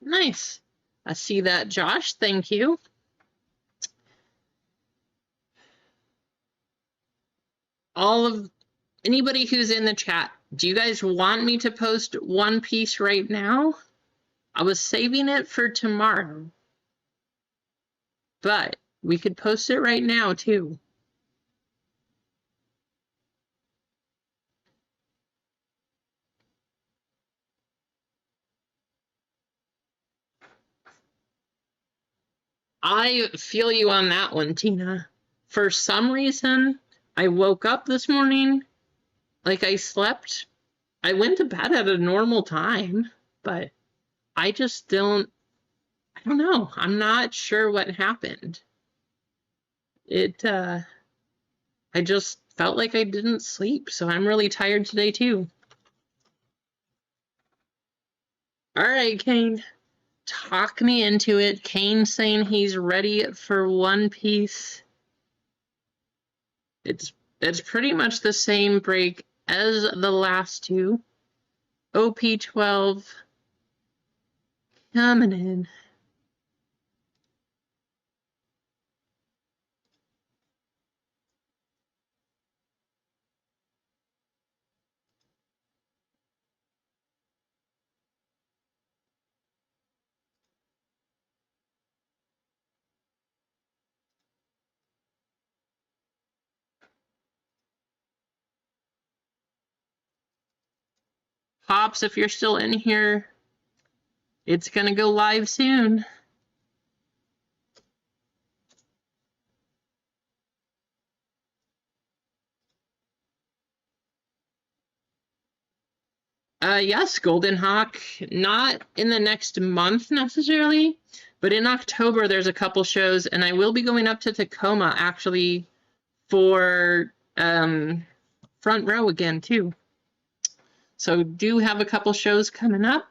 Nice. I see that, Josh. Thank you. All of anybody who's in the chat, do you guys want me to post One Piece right now? I was saving it for tomorrow, but we could post it right now too. I feel you on that one, Tina. For some reason, I woke up this morning, like I slept. I went to bed at a normal time, but I just I don't know. I'm not sure what happened. I just felt like I didn't sleep, so I'm really tired today too. All right, Kane. Talk me into it. Kane saying he's ready for One Piece. It's pretty much the same break as the last two. OP12 coming in. Pops, if you're still in here, it's gonna go live soon. Yes, Golden Hawk. Not in the next month necessarily, but in October there's a couple shows, and I will be going up to Tacoma actually for front row again too. So do have a couple shows coming up.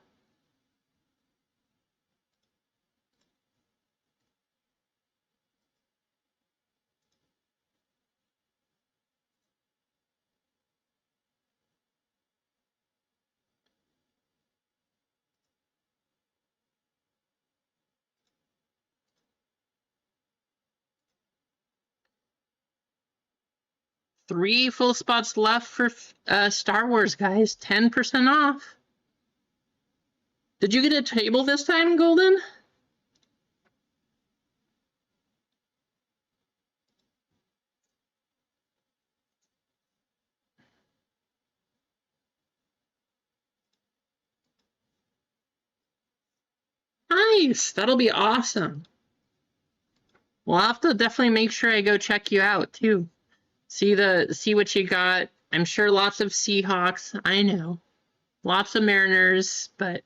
Three full spots left for Star Wars, guys. 10% off. Did you get a table this time, Golden? Nice. That'll be awesome. We'll have to definitely make sure I go check you out too. See what you got. I'm sure lots of Seahawks. I know. Lots of Mariners, but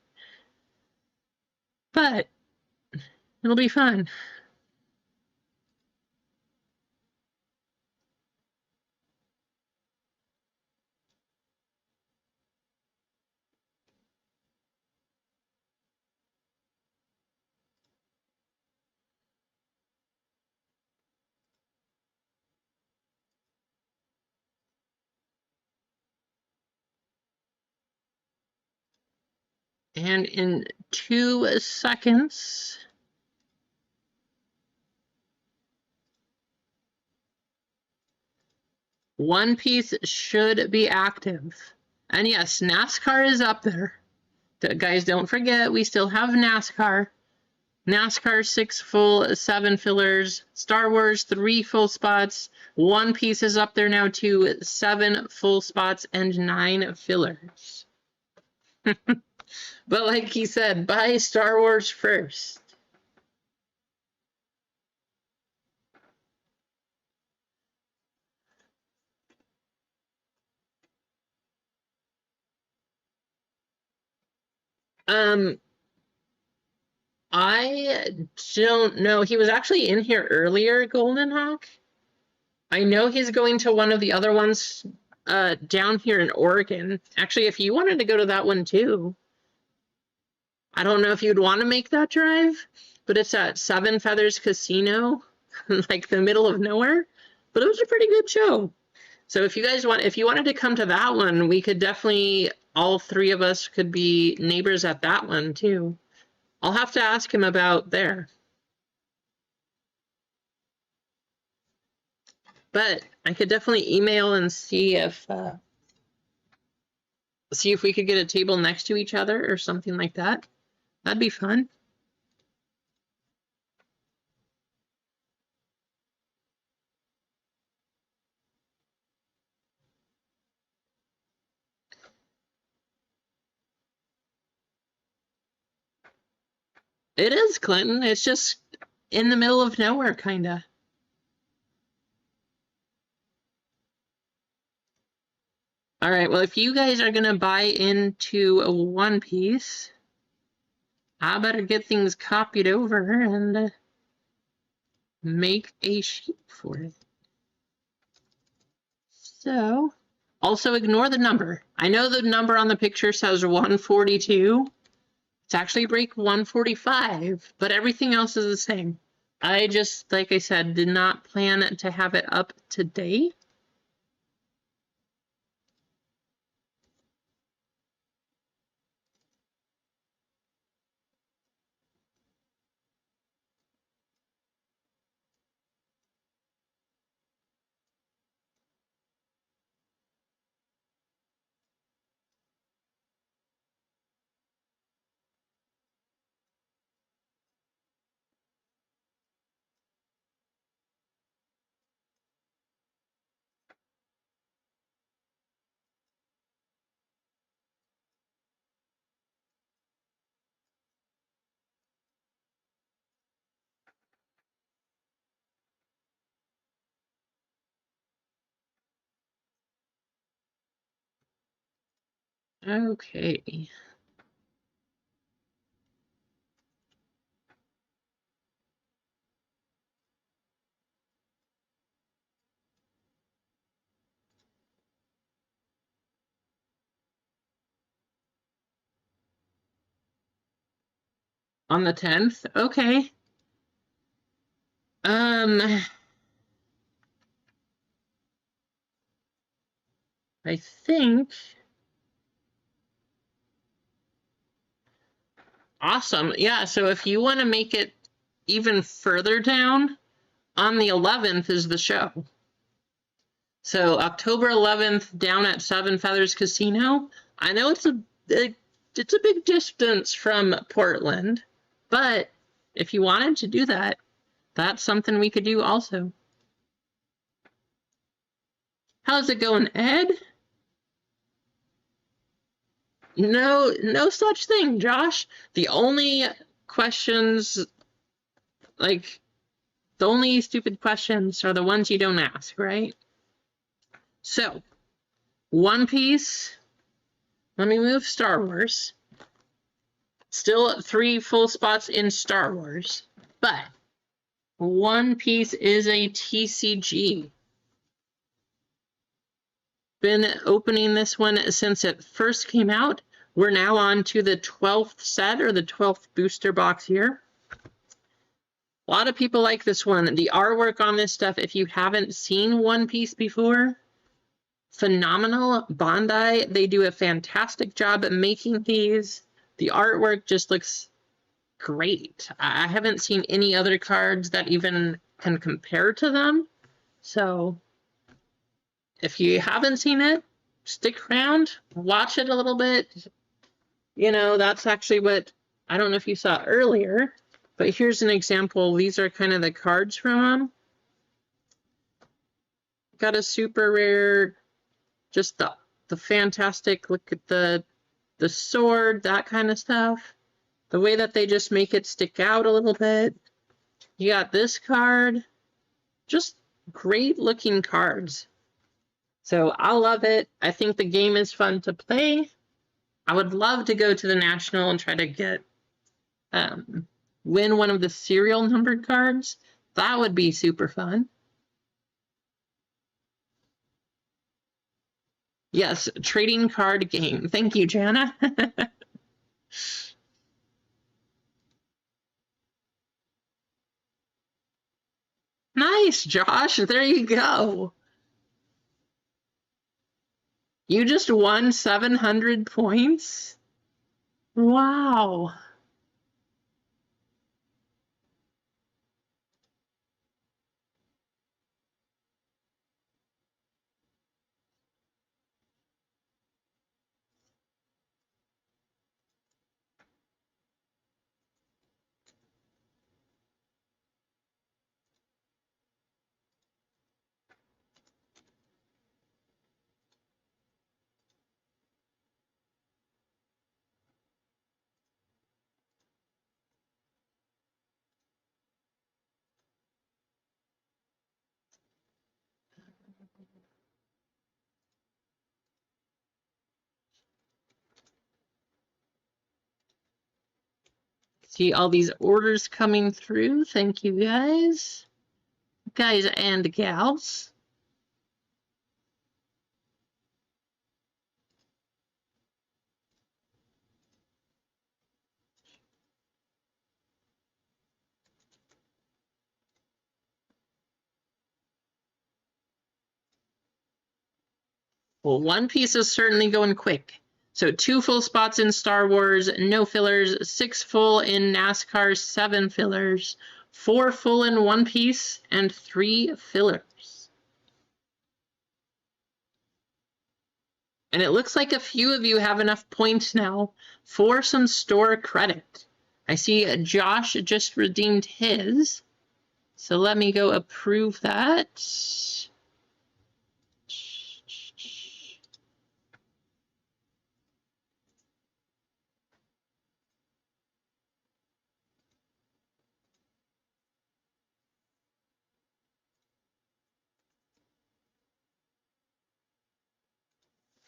it'll be fun. And in 2 seconds, One Piece should be active. And yes, NASCAR is up there. Guys, don't forget, we still have NASCAR. NASCAR 6 full, 7 fillers. Star Wars 3 full spots. One Piece is up there now too. 7 full spots and 9 fillers. But like he said, buy Star Wars first. I don't know. He was actually in here earlier, Golden Hawk. I know he's going to one of the other ones down here in Oregon. Actually, if you wanted to go to that one too. I don't know if you'd want to make that drive, but it's at Seven Feathers Casino, like the middle of nowhere. But it was a pretty good show. So if you wanted to come to that one, we could definitely, all 3 of us could be neighbors at that one too. I'll have to ask him about there. But I could definitely email and see if we could get a table next to each other or something like that. That'd be fun. It is, Clinton. It's just in the middle of nowhere, kinda. All right, well, if you guys are gonna buy into a One Piece, I better get things copied over and make a sheet for it. So, also ignore the number. I know the number on the picture says 142. It's actually break 145, but everything else is the same. I just, like I said, did not plan to have it up today. Okay. On the 10th? Okay. I think. Awesome. Yeah, so if you want to make it even further down, on the 11th is the show. So October 11th down at Seven Feathers Casino. I know it's a big distance from Portland, but if you wanted to do that, that's something we could do also. How's it going, Ed? No such thing, Josh. The only questions, like, the only stupid questions are the ones you don't ask, right? So, One Piece. Let me move Star Wars. Still 3 full spots in Star Wars, but One Piece is a TCG. Been opening this one since it first came out. We're now on to the 12th set, or the 12th booster box here. A lot of people like this one. The artwork on this stuff, if you haven't seen One Piece before, phenomenal. Bandai, they do a fantastic job at making these. The artwork just looks great. I haven't seen any other cards that even can compare to them. So if you haven't seen it, stick around, watch it a little bit. You know, that's actually what, I don't know if you saw earlier, but here's an example. These are kind of the cards from them. Got a super rare, just the fantastic, look at the sword, that kind of stuff. The way that they just make it stick out a little bit. You got this card. Just great looking cards. So I love it. I think the game is fun to play. I would love to go to the National and try to get win one of the serial numbered cards. That would be super fun. Yes, trading card game. Thank you, Jana. Nice, Josh. There you go. You just won 700 points? Wow. See all these orders coming through. Thank you, guys. Guys and gals. Well, One Piece is certainly going quick. So 2 full spots in Star Wars, no fillers, 6 full in NASCAR, 7 fillers, 4 full in One Piece, and 3 fillers. And it looks like a few of you have enough points now for some store credit. I see Josh just redeemed his. So let me go approve that.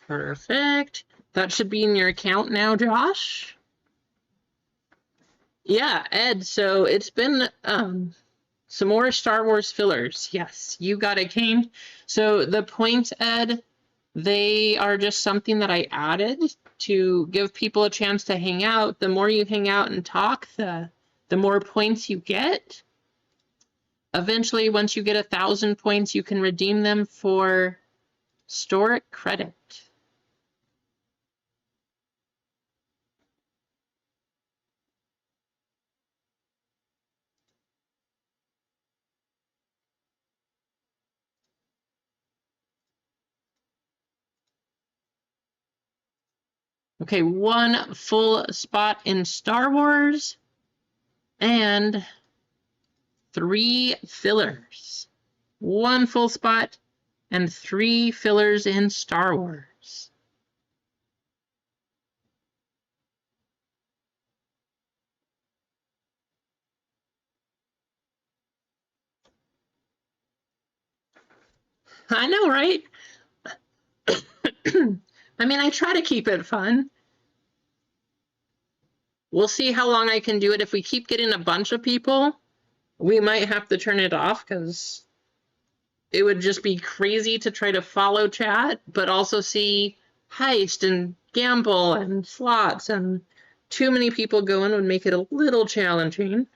Perfect. That should be in your account now, Josh. Yeah, Ed, so it's been some more Star Wars fillers. Yes, you got it, Kane. So the points, Ed, they are just something that I added to give people a chance to hang out. The more you hang out and talk, the more points you get. Eventually, once you get 1,000 points, you can redeem them for store credit. Okay, 1 full spot in Star Wars and 3 fillers. 1 full spot and 3 fillers in Star Wars. I know, right? I mean, I try to keep it fun. We'll see how long I can do it. If we keep getting a bunch of people, we might have to turn it off because it would just be crazy to try to follow chat, but also see heist and gamble and slots, and too many people going would make it a little challenging.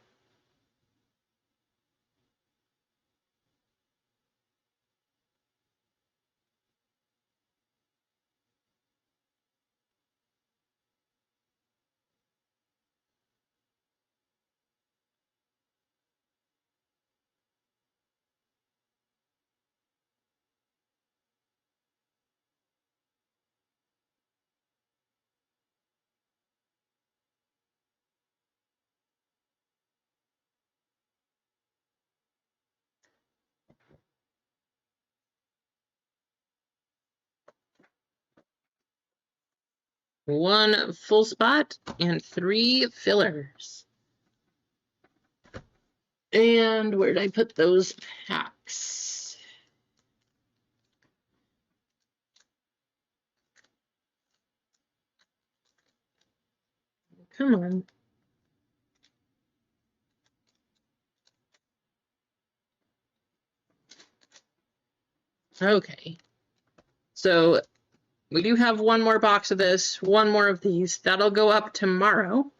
One full spot and 3 fillers. And where did I put those packs? Come on. Okay. So we do have one more box of this, one more of these. That'll go up tomorrow.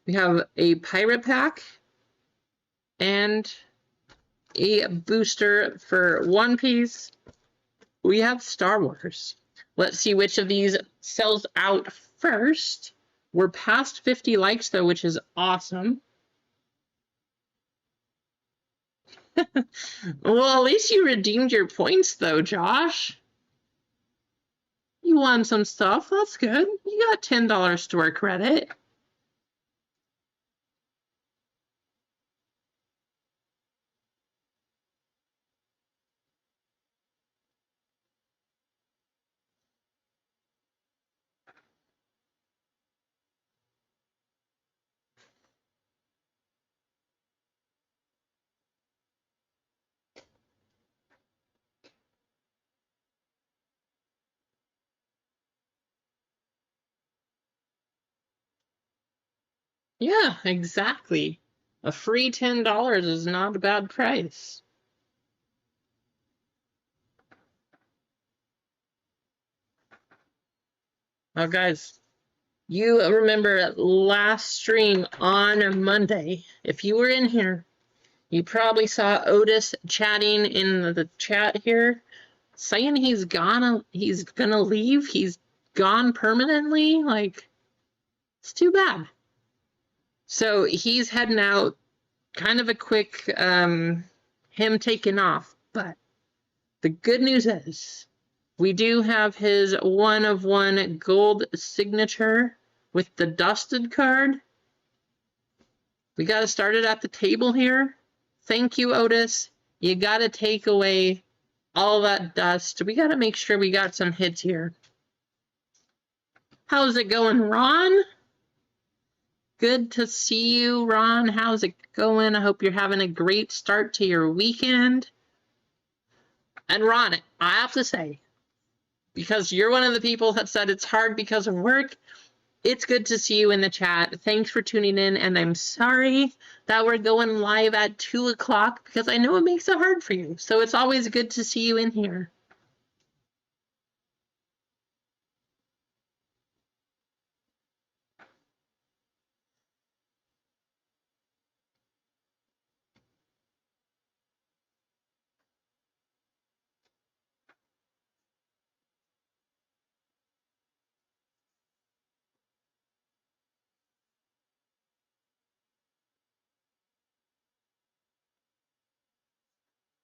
We have a pirate pack and a booster for One Piece. We have Star Wars. Let's see which of these sells out first. We're past 50 likes though, which is awesome. Well, at least you redeemed your points though, Josh. You won some stuff. That's good. You got $10 store credit. Yeah, exactly. A free $10 is not a bad price. Now, guys, you remember last stream on Monday, if you were in here, you probably saw Otis chatting in the chat here, saying he's gonna leave. He's gone permanently. Like, it's too bad. So he's heading out. Kind of a quick him taking off, but the good news is we do have his 1 of 1 gold signature with the dusted card. We got to start it at the table here. Thank you, Otis. You got to take away all that dust. We got to make sure we got some hits here. How's it going, Ron? Good to see you, Ron. How's it going? I hope you're having a great start to your weekend. And Ron, I have to say, because you're one of the people that said it's hard because of work, it's good to see you in the chat. Thanks for tuning in, and I'm sorry that we're going live at 2 o'clock because I know it makes it hard for you. So it's always good to see you in here.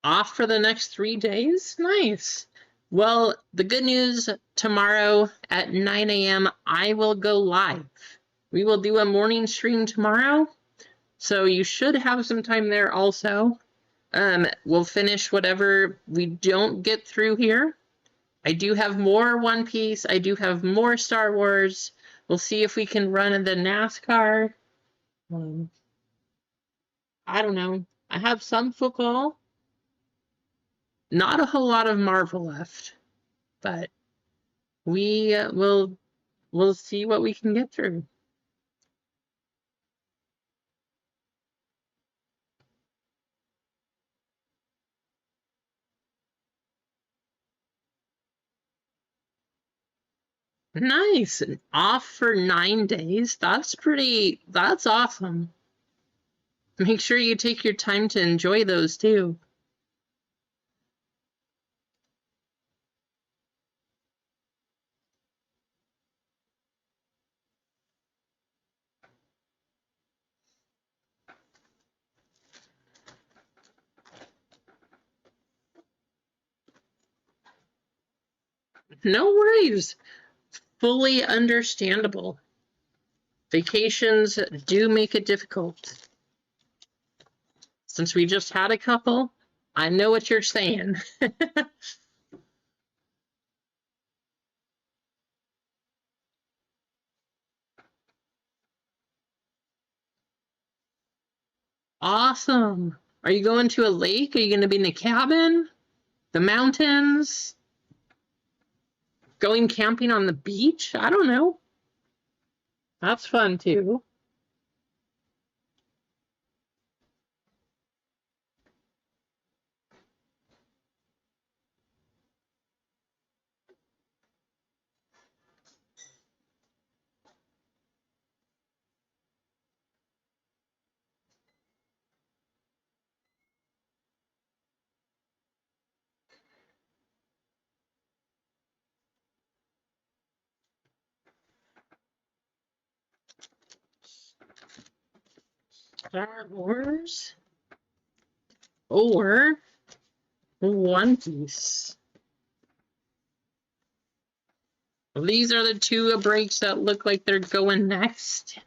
Off for the next 3 days? Nice. Well, the good news, tomorrow at 9 a.m., I will go live. We will do a morning stream tomorrow, so you should have some time there also. We'll finish whatever we don't get through here. I do have more One Piece. I do have more Star Wars. We'll see if we can run the NASCAR. I don't know. I have some football. Not a whole lot of Marvel left, but we we'll see what we can get through. Nice. Off for 9 days. That's awesome. Make sure you take your time to enjoy those too. No worries. Fully understandable. Vacations do make it difficult. Since we just had a couple, I know what you're saying. Awesome. Are you going to a lake? Are you going to be in the cabin? The mountains? Going camping on the beach? I don't know. That's fun too. Star Wars or One Piece. These are the two breaks that look like they're going next.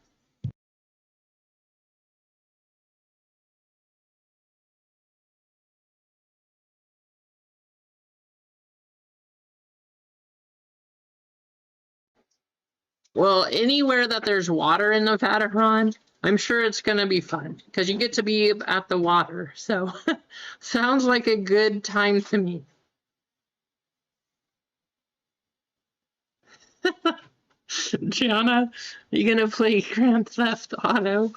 Well, anywhere that there's water in Nevada, Ron, I'm sure it's going to be fun because you get to be at the water. So sounds like a good time to me. Gianna, are you going to play Grand Theft Auto?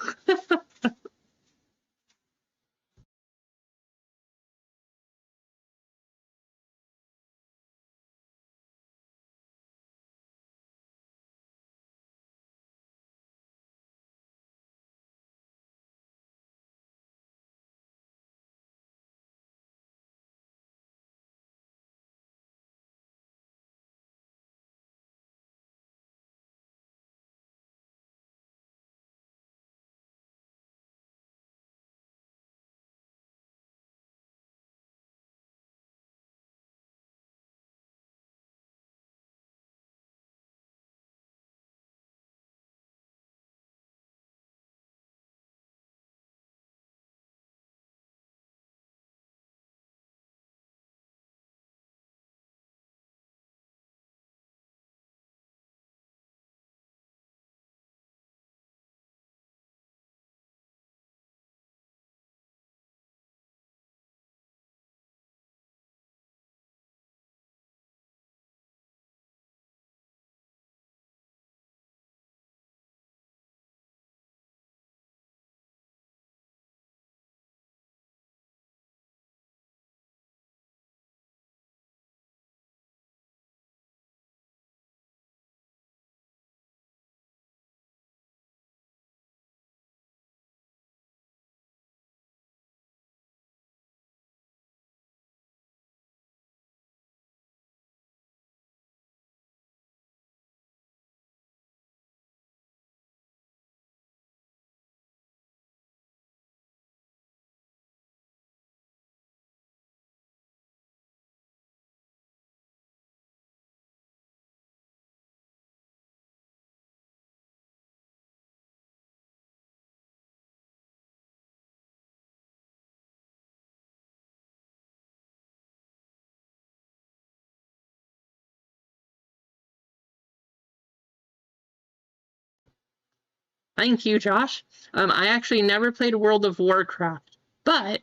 Thank you, Josh. I actually never played World of Warcraft, but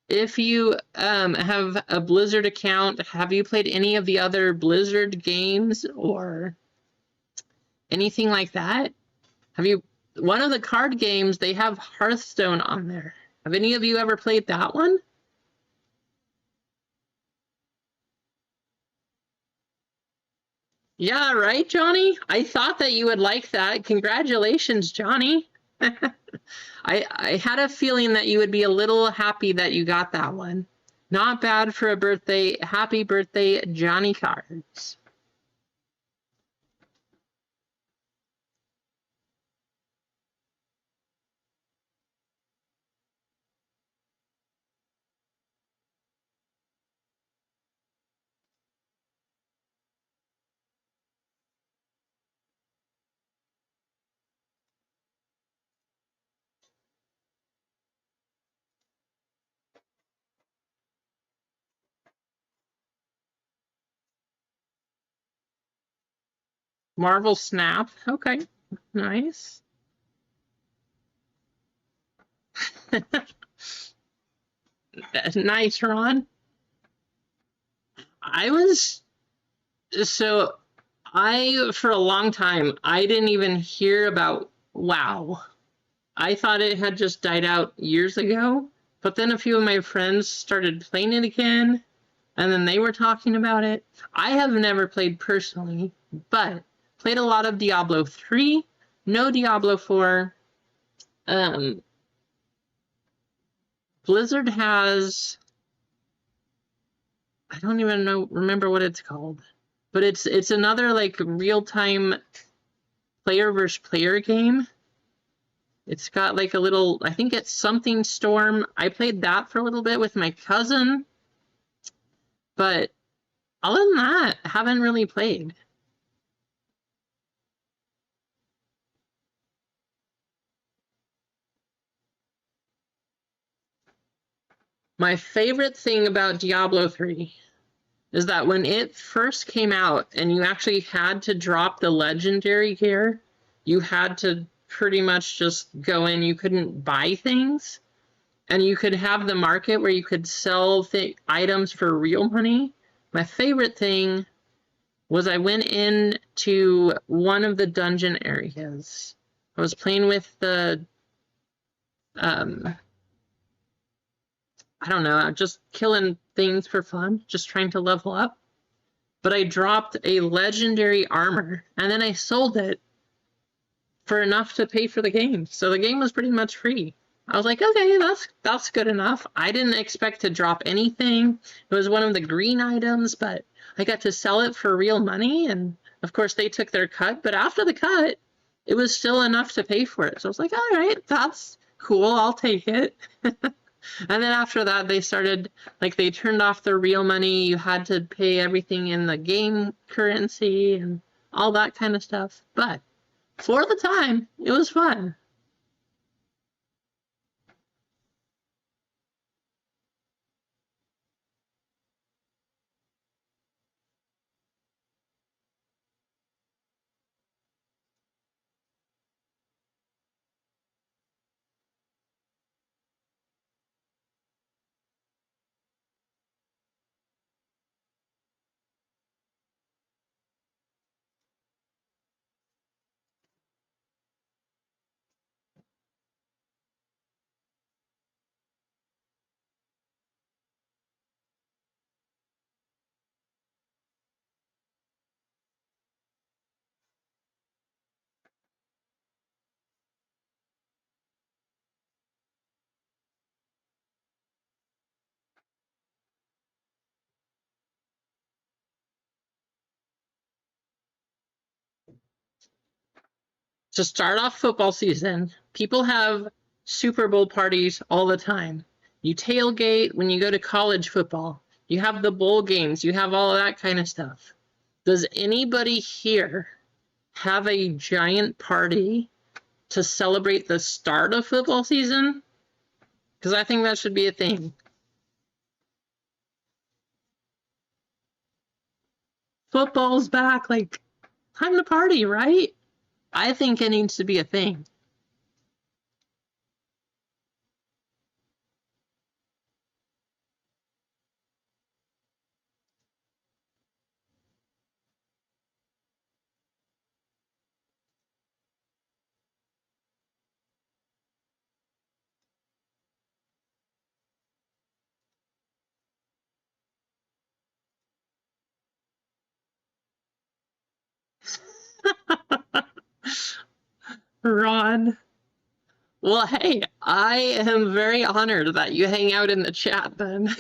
if you have a Blizzard account, have you played any of the other Blizzard games or anything like that? Have you, one of the card games, they have Hearthstone on there. Have any of you ever played that one? Yeah, right, Johnny? I thought that you would like that. Congratulations, Johnny. I had a feeling that you would be a little happy that you got that one. Not bad for a birthday. Happy birthday, Johnny Cards. Marvel Snap. Okay, nice. Nice, Ron. I was, so for a long time, I didn't even hear about WoW. I thought it had just died out years ago, but then a few of my friends started playing it again, and then they were talking about it. I have never played personally, but played a lot of Diablo 3, no Diablo 4. Blizzard has, I don't even remember what it's called, but it's another like real-time player versus player game. It's got like a little, I think it's something Storm. I played that for a little bit with my cousin, but other than that, I haven't really played. My favorite thing about Diablo 3 is that when it first came out and you actually had to drop the legendary gear, you had to pretty much just go in, you couldn't buy things, and you could have the market where you could sell items for real money. My favorite thing was I went into one of the dungeon areas. I was playing with the, I don't know, just killing things for fun, just trying to level up. But I dropped a legendary armor, and then I sold it for enough to pay for the game. So the game was pretty much free. I was like, okay, that's good enough. I didn't expect to drop anything. It was one of the green items, but I got to sell it for real money, and of course they took their cut. But after the cut, it was still enough to pay for it. So I was like, all right, that's cool. I'll take it. And then after that, they started, like, they turned off the real money. You had to pay everything in the game currency and all that kind of stuff. But for the time, it was fun. To start off football season, people have Super Bowl parties all the time. You tailgate when you go to college football. You have the bowl games. You have all of that kind of stuff. Does anybody here have a giant party to celebrate the start of football season? Because I think that should be a thing. Football's back, like, time to party, right? I think it needs to be a thing. Ron. Well, hey, I am very honored that you hang out in the chat then.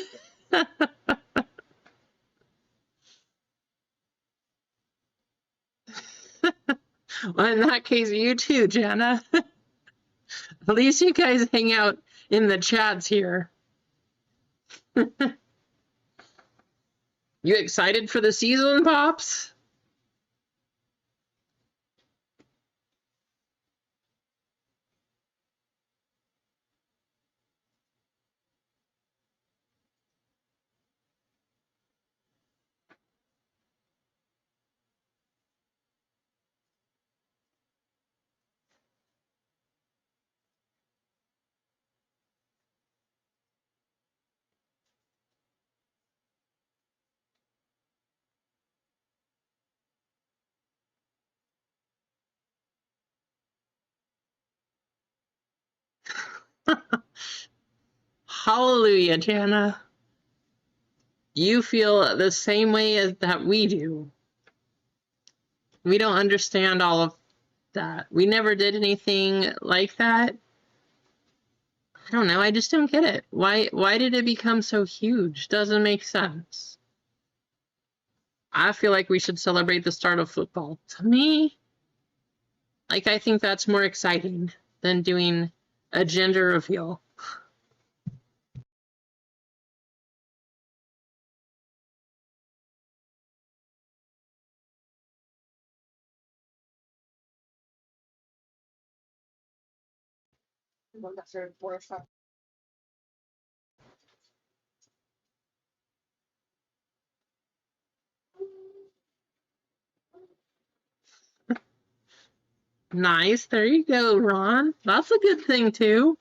Well, in that case, you too, Jana. At least you guys hang out in the chats here. You excited for the season, Pops? Hallelujah, Jana. You feel the same way as that we do. We don't understand all of that. We never did anything like that. I don't know. I just don't get it. Why did it become so huge? Doesn't make sense. I feel like we should celebrate the start of football. To me, like, I think that's more exciting than doing a gender reveal. Nice. There you go, Ron. That's a good thing, too.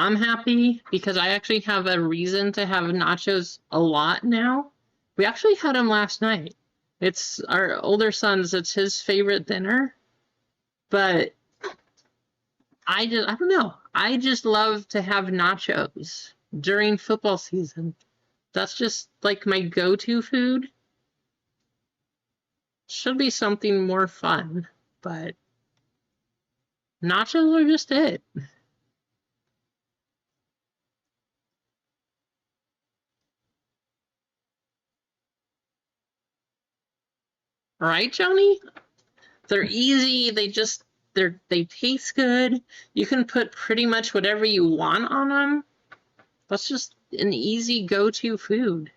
I'm happy because I actually have a reason to have nachos a lot now. We actually had them last night. It's our older son's, it's his favorite dinner. But I don't know. I just love to have nachos during football season. That's just like my go-to food. Should be something more fun, but nachos are just it. Right, Johnny? They're easy. They taste good. You can put pretty much whatever you want on them. That's just an easy go-to food.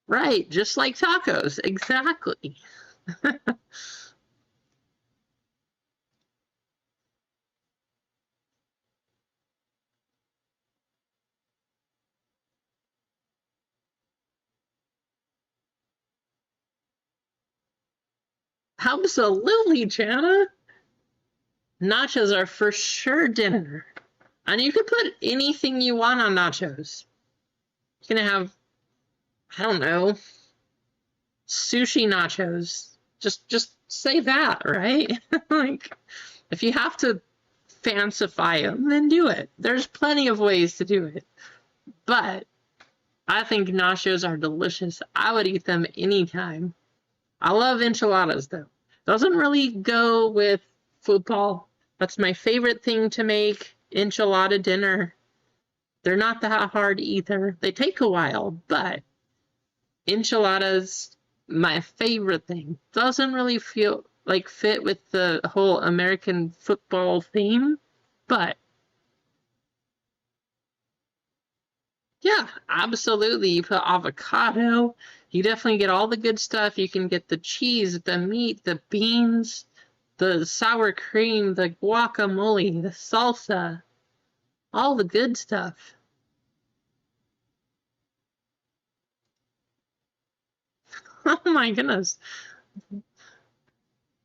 Right, just like tacos. Exactly. Absolutely, Jana. Nachos are for sure dinner. And you can put anything you want on nachos. You can have, I don't know, sushi nachos. Just say that, right? Like, if you have to fancify them, then do it. There's plenty of ways to do it. But I think nachos are delicious. I would eat them anytime. I love enchiladas, though. Doesn't really go with football. That's my favorite thing to make, enchilada dinner. They're not that hard either. They take a while, but enchiladas, my favorite thing. Doesn't really feel like fit with the whole American football theme, but yeah, absolutely. You put avocado, you definitely get all the good stuff. You can get the cheese, the meat, the beans, the sour cream, the guacamole, the salsa, all the good stuff. Oh my goodness.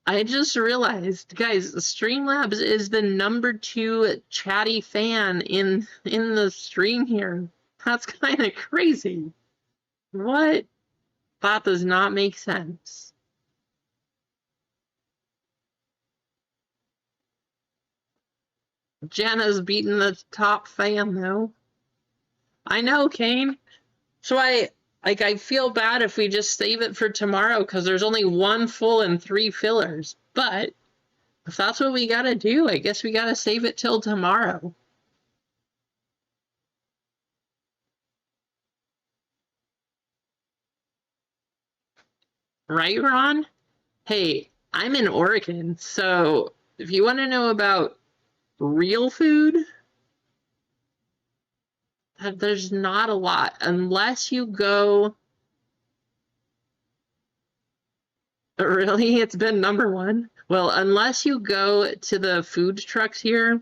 I just realized, guys, Streamlabs is the #2 chatty fan in the stream here. That's kind of crazy. What? That does not make sense. Jenna's beating the top fan though. I know, Kane. So I feel bad if we just save it for tomorrow because there's only 1 full and 3 fillers. But if that's what we gotta do, I guess we gotta save it till tomorrow. Right, Ron? Hey, I'm in Oregon, so if you want to know about real food, there's not a lot unless you go. Really, it's been #1. Well, unless you go to the food trucks here,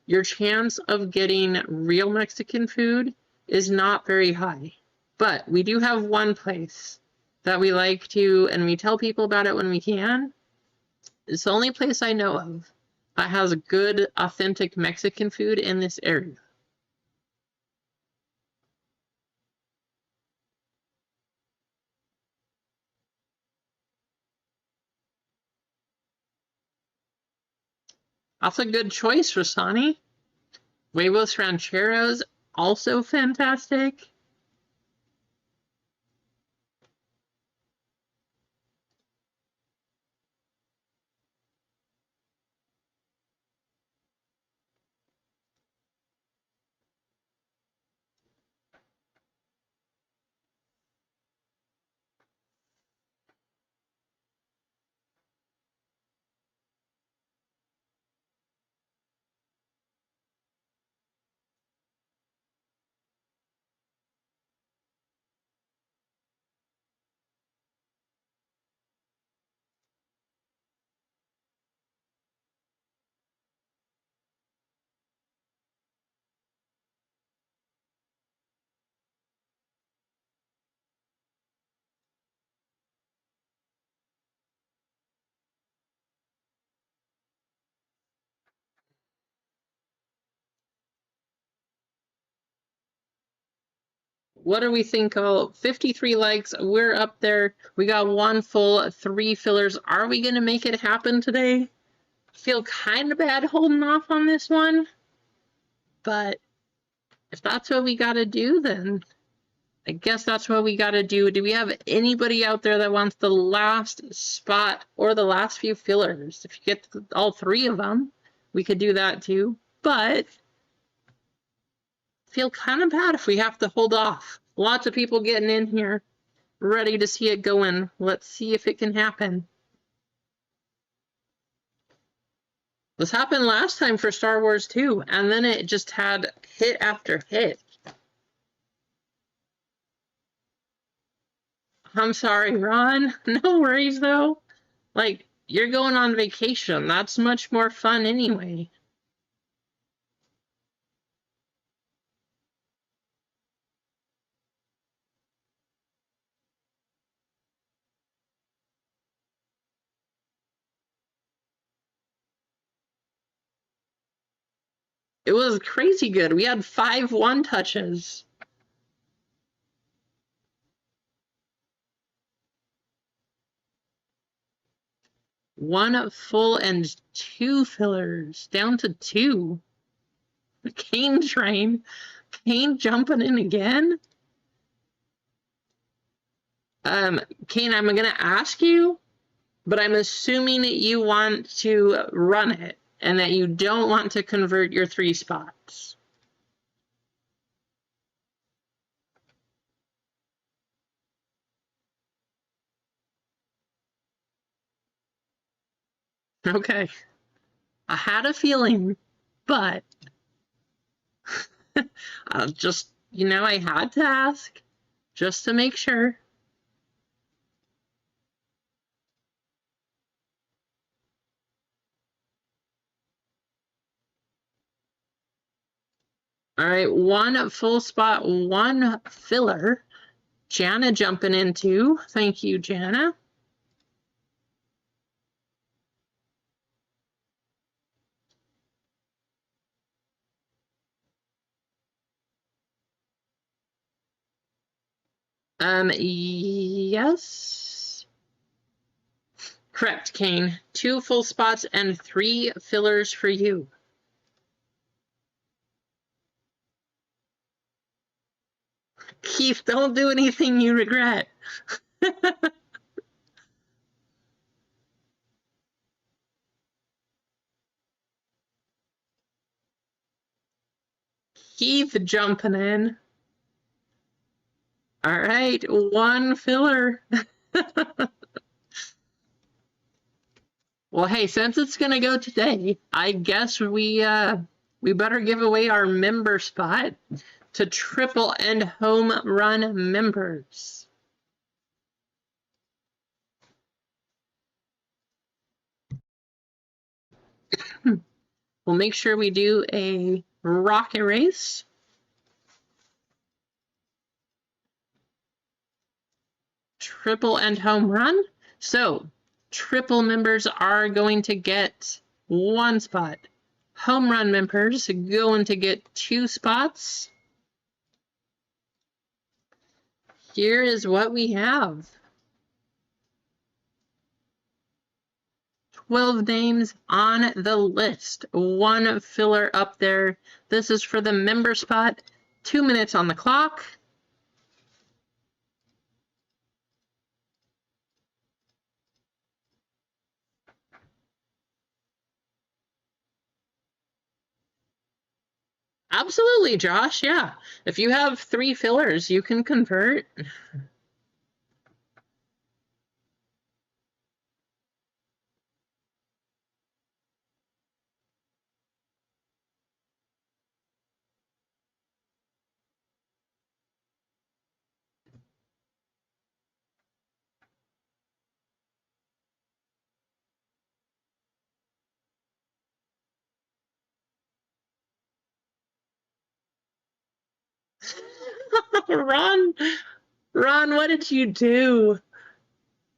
your chance of getting real Mexican food is not very high. But we do have one place that we like to, and we tell people about it when we can. It's the only place I know of that has good, authentic Mexican food in this area. That's a good choice, Rosani. Huevos Rancheros, also fantastic. What do we think? Oh, 53 likes. We're up there. We got 1 full, 3 fillers. Are we going to make it happen today? I feel kind of bad holding off on this one. But if that's what we got to do, then I guess that's what we got to do. Do we have anybody out there that wants the last spot or the last few fillers? If you get all 3 of them, we could do that too. But feel kind of bad if we have to hold off. Lots of people getting in here, ready to see it going. Let's see if it can happen. This happened last time for Star Wars 2, and then it just had hit after hit. I'm sorry, Ron. No worries, though. Like, you're going on vacation. That's much more fun anyway. It was crazy good. We had 5 one-touches. One full and 2 fillers. Down to 2. Cane train. Cane jumping in again? Kane, I'm going to ask you, but I'm assuming that you want to run it and that you don't want to convert your 3 spots. Okay. I had a feeling, but just, I had to ask just to make sure. All right, 1 full spot, 1 filler. Jana jumping in too. Thank you, Jana. Yes. Correct, Kane. 2 full spots and 3 fillers for you. Keith, don't do anything you regret. Keith jumping in. All right, 1 filler. Well, hey, since it's gonna go today, I guess we better give away our member spot to triple and home run members. We'll make sure we do a rocket race. Triple and home run. So triple members are going to get 1 spot. Home run members going to get 2 spots. Here is what we have. 12 names on the list. 1 filler up there. This is for the member spot. 2 minutes on the clock. Absolutely, Josh. Yeah. If you have 3 fillers, you can convert. Ron, what did you do?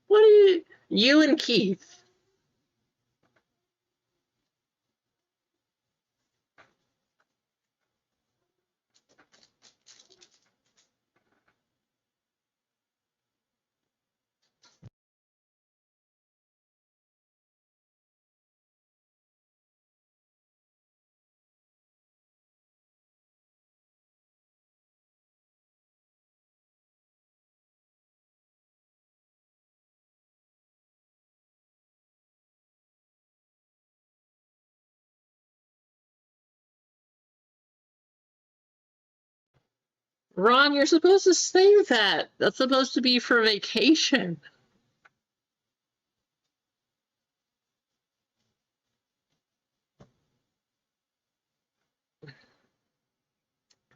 What are you and Keith? Ron, you're supposed to save that. That's supposed to be for vacation.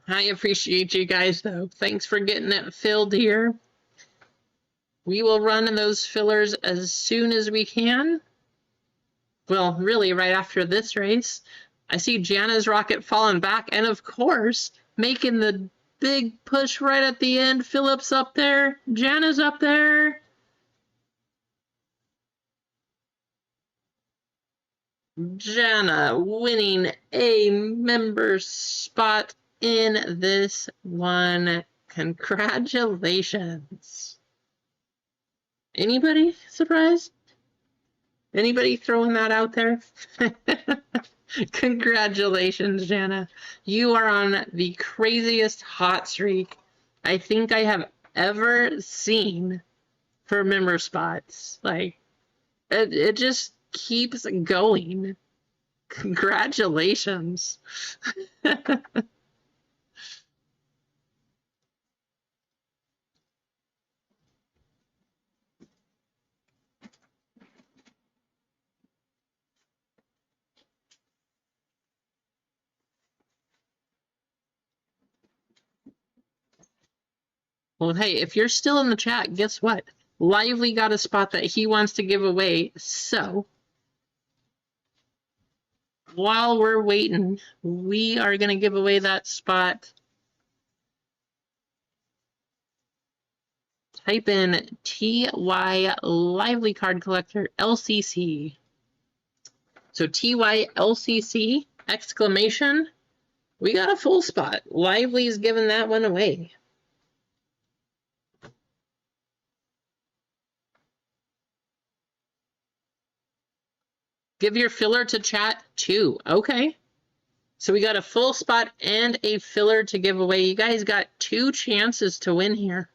I appreciate you guys, though. Thanks for getting it filled here. We will run those fillers as soon as we can. Well, really, right after this race. I see Jana's rocket falling back, and of course, making the big push right at the end. Philip's up there. Jana's up there. Jana winning a member spot in this one. Congratulations. Anybody surprised? Anybody throwing that out there? Congratulations, Jana. You are on the craziest hot streak I think I have ever seen for member spots. Like, it just keeps going. Congratulations. Well, hey, if you're still in the chat, guess what? Lively got a spot that he wants to give away. So while we're waiting, we are going to give away that spot. Type in TY Lively Card Collector LCC. So TY LCC, exclamation. We got a full spot. Lively's giving that one away. Give your filler to chat too. Okay. So we got a full spot and a filler to give away. You guys got 2 chances to win here.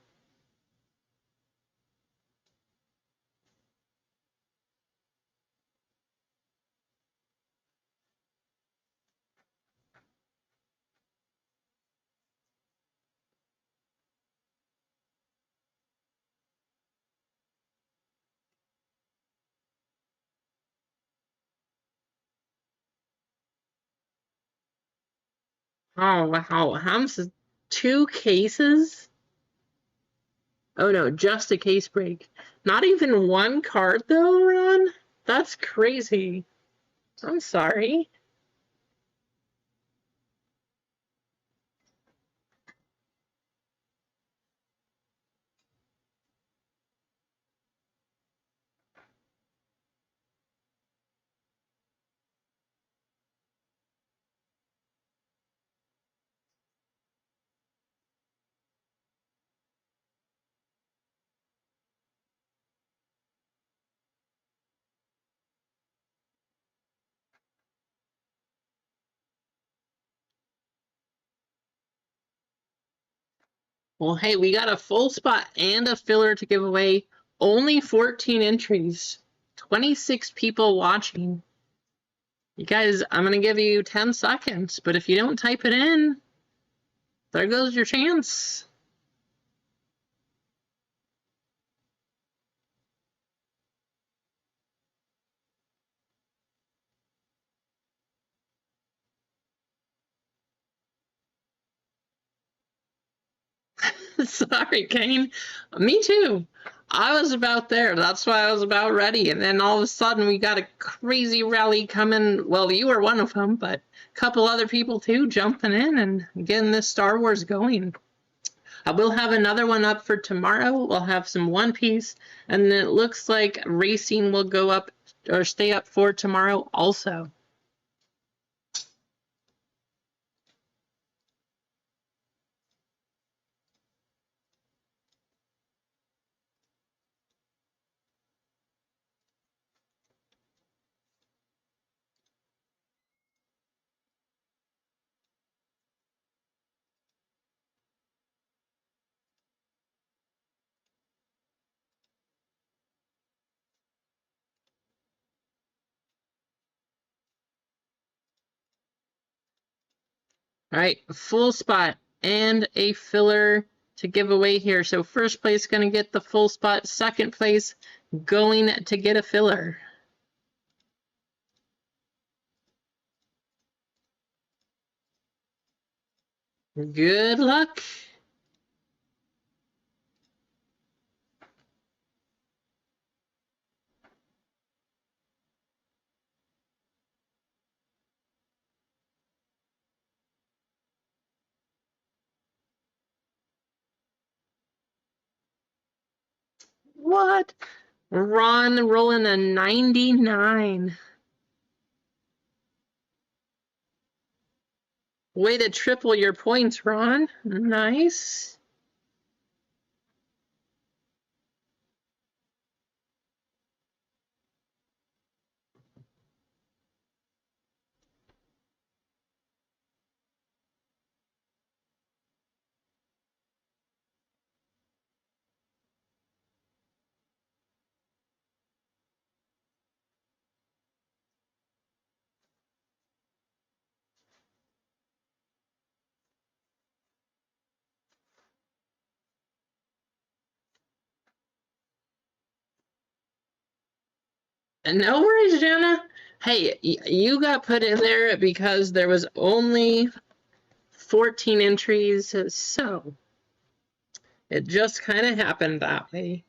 Oh, wow. Ham's 2 cases? Oh, no, just a case break. Not even 1 card, though, Ron? That's crazy. I'm sorry. Well, hey, we got a full spot and a filler to give away. Only 14 entries. 26 people watching. You guys, I'm going to give you 10 seconds, but if you don't type it in, there goes your chance. Sorry, Kane. Me too. I was about there. That's why I was about ready. And then all of a sudden we got a crazy rally coming. Well, you were one of them, but a couple other people too jumping in and getting this Star Wars going. I will have another one up for tomorrow. We'll have some One Piece. And then it looks like racing will go up or stay up for tomorrow also. All right, full spot and a filler to give away here. So first place going to get the full spot. Second place going to get a filler. Good luck. What? Ron rolling a 99. Way to triple your points, Ron. Nice. No worries, Jenna. Hey, you got put in there because there was only 14 entries, so it just kind of happened that way.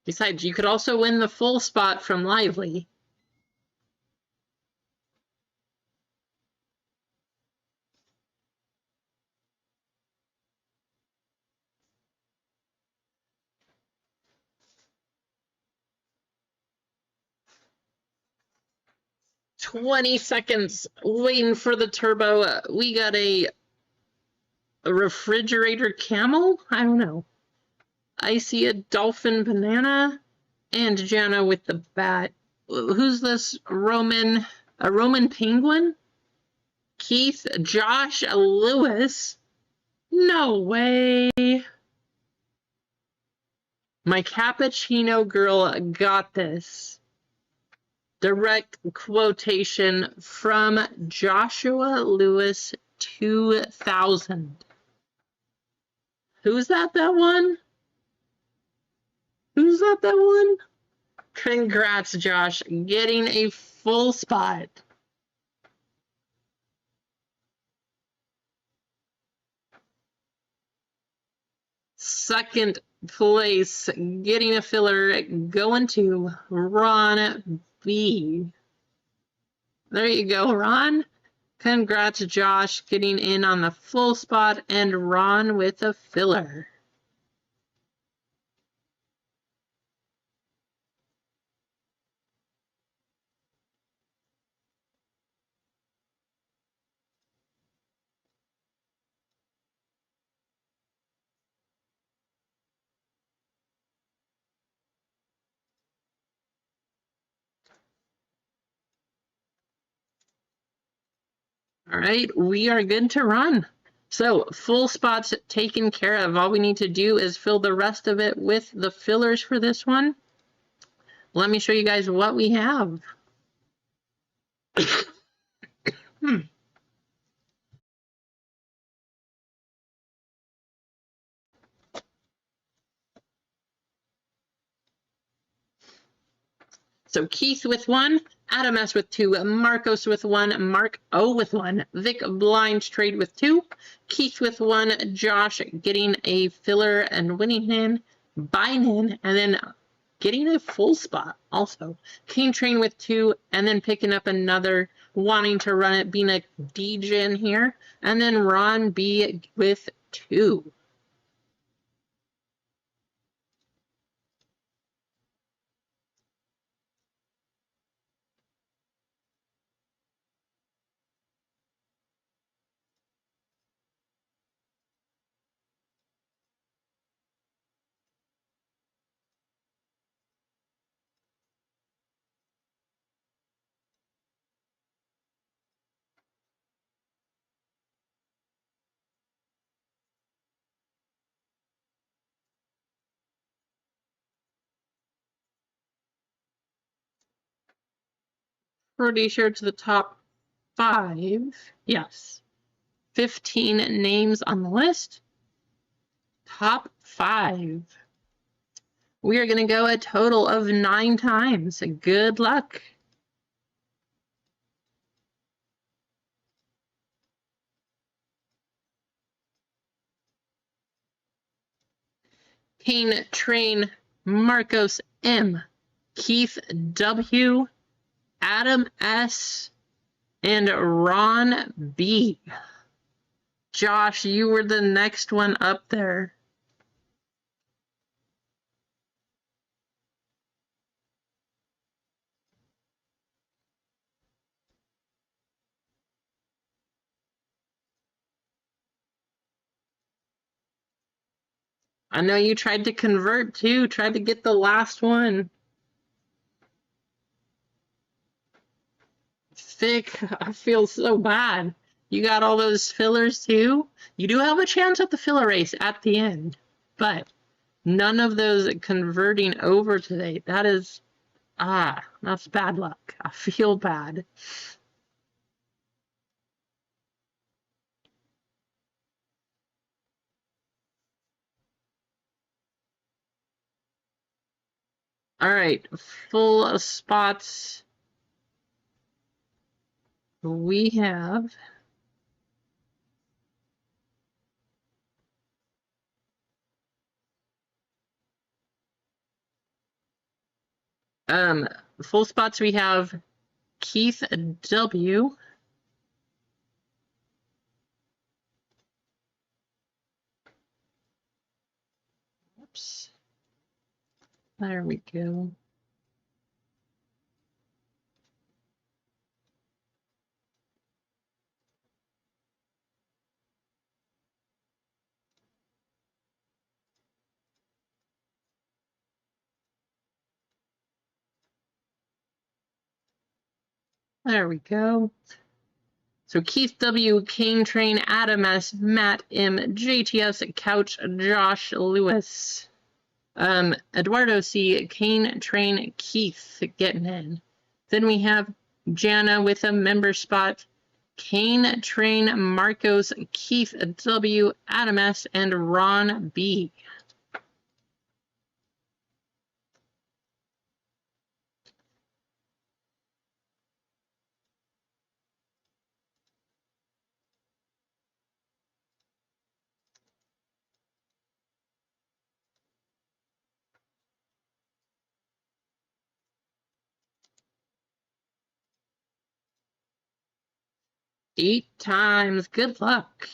Besides, you could also win the full spot from Lively. 20 seconds waiting for the turbo. We got a refrigerator camel? I don't know. I see a dolphin banana and Jana with the bat. Who's this Roman? A Roman penguin? Keith, Josh, Lewis. No way. My cappuccino girl got this. Direct quotation from Joshua Lewis 2000. Who's that one? Who's that one? Congrats, Josh, getting a full spot. Second place, getting a filler, going to Ron B. There you go, Ron. Congrats, Josh, getting in on the full spot, and Ron with a filler. All right, we are good to run. So full spots taken care of. All we need to do is fill the rest of it with the fillers for this one. Let me show you guys what we have. So Keith with 1, Adam S with 2, Marcos with 1, Mark O with 1, Vic Blind Trade with 2, Keith with 1, Josh getting a filler and winning in, buying in, and then getting a full spot also. King Train with 2, and then picking up another, wanting to run it, being a DJ in here, and then Ron B with 2. Pretty sure it's the top 5. Yes. 15 names on the list. Top 5. We are going to go a total of 9 times. Good luck. Kane Train, Marcos M, Keith W, Adam S, and Ron B. Josh, you were the next one up there. I know you tried to convert too, tried to get the last one. Vic, I feel so bad. You got all those fillers too? You do have a chance at the filler race at the end, but none of those converting over today. That is, that's bad luck. I feel bad. All right, full spots. We have full spots. We have Keith W. Oops. There we go. There we go. So Keith W, Kane Train, Adam S, Matt M, JTS, Couch, Josh Lewis. Eduardo C, Kane Train, Keith getting in. Then we have Jana with a member spot. Kane Train, Marcos, Keith W, Adam S, and Ron B. Eight times. Good luck.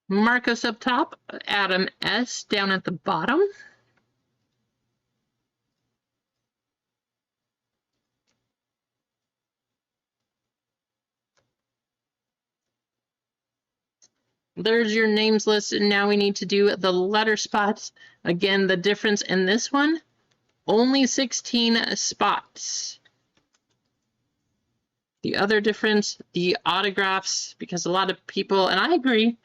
Marcos up top, Adam S down at the bottom. There's your names list, and now we need to do the letter spots. Again, the difference in this one, only 16 spots. The other difference, the autographs, because a lot of people, and I agree,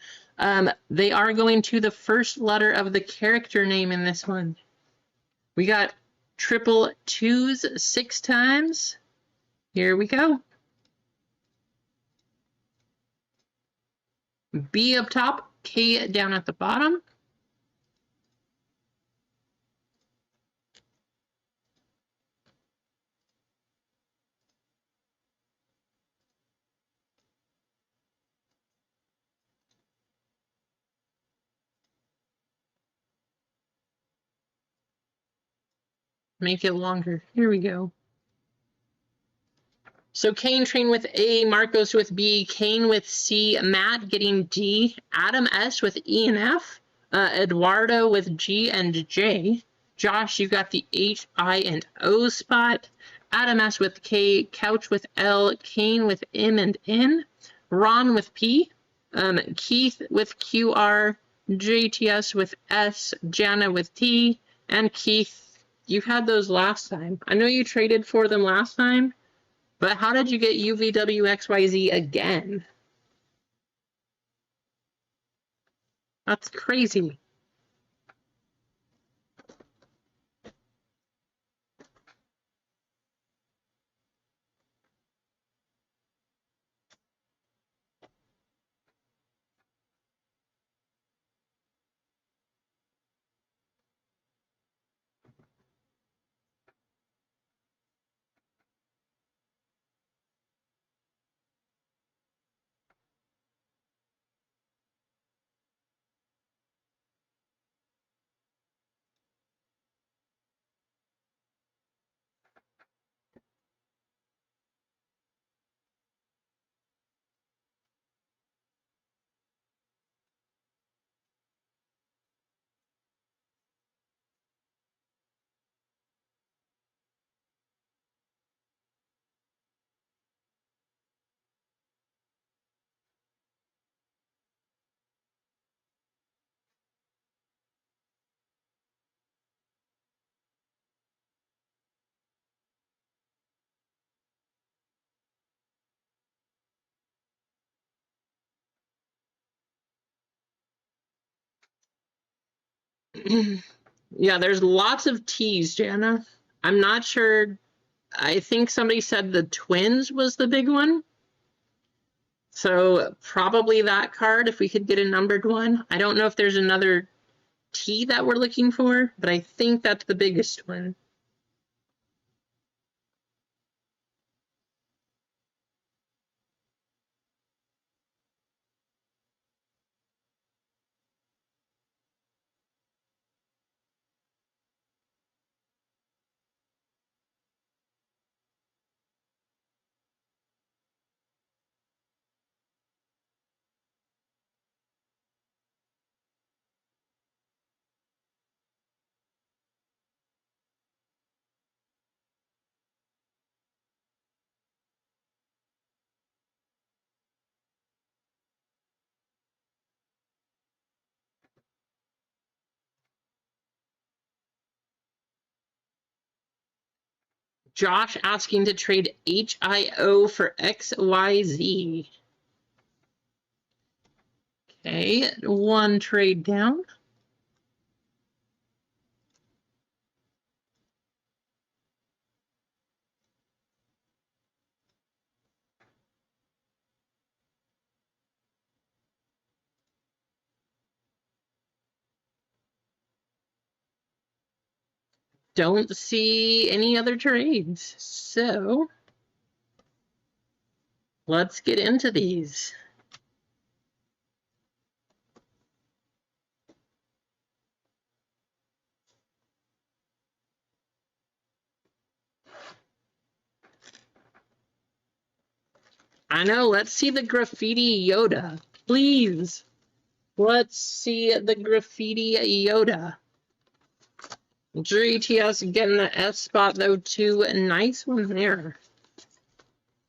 they are going to the first letter of the character name in this one. We got triple twos 6 times. Here we go. B up top, K down at the bottom. Make it longer. Here we go. So Kane Train with A, Marcos with B, Kane with C, Matt getting D, Adam S with E and F, Eduardo with G and J, Josh, you got the H, I, and O spot, Adam S with K, Couch with L, Kane with M and N, Ron with P, Keith with QR, JTS with S, Jana with T, and Keith, you had those last time. I know you traded for them last time, but how did you get UVWXYZ again? That's crazy. Yeah, there's lots of T's, Jana. I'm not sure. I think somebody said the twins was the big one. So probably that card, if we could get a numbered one. I don't know if there's another T that we're looking for, but I think that's the biggest one. Josh asking to trade HIO for XYZ. Okay, one trade down. Don't see any other trades, so let's get into these. I know, let's see the graffiti Yoda, please. Let's see the graffiti Yoda. GTS getting the F spot though too. A nice one there.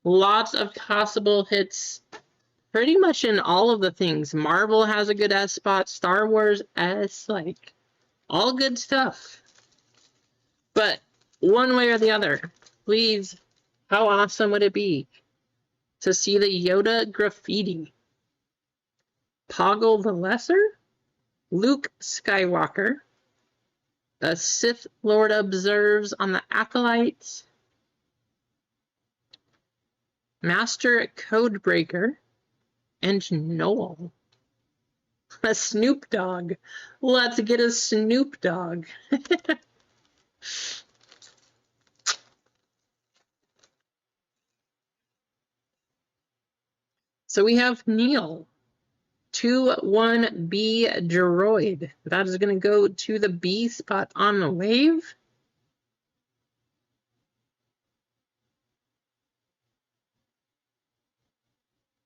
Lots of possible hits pretty much in all of the things. Marvel has a good S spot, Star Wars S, like all good stuff. But one way or the other, please, how awesome would it be to see the Yoda graffiti? Poggle the Lesser, Luke Skywalker, a Sith Lord observes on the Acolytes, Master Codebreaker, and Noel. A Snoop Dogg. Let's get a Snoop Dogg. So we have Neil. 2-1B Droid. That is going to go to the B spot on the wave.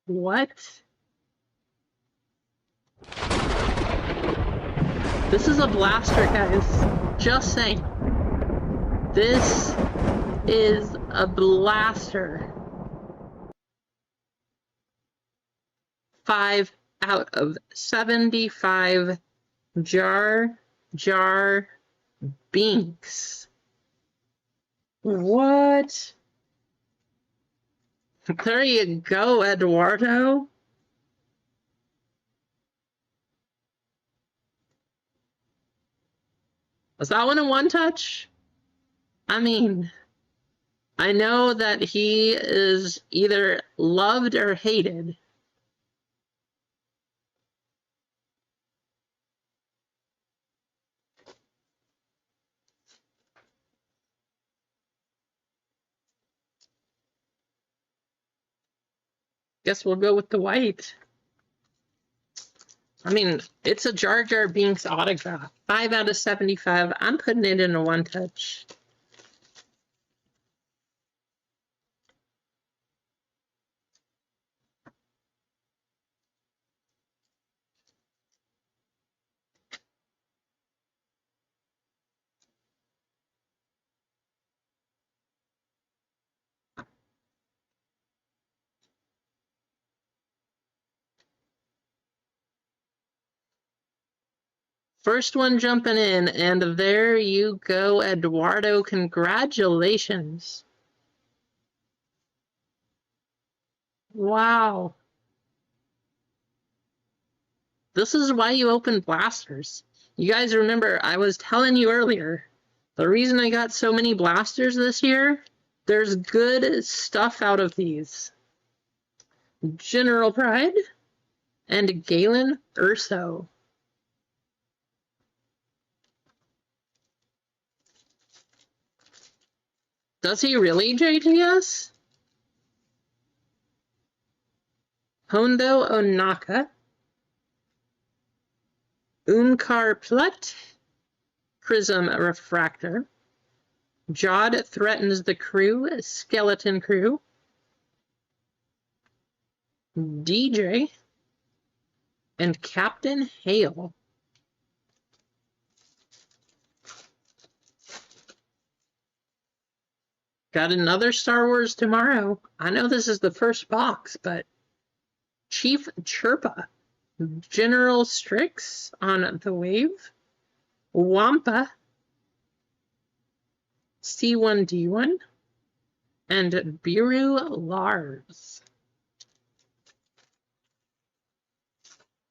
What? This is a blaster, guys. Just saying. This is a blaster. 5 out of 75. Jar Jar Binks. What? There you go, Eduardo. Was that one a one-touch? I mean, I know that he is either loved or hated. Guess we'll go with the white. I mean, it's a Jar Jar Binks autograph. 5 out of 75. I'm putting it in a one-touch. First one jumping in, and there you go, Eduardo. Congratulations. Wow. This is why you open blasters. You guys remember, I was telling you earlier, the reason I got so many blasters this year, there's good stuff out of these. General Pride and Galen Urso. Does he really, JTS? Hondo Onaka. Unkar Plut. Prism Refractor. Jod threatens the crew. Skeleton Crew. DJ. And Captain Hale. Got another Star Wars tomorrow. I know this is the first box, but Chief Chirpa, General Strix on the wave, Wampa, C1D1, and Biru Lars.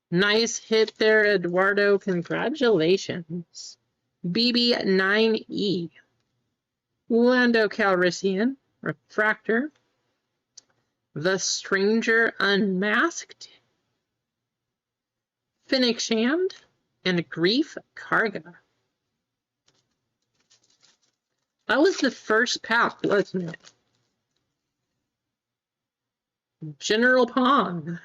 Nice hit there, Eduardo. Congratulations. BB9E. Lando Calrissian. Refractor. The Stranger Unmasked. Finnick Shand. And Grief Karga. That was the first pack, wasn't it? General Pong.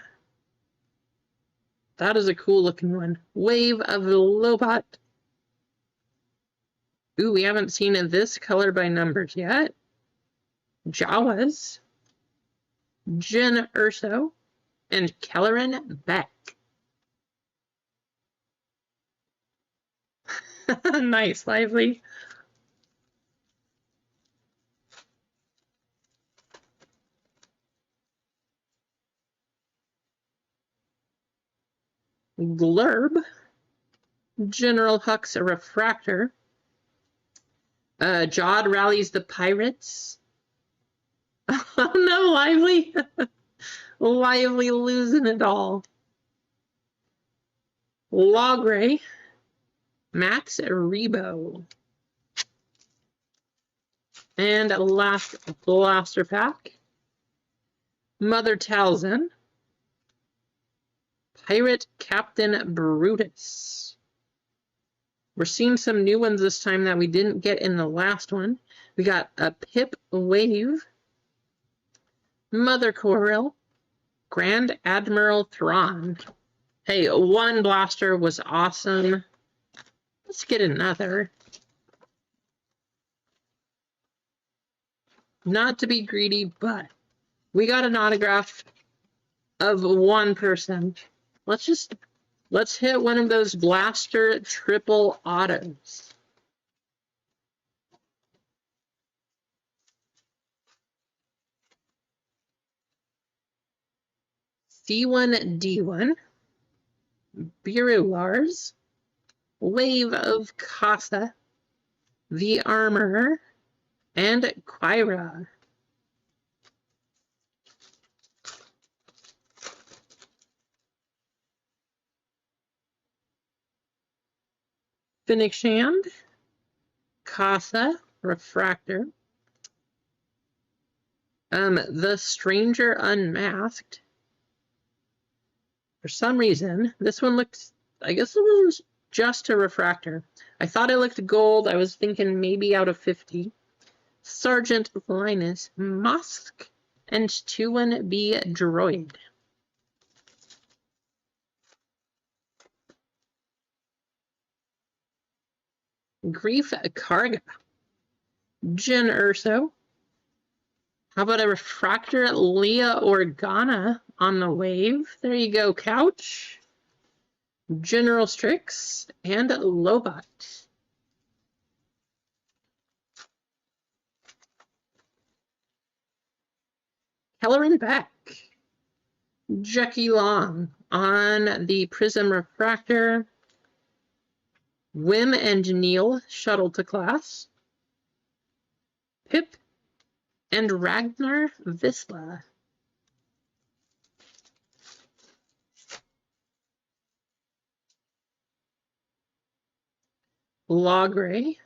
That is a cool looking one. Wave of Lobot. Ooh, we haven't seen this color by numbers yet. Jawas. Jin Urso. And Kelleran Beck. Nice, Lively. Glurb. General Hux Refractor. Jod rallies the Pirates. Oh no, Lively. Lively losing it all. Logray. Max Rebo. And last blaster pack. Mother Talzin. Pirate Captain Brutus. We're seeing some new ones this time that we didn't get in the last one. We got a Pip Wave. Mother Coral. Grand Admiral Thrawn. Hey, one blaster was awesome. Let's get another. Not to be greedy, but we got an autograph of one person. Let's hit one of those blaster triple autos. C1D1. Biru Lars. Wave of Casa. The Armorer. And Quira. Finnick Shand. Casa. Refractor. The Stranger Unmasked. For some reason, this one looks, I guess it was just a refractor. I thought it looked gold. I was thinking maybe out of 50. Sergeant Linus Musk and 2-1B Droid. Grief Karga. Jin Urso. How about a refractor Leah Organa on the wave? There you go, Couch. General Strix and Lobot. Kelleran Beck. Jackie Long on the Prism Refractor. Wim and Neil shuttle to class. Pip and Ragnar Visla. Logray.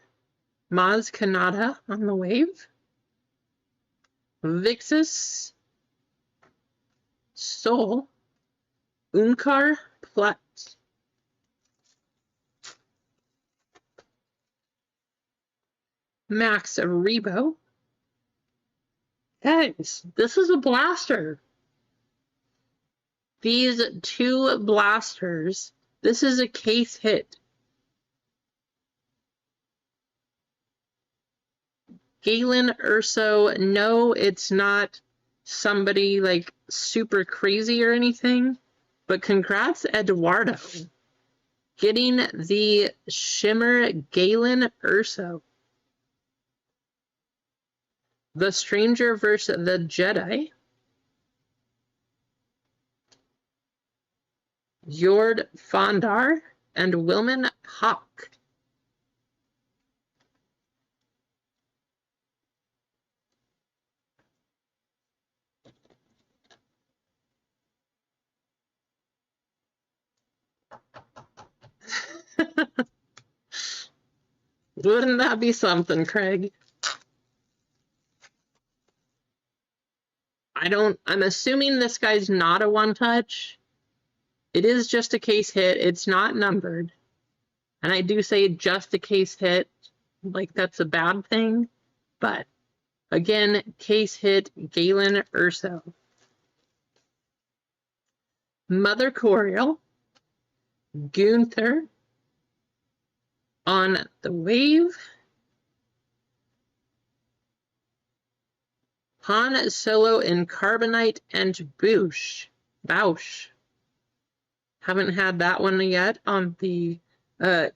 Maz Kanata on the wave. Vixus. Soul. Unkar Platt. Max Rebo. Guys, this is a blaster. These two blasters, this is a case hit. Galen Urso, no, it's not somebody like super crazy or anything, but congrats, Eduardo, getting the Shimmer Galen Urso. The Stranger vs. the Jedi. Jord Fondar and Wilman Hawk. Wouldn't that be something, Craig? I'm assuming this guy's not a one-touch. It is just a case hit. It's not numbered. And I do say just a case hit, like that's a bad thing. But again, case hit, Galen Urso. Mother Coriel, Gunther, On the Wave, Han Solo in Carbonite and Bausch. Haven't had that one yet on the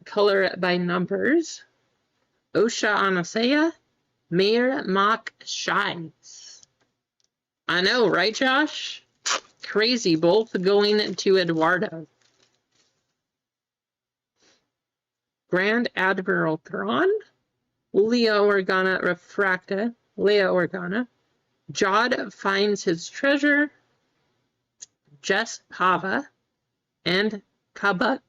color by numbers. Osha Anasea, Mayor Mock Shies. I know, right, Josh? Crazy, both going to Eduardo. Grand Admiral Thrawn, Leia Organa Refracta, Leia Organa. Jod finds his treasure, Jess Pava, and Kabuk.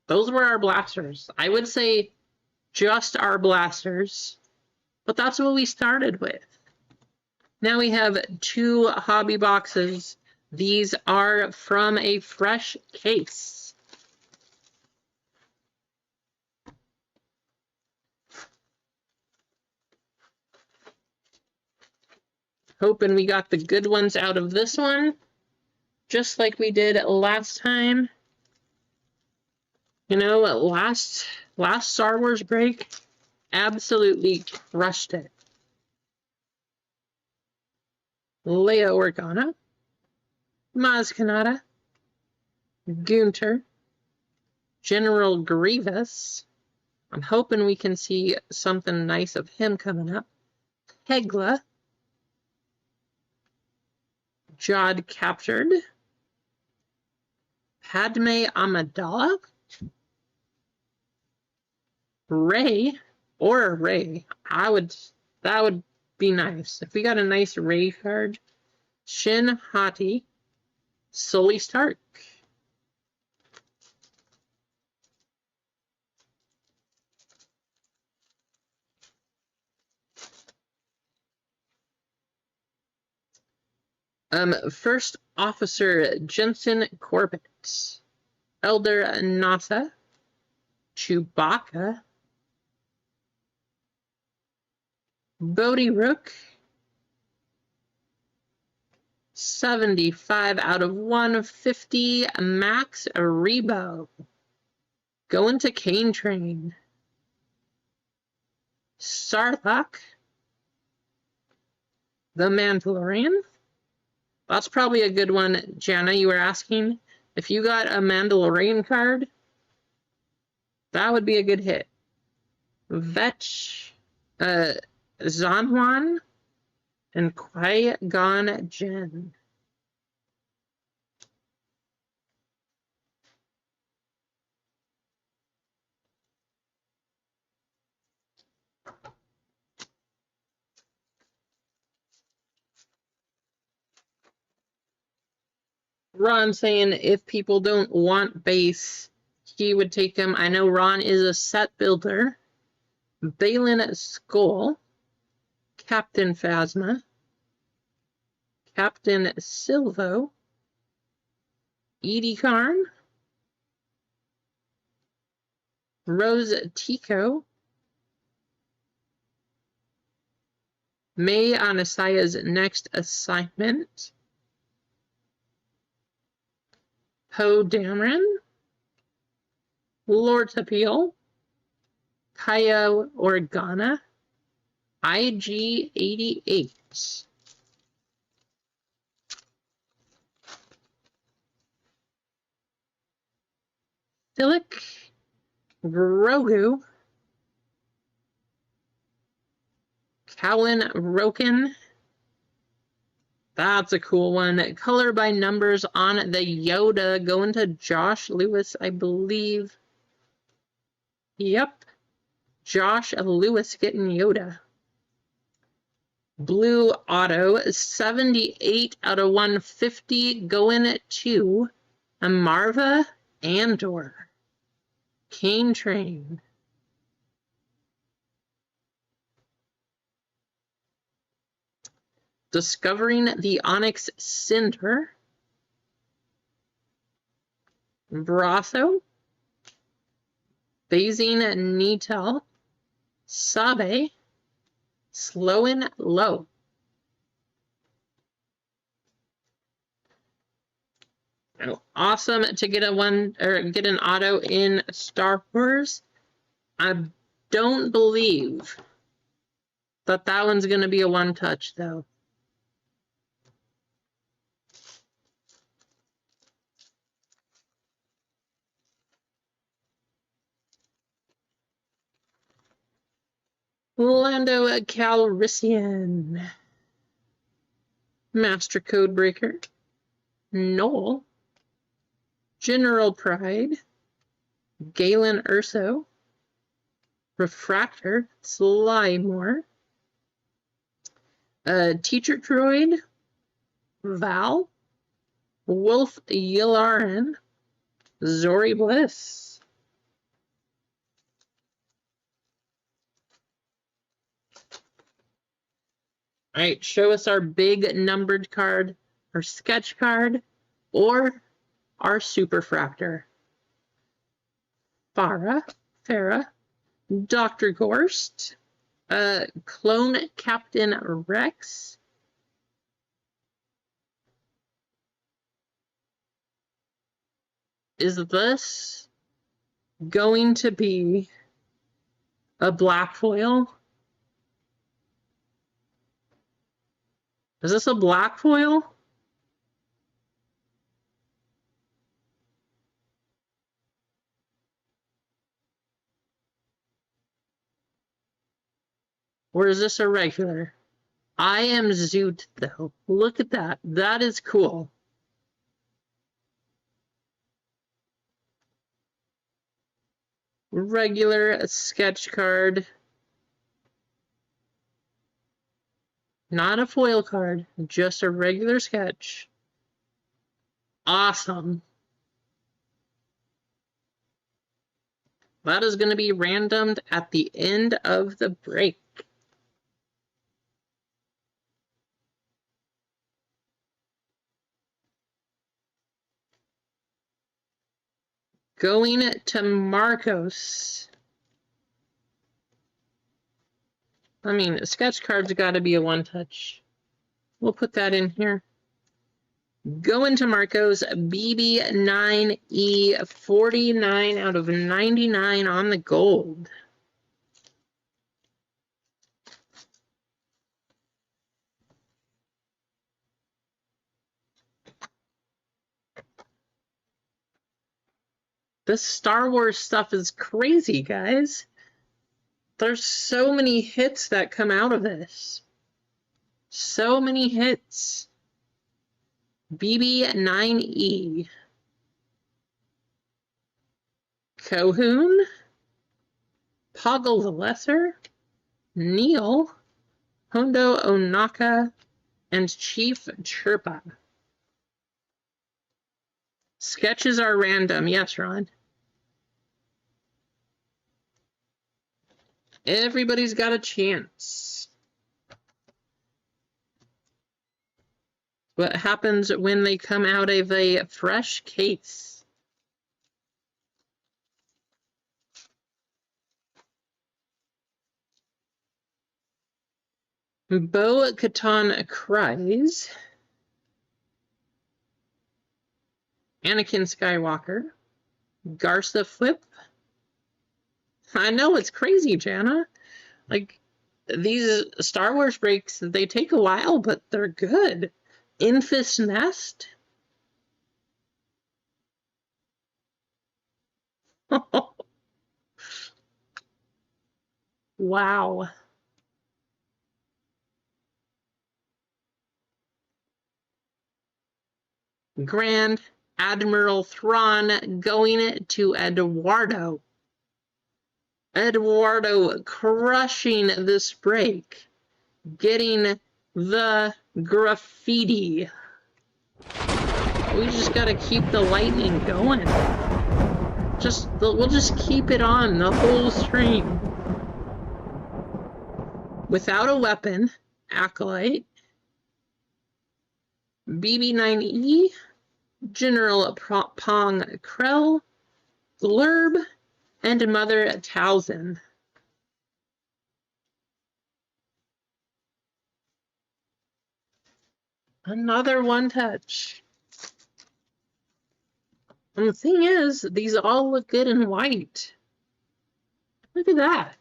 Those were our blasters. I would say just our blasters, but that's what we started with. Now we have 2 hobby boxes. These are from a fresh case. Hoping we got the good ones out of this one, just like we did last time. You know, last Star Wars break, absolutely crushed it. Leia Organa, Maz Kanata, Gunter, General Grievous. I'm hoping we can see something nice of him coming up. Hegla, Jod captured, Padme Amidala, Ray, that would be nice. If we got a nice Ray card. Shin Hati, Sully Stark. First Officer Jensen Corbett, Elder Nasa, Chewbacca, Bodhi Rook, 75 out of 150, Max Rebo. Going to Cane Train. Sarlacc, The Mandalorian. That's probably a good one, Jana. You were asking if you got a Mandalorian card. That would be a good hit. Vetch, Zanhuan, and Qui-Gon Jinn. Ron saying if people don't want base, he would take them. I know Ron is a set builder. Balin Skull, Captain Phasma, Captain Silvo, Edie Karn, Rose Tico, May Anasaya's next assignment, Poe Dameron, Lord Tapil, Kaya Organa, IG-88. Silic, Grogu, Callan Roken. That's a cool one. Color by numbers on the Yoda going to Josh Lewis, I believe. Yep. Josh Lewis getting Yoda. Blue Auto, 78 out of 150 going to Marva Andor, Cane Train, Discovering the Onyx Cinder, Brasso, Phasing Netel, Sabe, Slow and Low. Awesome to get get an auto in Star Wars. I don't believe that one's going to be a one-touch, though. Lando Calrissian, Master Codebreaker, Noel, General Pride, Galen Urso, Refractor, Slymore, Teacher Droid, Val, Wolf Yularen, Zori Bliss. All right, show us our big numbered card, our sketch card, or our Superfractor. Farah, Dr. Gorst, Clone Captain Rex, is this going to be a black foil? Is this a black foil? Or is this a regular? I am Zoot, though. Look at that. That is cool. Regular sketch card. Not a foil card, just a regular sketch. Awesome. That is going to be randomed at the end of the break. Going to Marcos. I mean, sketch cards got to be a one-touch. We'll put that in here. Going to Marcos, BB9E, 49 out of 99 on the gold. This Star Wars stuff is crazy, guys. There's so many hits that come out of this. So many hits. BB9E. Cohoon. Poggle the Lesser. Neil. Hondo Onaka. And Chief Chirpa. Sketches are random. Yes, Ron. Everybody's got a chance. What happens when they come out of a fresh case? Bo-Katan Cries. Anakin Skywalker. Garza Flip. I know, it's crazy, Jana. Like, these Star Wars breaks, they take a while, but they're good. Infus Nest. Wow. Grand Admiral Thrawn going to Eduardo. Eduardo crushing this break, getting the graffiti. We just gotta keep the lightning going. We'll just keep it on the whole stream. Without a weapon, Acolyte, BB9E, General Pong Krell, Glurb, and Mother Talzin. Another one touch. And the thing is, these all look good in white. Look at that.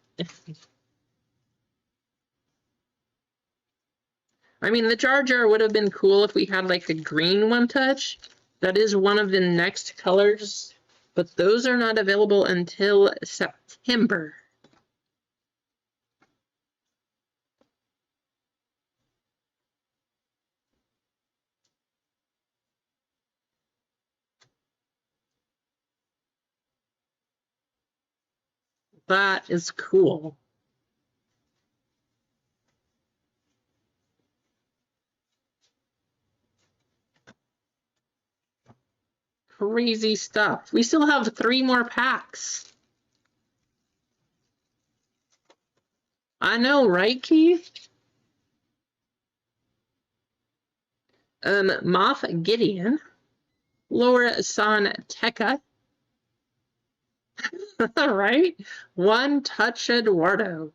I mean, the Jar Jar would have been cool if we had like a green one touch. That is one of the next colors, but those are not available until September. That is cool. Crazy stuff. We still have 3 more packs. I know, right, Keith? Moff Gideon, Laura San Tekka, right? One Touch Eduardo,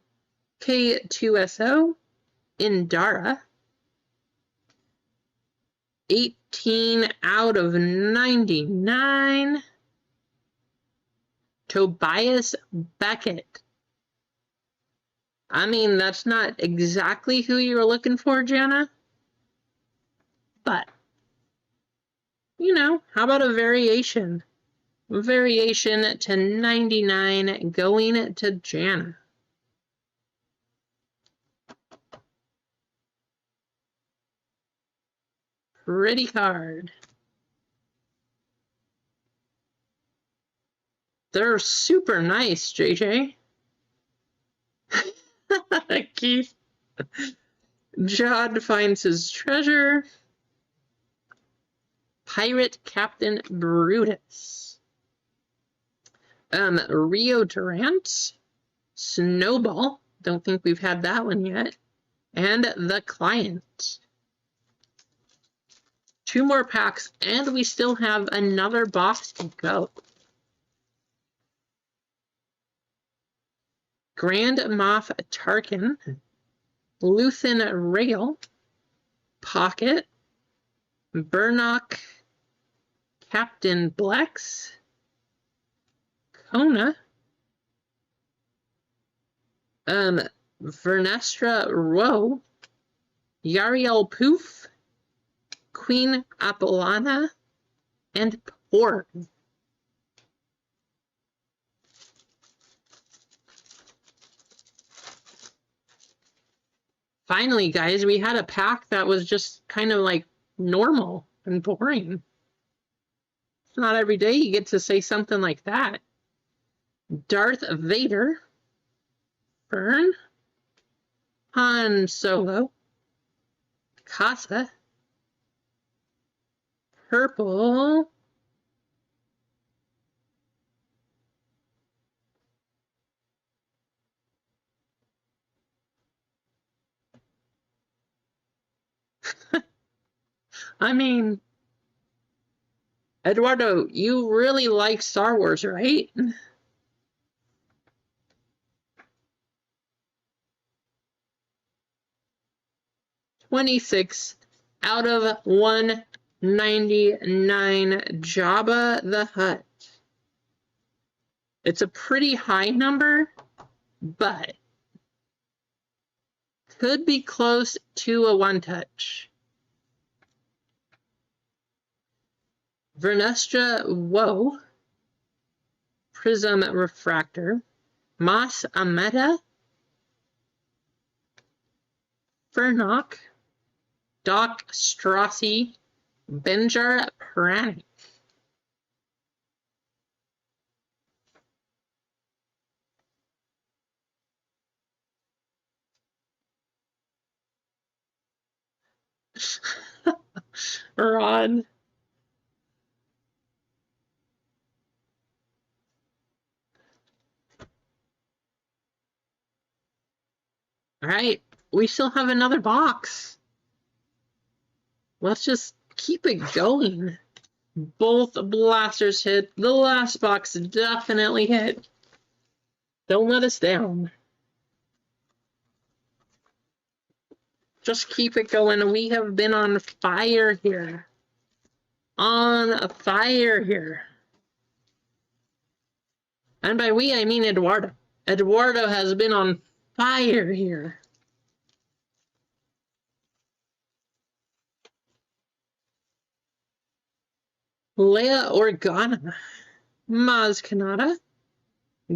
K2SO, Indara, 18 out of 99, Tobias Beckett. I mean, that's not exactly who you were looking for, Jana. But, you know, how about a variation? Variation to 99 going to Jana. Pretty card. They're super nice, JJ. Keith. Jod finds his treasure. Pirate Captain Brutus. Rio Durant. Snowball. Don't think we've had that one yet. And the Client. 2 more packs, and we still have another box to go. Grand Moff Tarkin, Luthen Rail, Pocket, Burnock, Captain Blex, Kona, Vernestra Rowe, Yariel Poof, Queen Apollana, and Porg. Finally, guys, we had a pack that was just kind of like normal and boring. It's not every day you get to say something like that. Darth Vader, Fern, Han Solo, Casa, Purple, I mean, Eduardo, you really like Star Wars, right? $26 out of 199, Jabba the Hutt. It's a pretty high number, but could be close to a one touch. Vernestra Woe, Prism Refractor, Mas Ameta, Fernock, Doc Strassi, Benjar Pranic. Ron. All right, we still have another box. Let's just keep it going. Both blasters hit. The last box definitely hit. Don't let us down. Just keep it going. We have been on fire here. On fire here. And by we, I mean Eduardo. Eduardo has been on fire here. Leia Organa, Maz Kanata,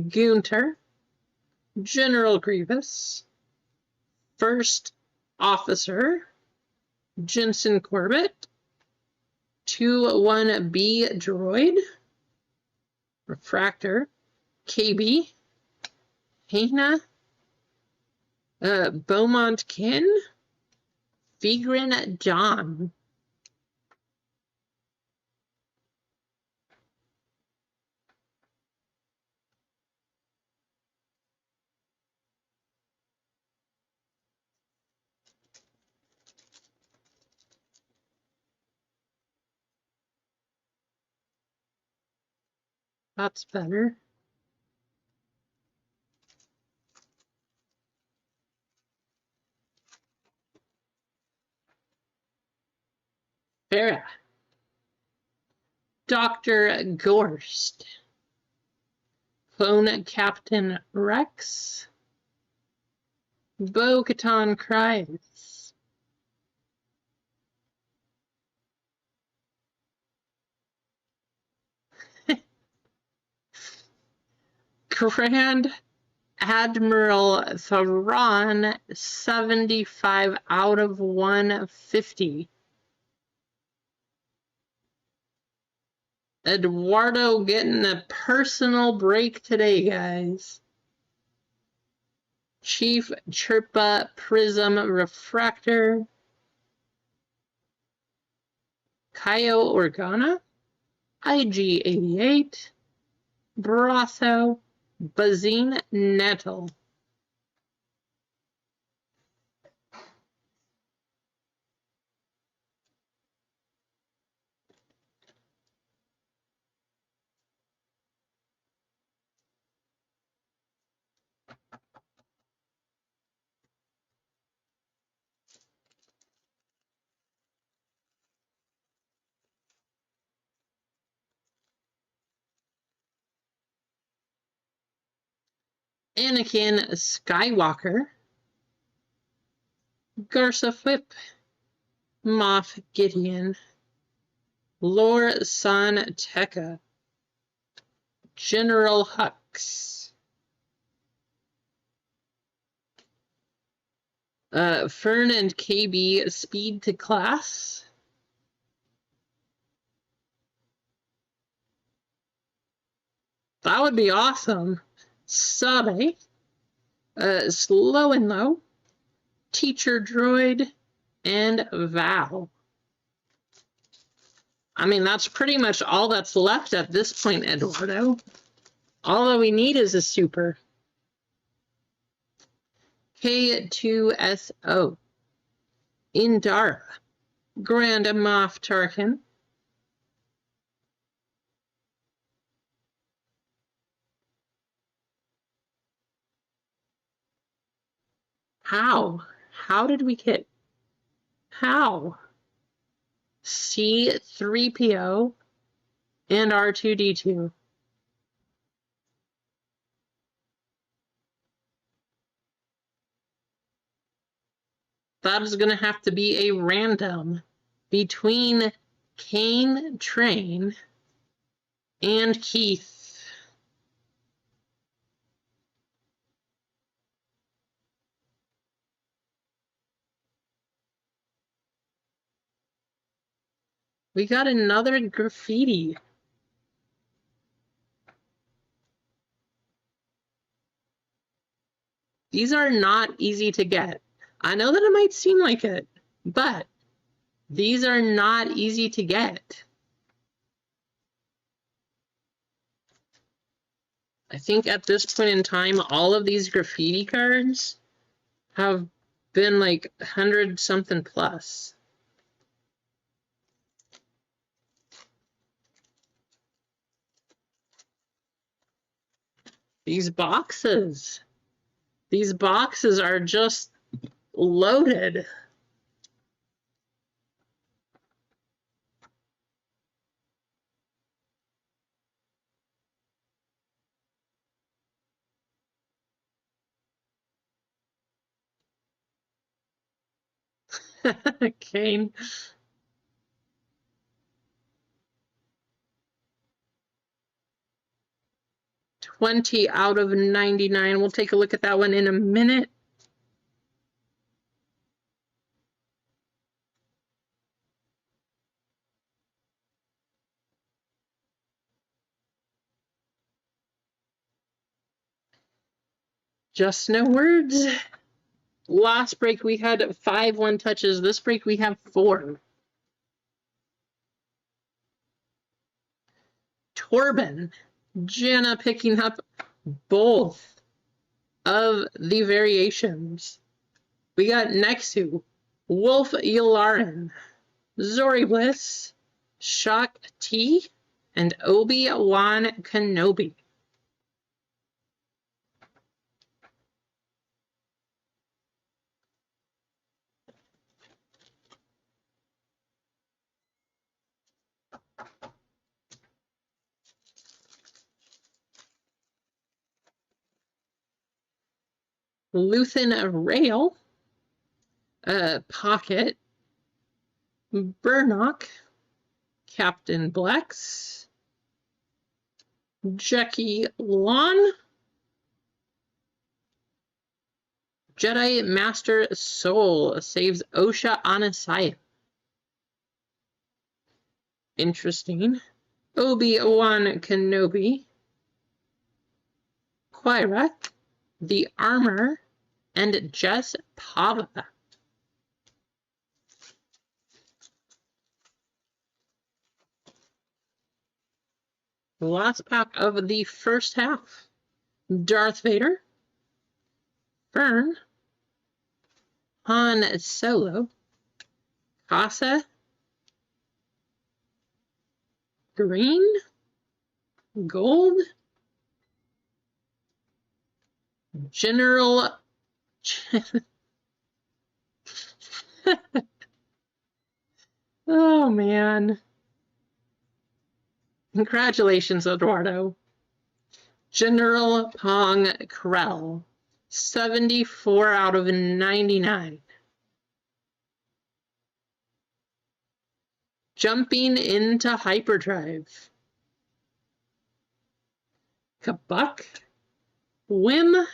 Gunter, General Grievous, First Officer, Jensen Corbett, 2-1B Droid, Refractor, KB, Hena, Beaumont Kin, Vigrin John. That's better. Farah. Dr. Gorst. Clone Captain Rex. Bo-Katan Kryze. Grand Admiral Thrawn, 75 out of 150. Eduardo getting a personal break today, guys. Chief Chirpa Prism Refractor. Caio Organa. IG-88. Brasso. Bazine Nettle. Anakin Skywalker. Garsa Whip. Moff Gideon. Lor San Tekka. General Hux. Fern and KB Speed to Class. That would be awesome. Sabe. Slow and Low. Teacher Droid. And Val. I mean, that's pretty much all that's left at this point, Eduardo. All that we need is a super. K2SO. Indara. Grand Moff Tarkin. How? How did we get? How? C3PO and R2D2. That is going to have to be a random between Kane Train and Keith. We got another graffiti. These are not easy to get. I know that it might seem like it, but these are not easy to get. I think at this point in time, all of these graffiti cards have been like 100 something plus. These boxes are just loaded. Kane. $20 out of 99. We'll take a look at that one in a minute. Just no words. Last break we had 5 one touches. This break we have 4. Torben. Jenna picking up both of the variations. We got Nexu, Wolf Yularen, Zori Bliss, Shock T, and Obi-Wan Kenobi. Luthen Rail, Pocket, Burnock, Captain Blex, Jackie Lon, Jedi Master Soul saves Osha Anasaya. Interesting. Obi-Wan Kenobi, Quira, The Armor, and Jess Pava. Last pack of the first half. Darth Vader, Fern, Han Solo, Casa, Green, Gold, General Oh man. Congratulations, Eduardo. General Pong Krell. 74 out of 99. Jumping into hyperdrive. Kabuk, Wim,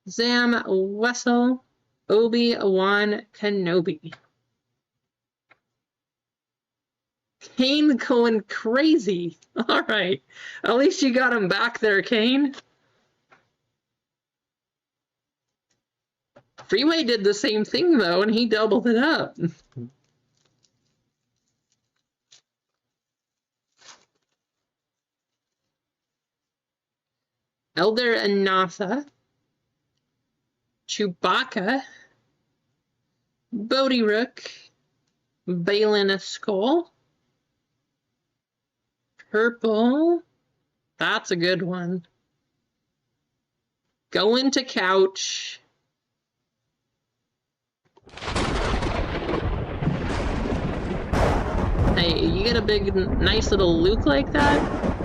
Zam Wessel, Obi-Wan Kenobi. Kane going crazy. All right. At least you got him back there, Kane. Freeway did the same thing, though, and he doubled it up. Elder Anatha, Chewbacca, Bodhi Rook, Balin Skull, Purple, that's a good one. Go into couch. Hey, you get a big, nice little Luke like that?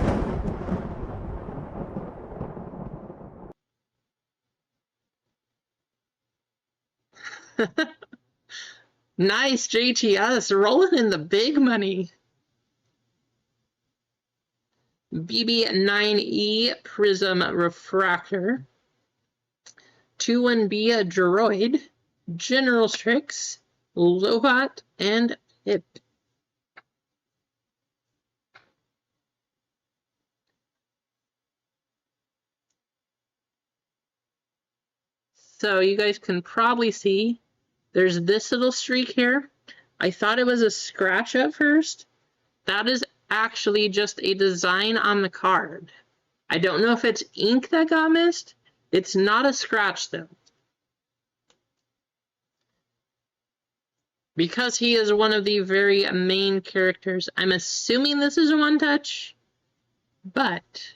Nice, JTS, rolling in the big money. BB9E Prism Refractor. 2-1B Droid. General Strix. Lobot and Pip. So you guys can probably see there's this little streak here. I thought it was a scratch at first. That is actually just a design on the card. I don't know if it's ink that got missed. It's not a scratch though. Because he is one of the very main characters, I'm assuming this is a one-touch, but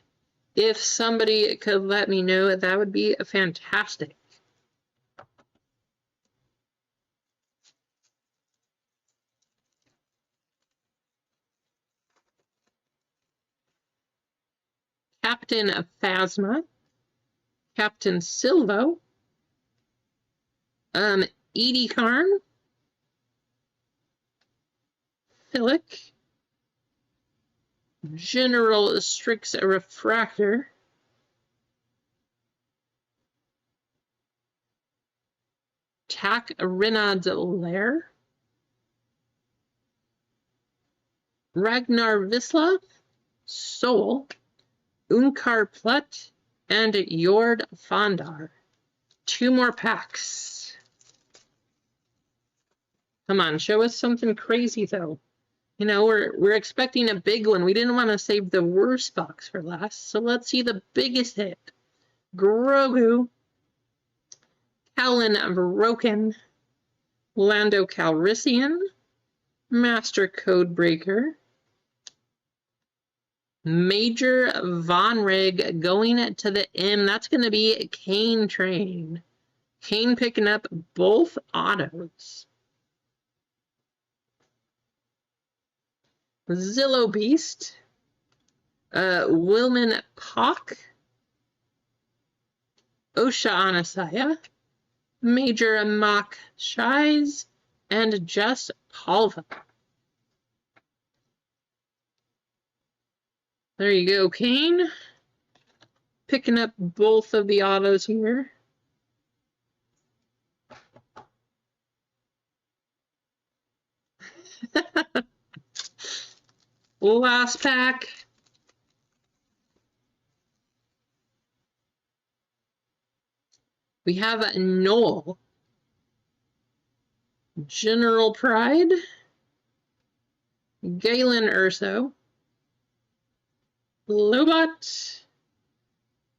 if somebody could let me know, that would be fantastic. Captain Phasma, Captain Silvo, Edie Karn, Philic, General Strix Refractor, Tak Renaud's Lair, Ragnar Vislav, Soul, Unkar Plut, and Jord Fondar. 2 more packs. Come on, show us something crazy though. You know, we're expecting a big one. We didn't want to save the worst box for last, so let's see the biggest hit. Grogu, Callan Broken, Lando Calrissian, Master Codebreaker, Major Von Rig going to the M. That's going to be Kane Train. Kane picking up both autos. Zillow Beast, Wilman Pock, Osha Anasaya, Major Mock Shies, and Just Palva. There you go, Kane. Picking up both of the autos here. Last pack. We have Noel, General Pride, Galen Urso, Lobot,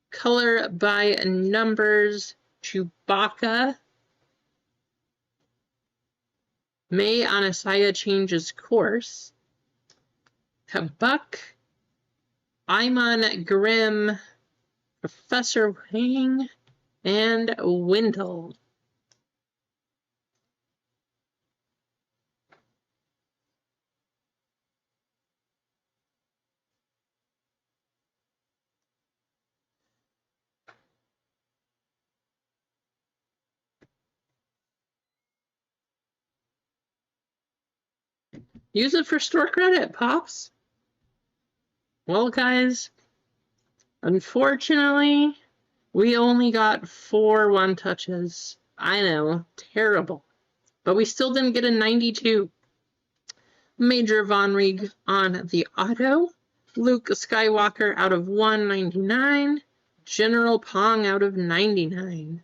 Color by Numbers, Chewbacca, May Anasaya changes course, Kabuk, Iman Grimm, Professor Wang, and Wendell. Use it for store credit, Pops. Well, guys, unfortunately, we only got 4 one-touches. I know, terrible. But we still didn't get a 92. Major Von Rig on the auto. Luke Skywalker out of 199. General Pong out of 99.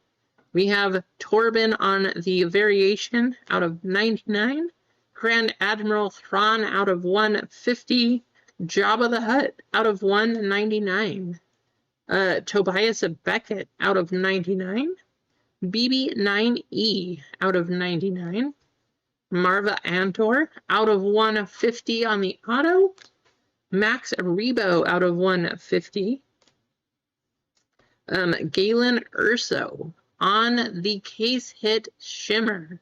We have Torben on the variation out of 99. Grand Admiral Thrawn out of 150. Jabba the Hutt out of 199. Tobias Beckett out of 99. BB9E out of 99. Marva Antor out of 150 on the auto. Max Rebo out of 150. Galen Urso on the case hit Shimmer.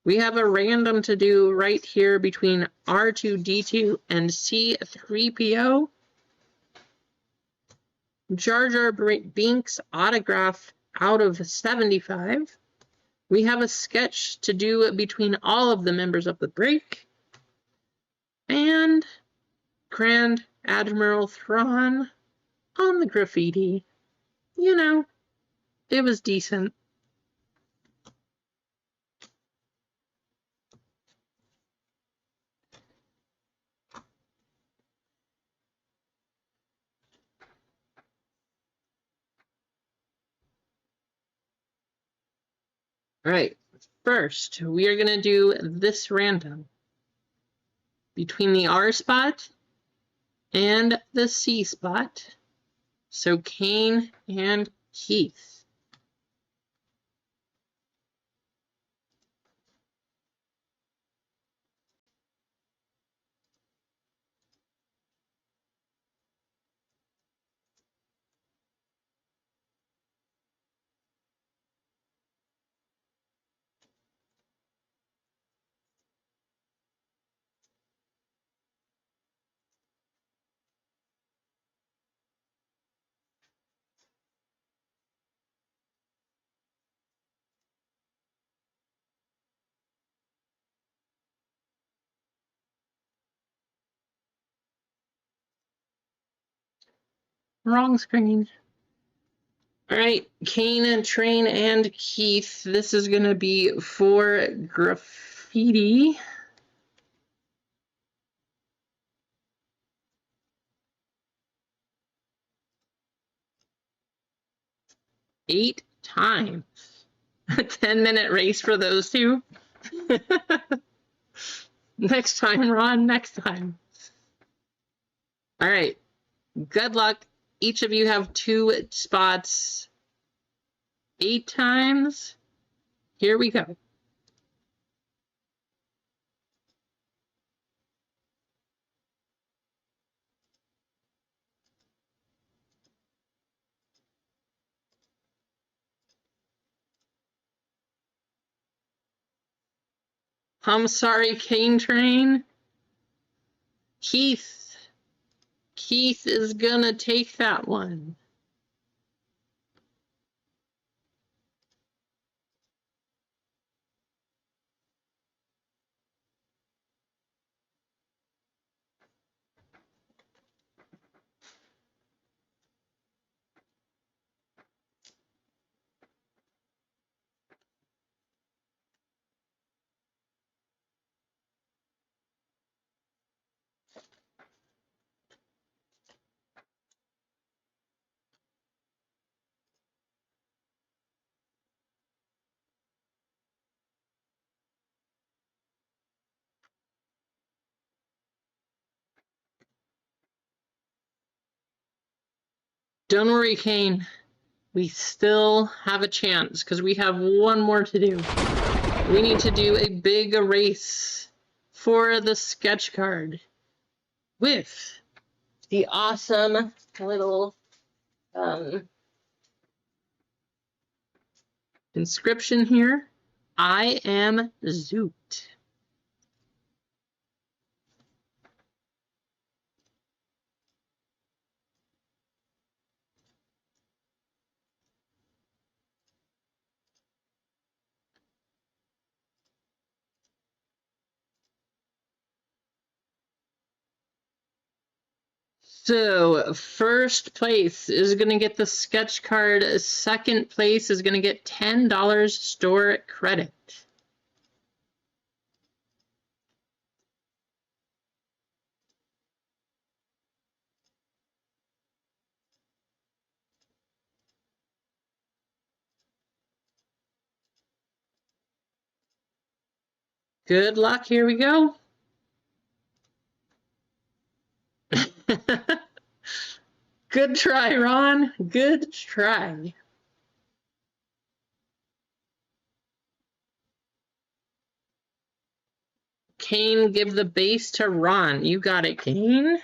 We have a random to do right here between R2-D2 and C3PO. Jar Jar Binks autograph out of 75. We have a sketch to do between all of the members of the break. And Grand Admiral Thrawn on the graffiti. You know, it was decent. All right, first we are going to do this random between the R spot and the C spot. So Kane and Keith. wrong screen. All right, Kane, Train, and Keith. This is going to be for graffiti. Eight times. A 10-minute race for those two. Next time, Ron, next time. All right, good luck. Each of you have 2 spots. 8 times. Here we go. I'm sorry, Kane Train. Keith. Keith is gonna take that one. Don't worry, Kane. We still have a chance because we have one more to do. We need to do a big race for the sketch card with the awesome little inscription here. I am Zoot. So first place is going to get the sketch card. Second place is going to get $10 store credit. Good luck. Here we go. Good try, Ron. Good try. Kane, give the base to Ron. You got it, Kane.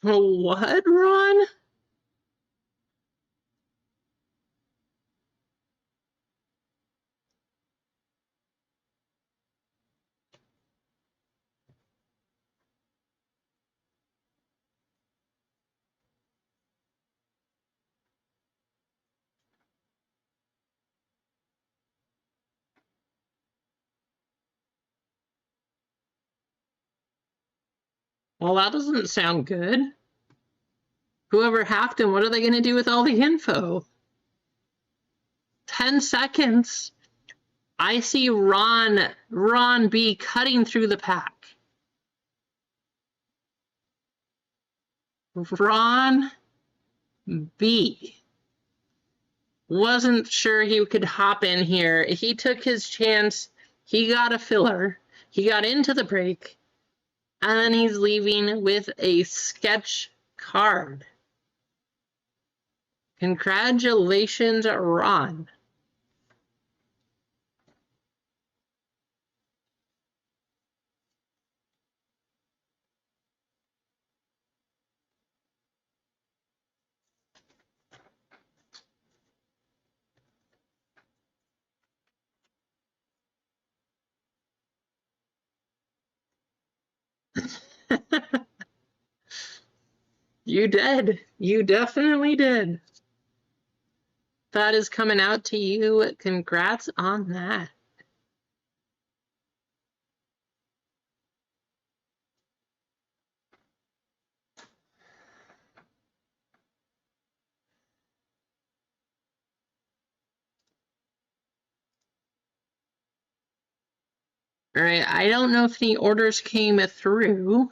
What, Ron? Well, that doesn't sound good. Whoever hacked him, what are they going to do with all the info? 10 seconds. I see Ron B cutting through the pack. Ron B. wasn't sure he could hop in here. He took his chance. He got a filler. He got into the break. And then he's leaving with a sketch card. Congratulations, Ron. You did. You definitely did. That is coming out to you. Congrats on that. All right, I don't know if any orders came through.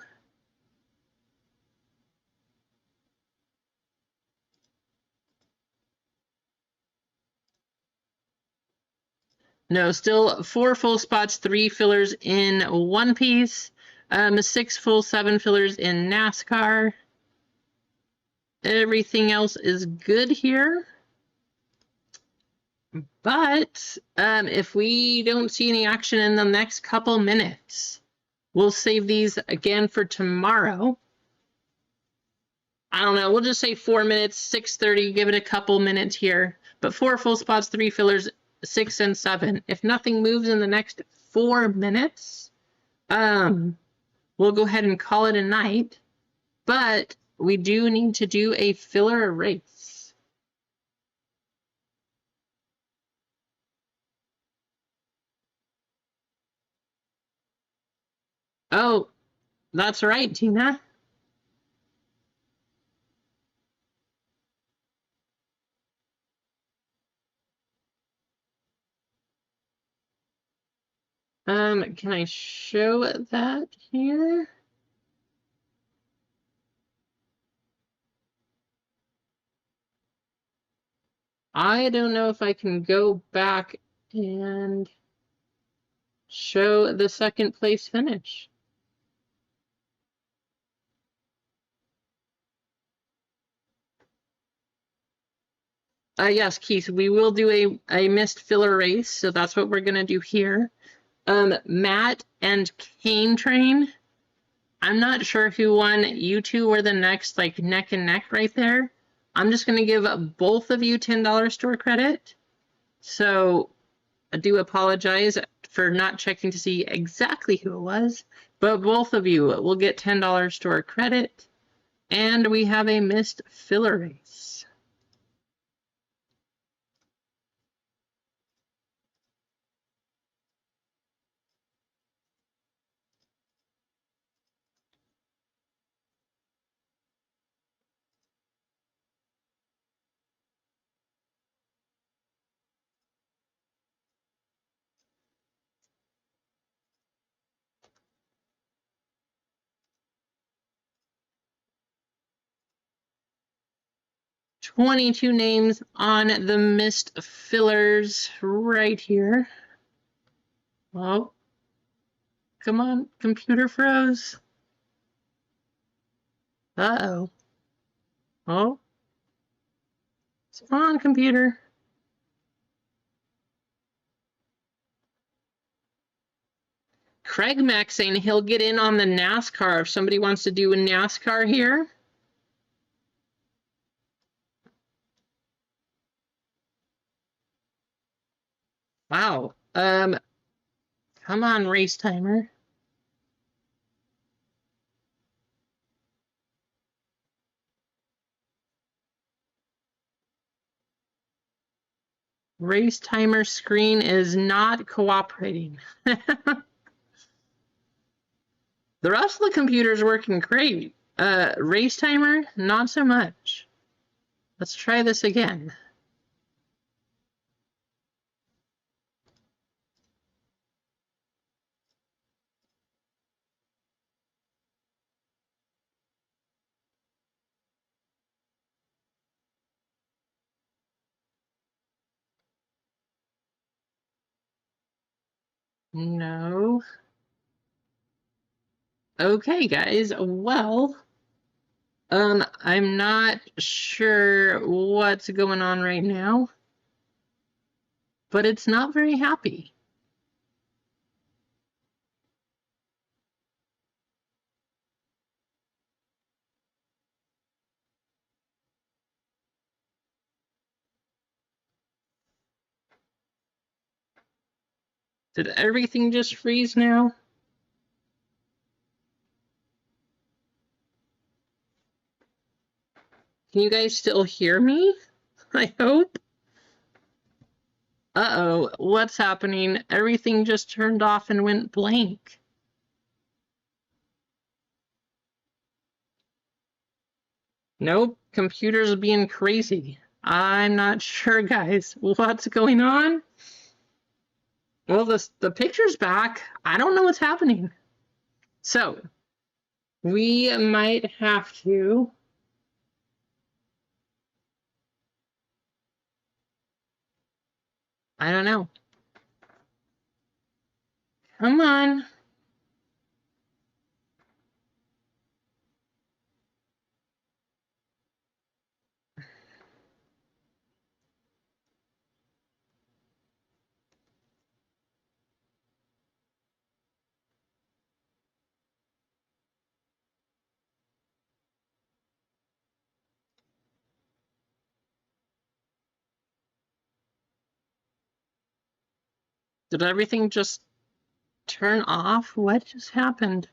No, still 4 full spots, 3 fillers in One Piece, 6 full, 7 fillers in NASCAR. Everything else is good here. But if we don't see any action in the next couple minutes, we'll save these again for tomorrow. I don't know, we'll just say 4 minutes, 6:30, give it a couple minutes here. But 4 full spots, 3 fillers, 6 and 7. If nothing moves in the next 4 minutes, we'll go ahead and call it a night. But we do need to do a filler erase. Oh, that's right, Tina. Can I show that here? I don't know if I can go back and show the second place finish. Yes, Keith, we will do a missed filler race, so that's what we're gonna do here. Matt and Cane Train. I'm not sure who won. You two were the next, like, neck and neck right there. I'm just gonna give both of you $10 store credit. So I do apologize for not checking to see exactly who it was, but both of you will get $10 store credit. And we have a missed filler race. $22 names on the missed fillers right here. Oh, come on, computer froze. Uh-oh. Oh. Come on, computer. Craig Mack saying he'll get in on the NASCAR if somebody wants to do a NASCAR here. Wow. Come on, race timer. Race timer screen is not cooperating. The rest of the computer is working great. Race timer, not so much. Let's try this again. No. Okay, guys. Well, I'm not sure what's going on right now, but it's not very happy. Did everything just freeze now? Can you guys still hear me? I hope. Uh-oh, what's happening? Everything just turned off and went blank. Nope, computer's being crazy. I'm not sure, guys. What's going on? Well, the picture's back. I don't know what's happening. So, we might have to... I don't know. Come on. Did everything just turn off? What just happened?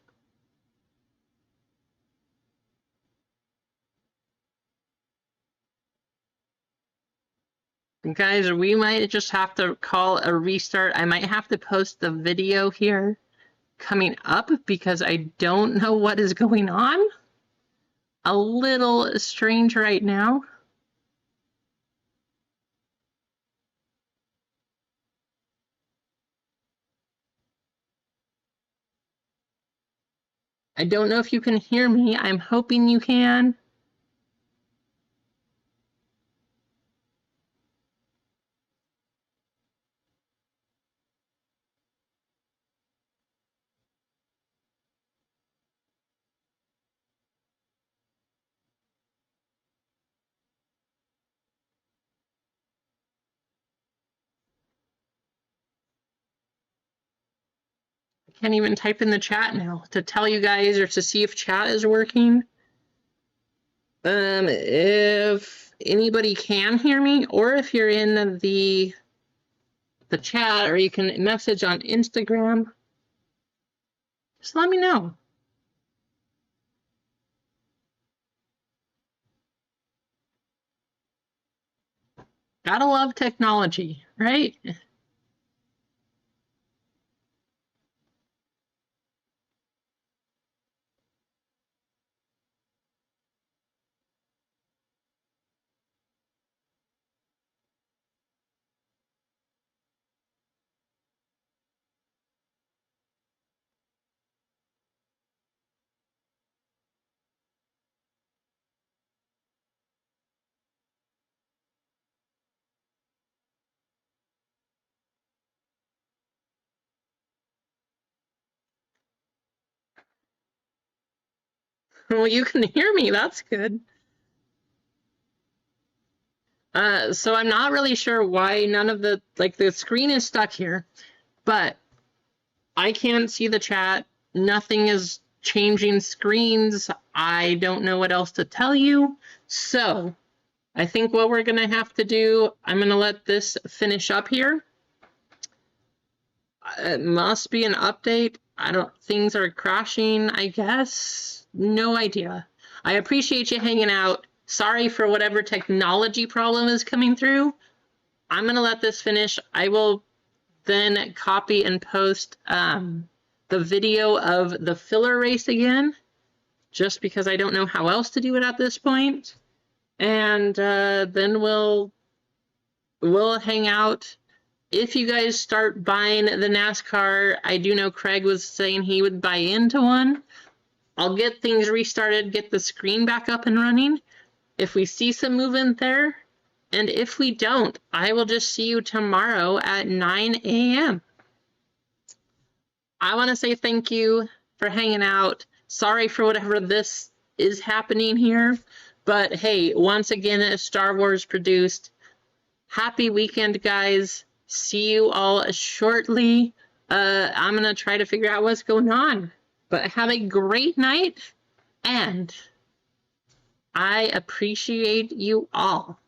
Guys, we might just have to call a restart. I might have to post the video here coming up because I don't know what is going on. A little strange right now. I don't know if you can hear me. I'm hoping you can. I can't even type in the chat now to tell you guys or to see if chat is working. If anybody can hear me, or if you're in the chat, or you can message on Instagram, just let me know. Gotta love technology, right? Well, you can hear me. That's good. So I'm not really sure why none of the screen is stuck here, but I can't see the chat. Nothing is changing screens. I don't know what else to tell you. So I think what we're gonna have to do, I'm gonna let this finish up here. It must be an update. Things are crashing, I guess. No idea. I appreciate you hanging out. Sorry for whatever technology problem is coming through. I'm going to let this finish. I will then copy and post the video of the filler race again, just because I don't know how else to do it at this point. And then we'll hang out. If you guys start buying the NASCAR, I do know Craig was saying he would buy into one. I'll get things restarted, get the screen back up and running. If we see some movement there, and if we don't, I will just see you tomorrow at 9 a.m. I want to say thank you for hanging out. Sorry for whatever this is happening here. But hey, once again, it's Star Wars produced. Happy weekend, guys. See you all shortly. I'm going to try to figure out what's going on. But have a great night, and I appreciate you all.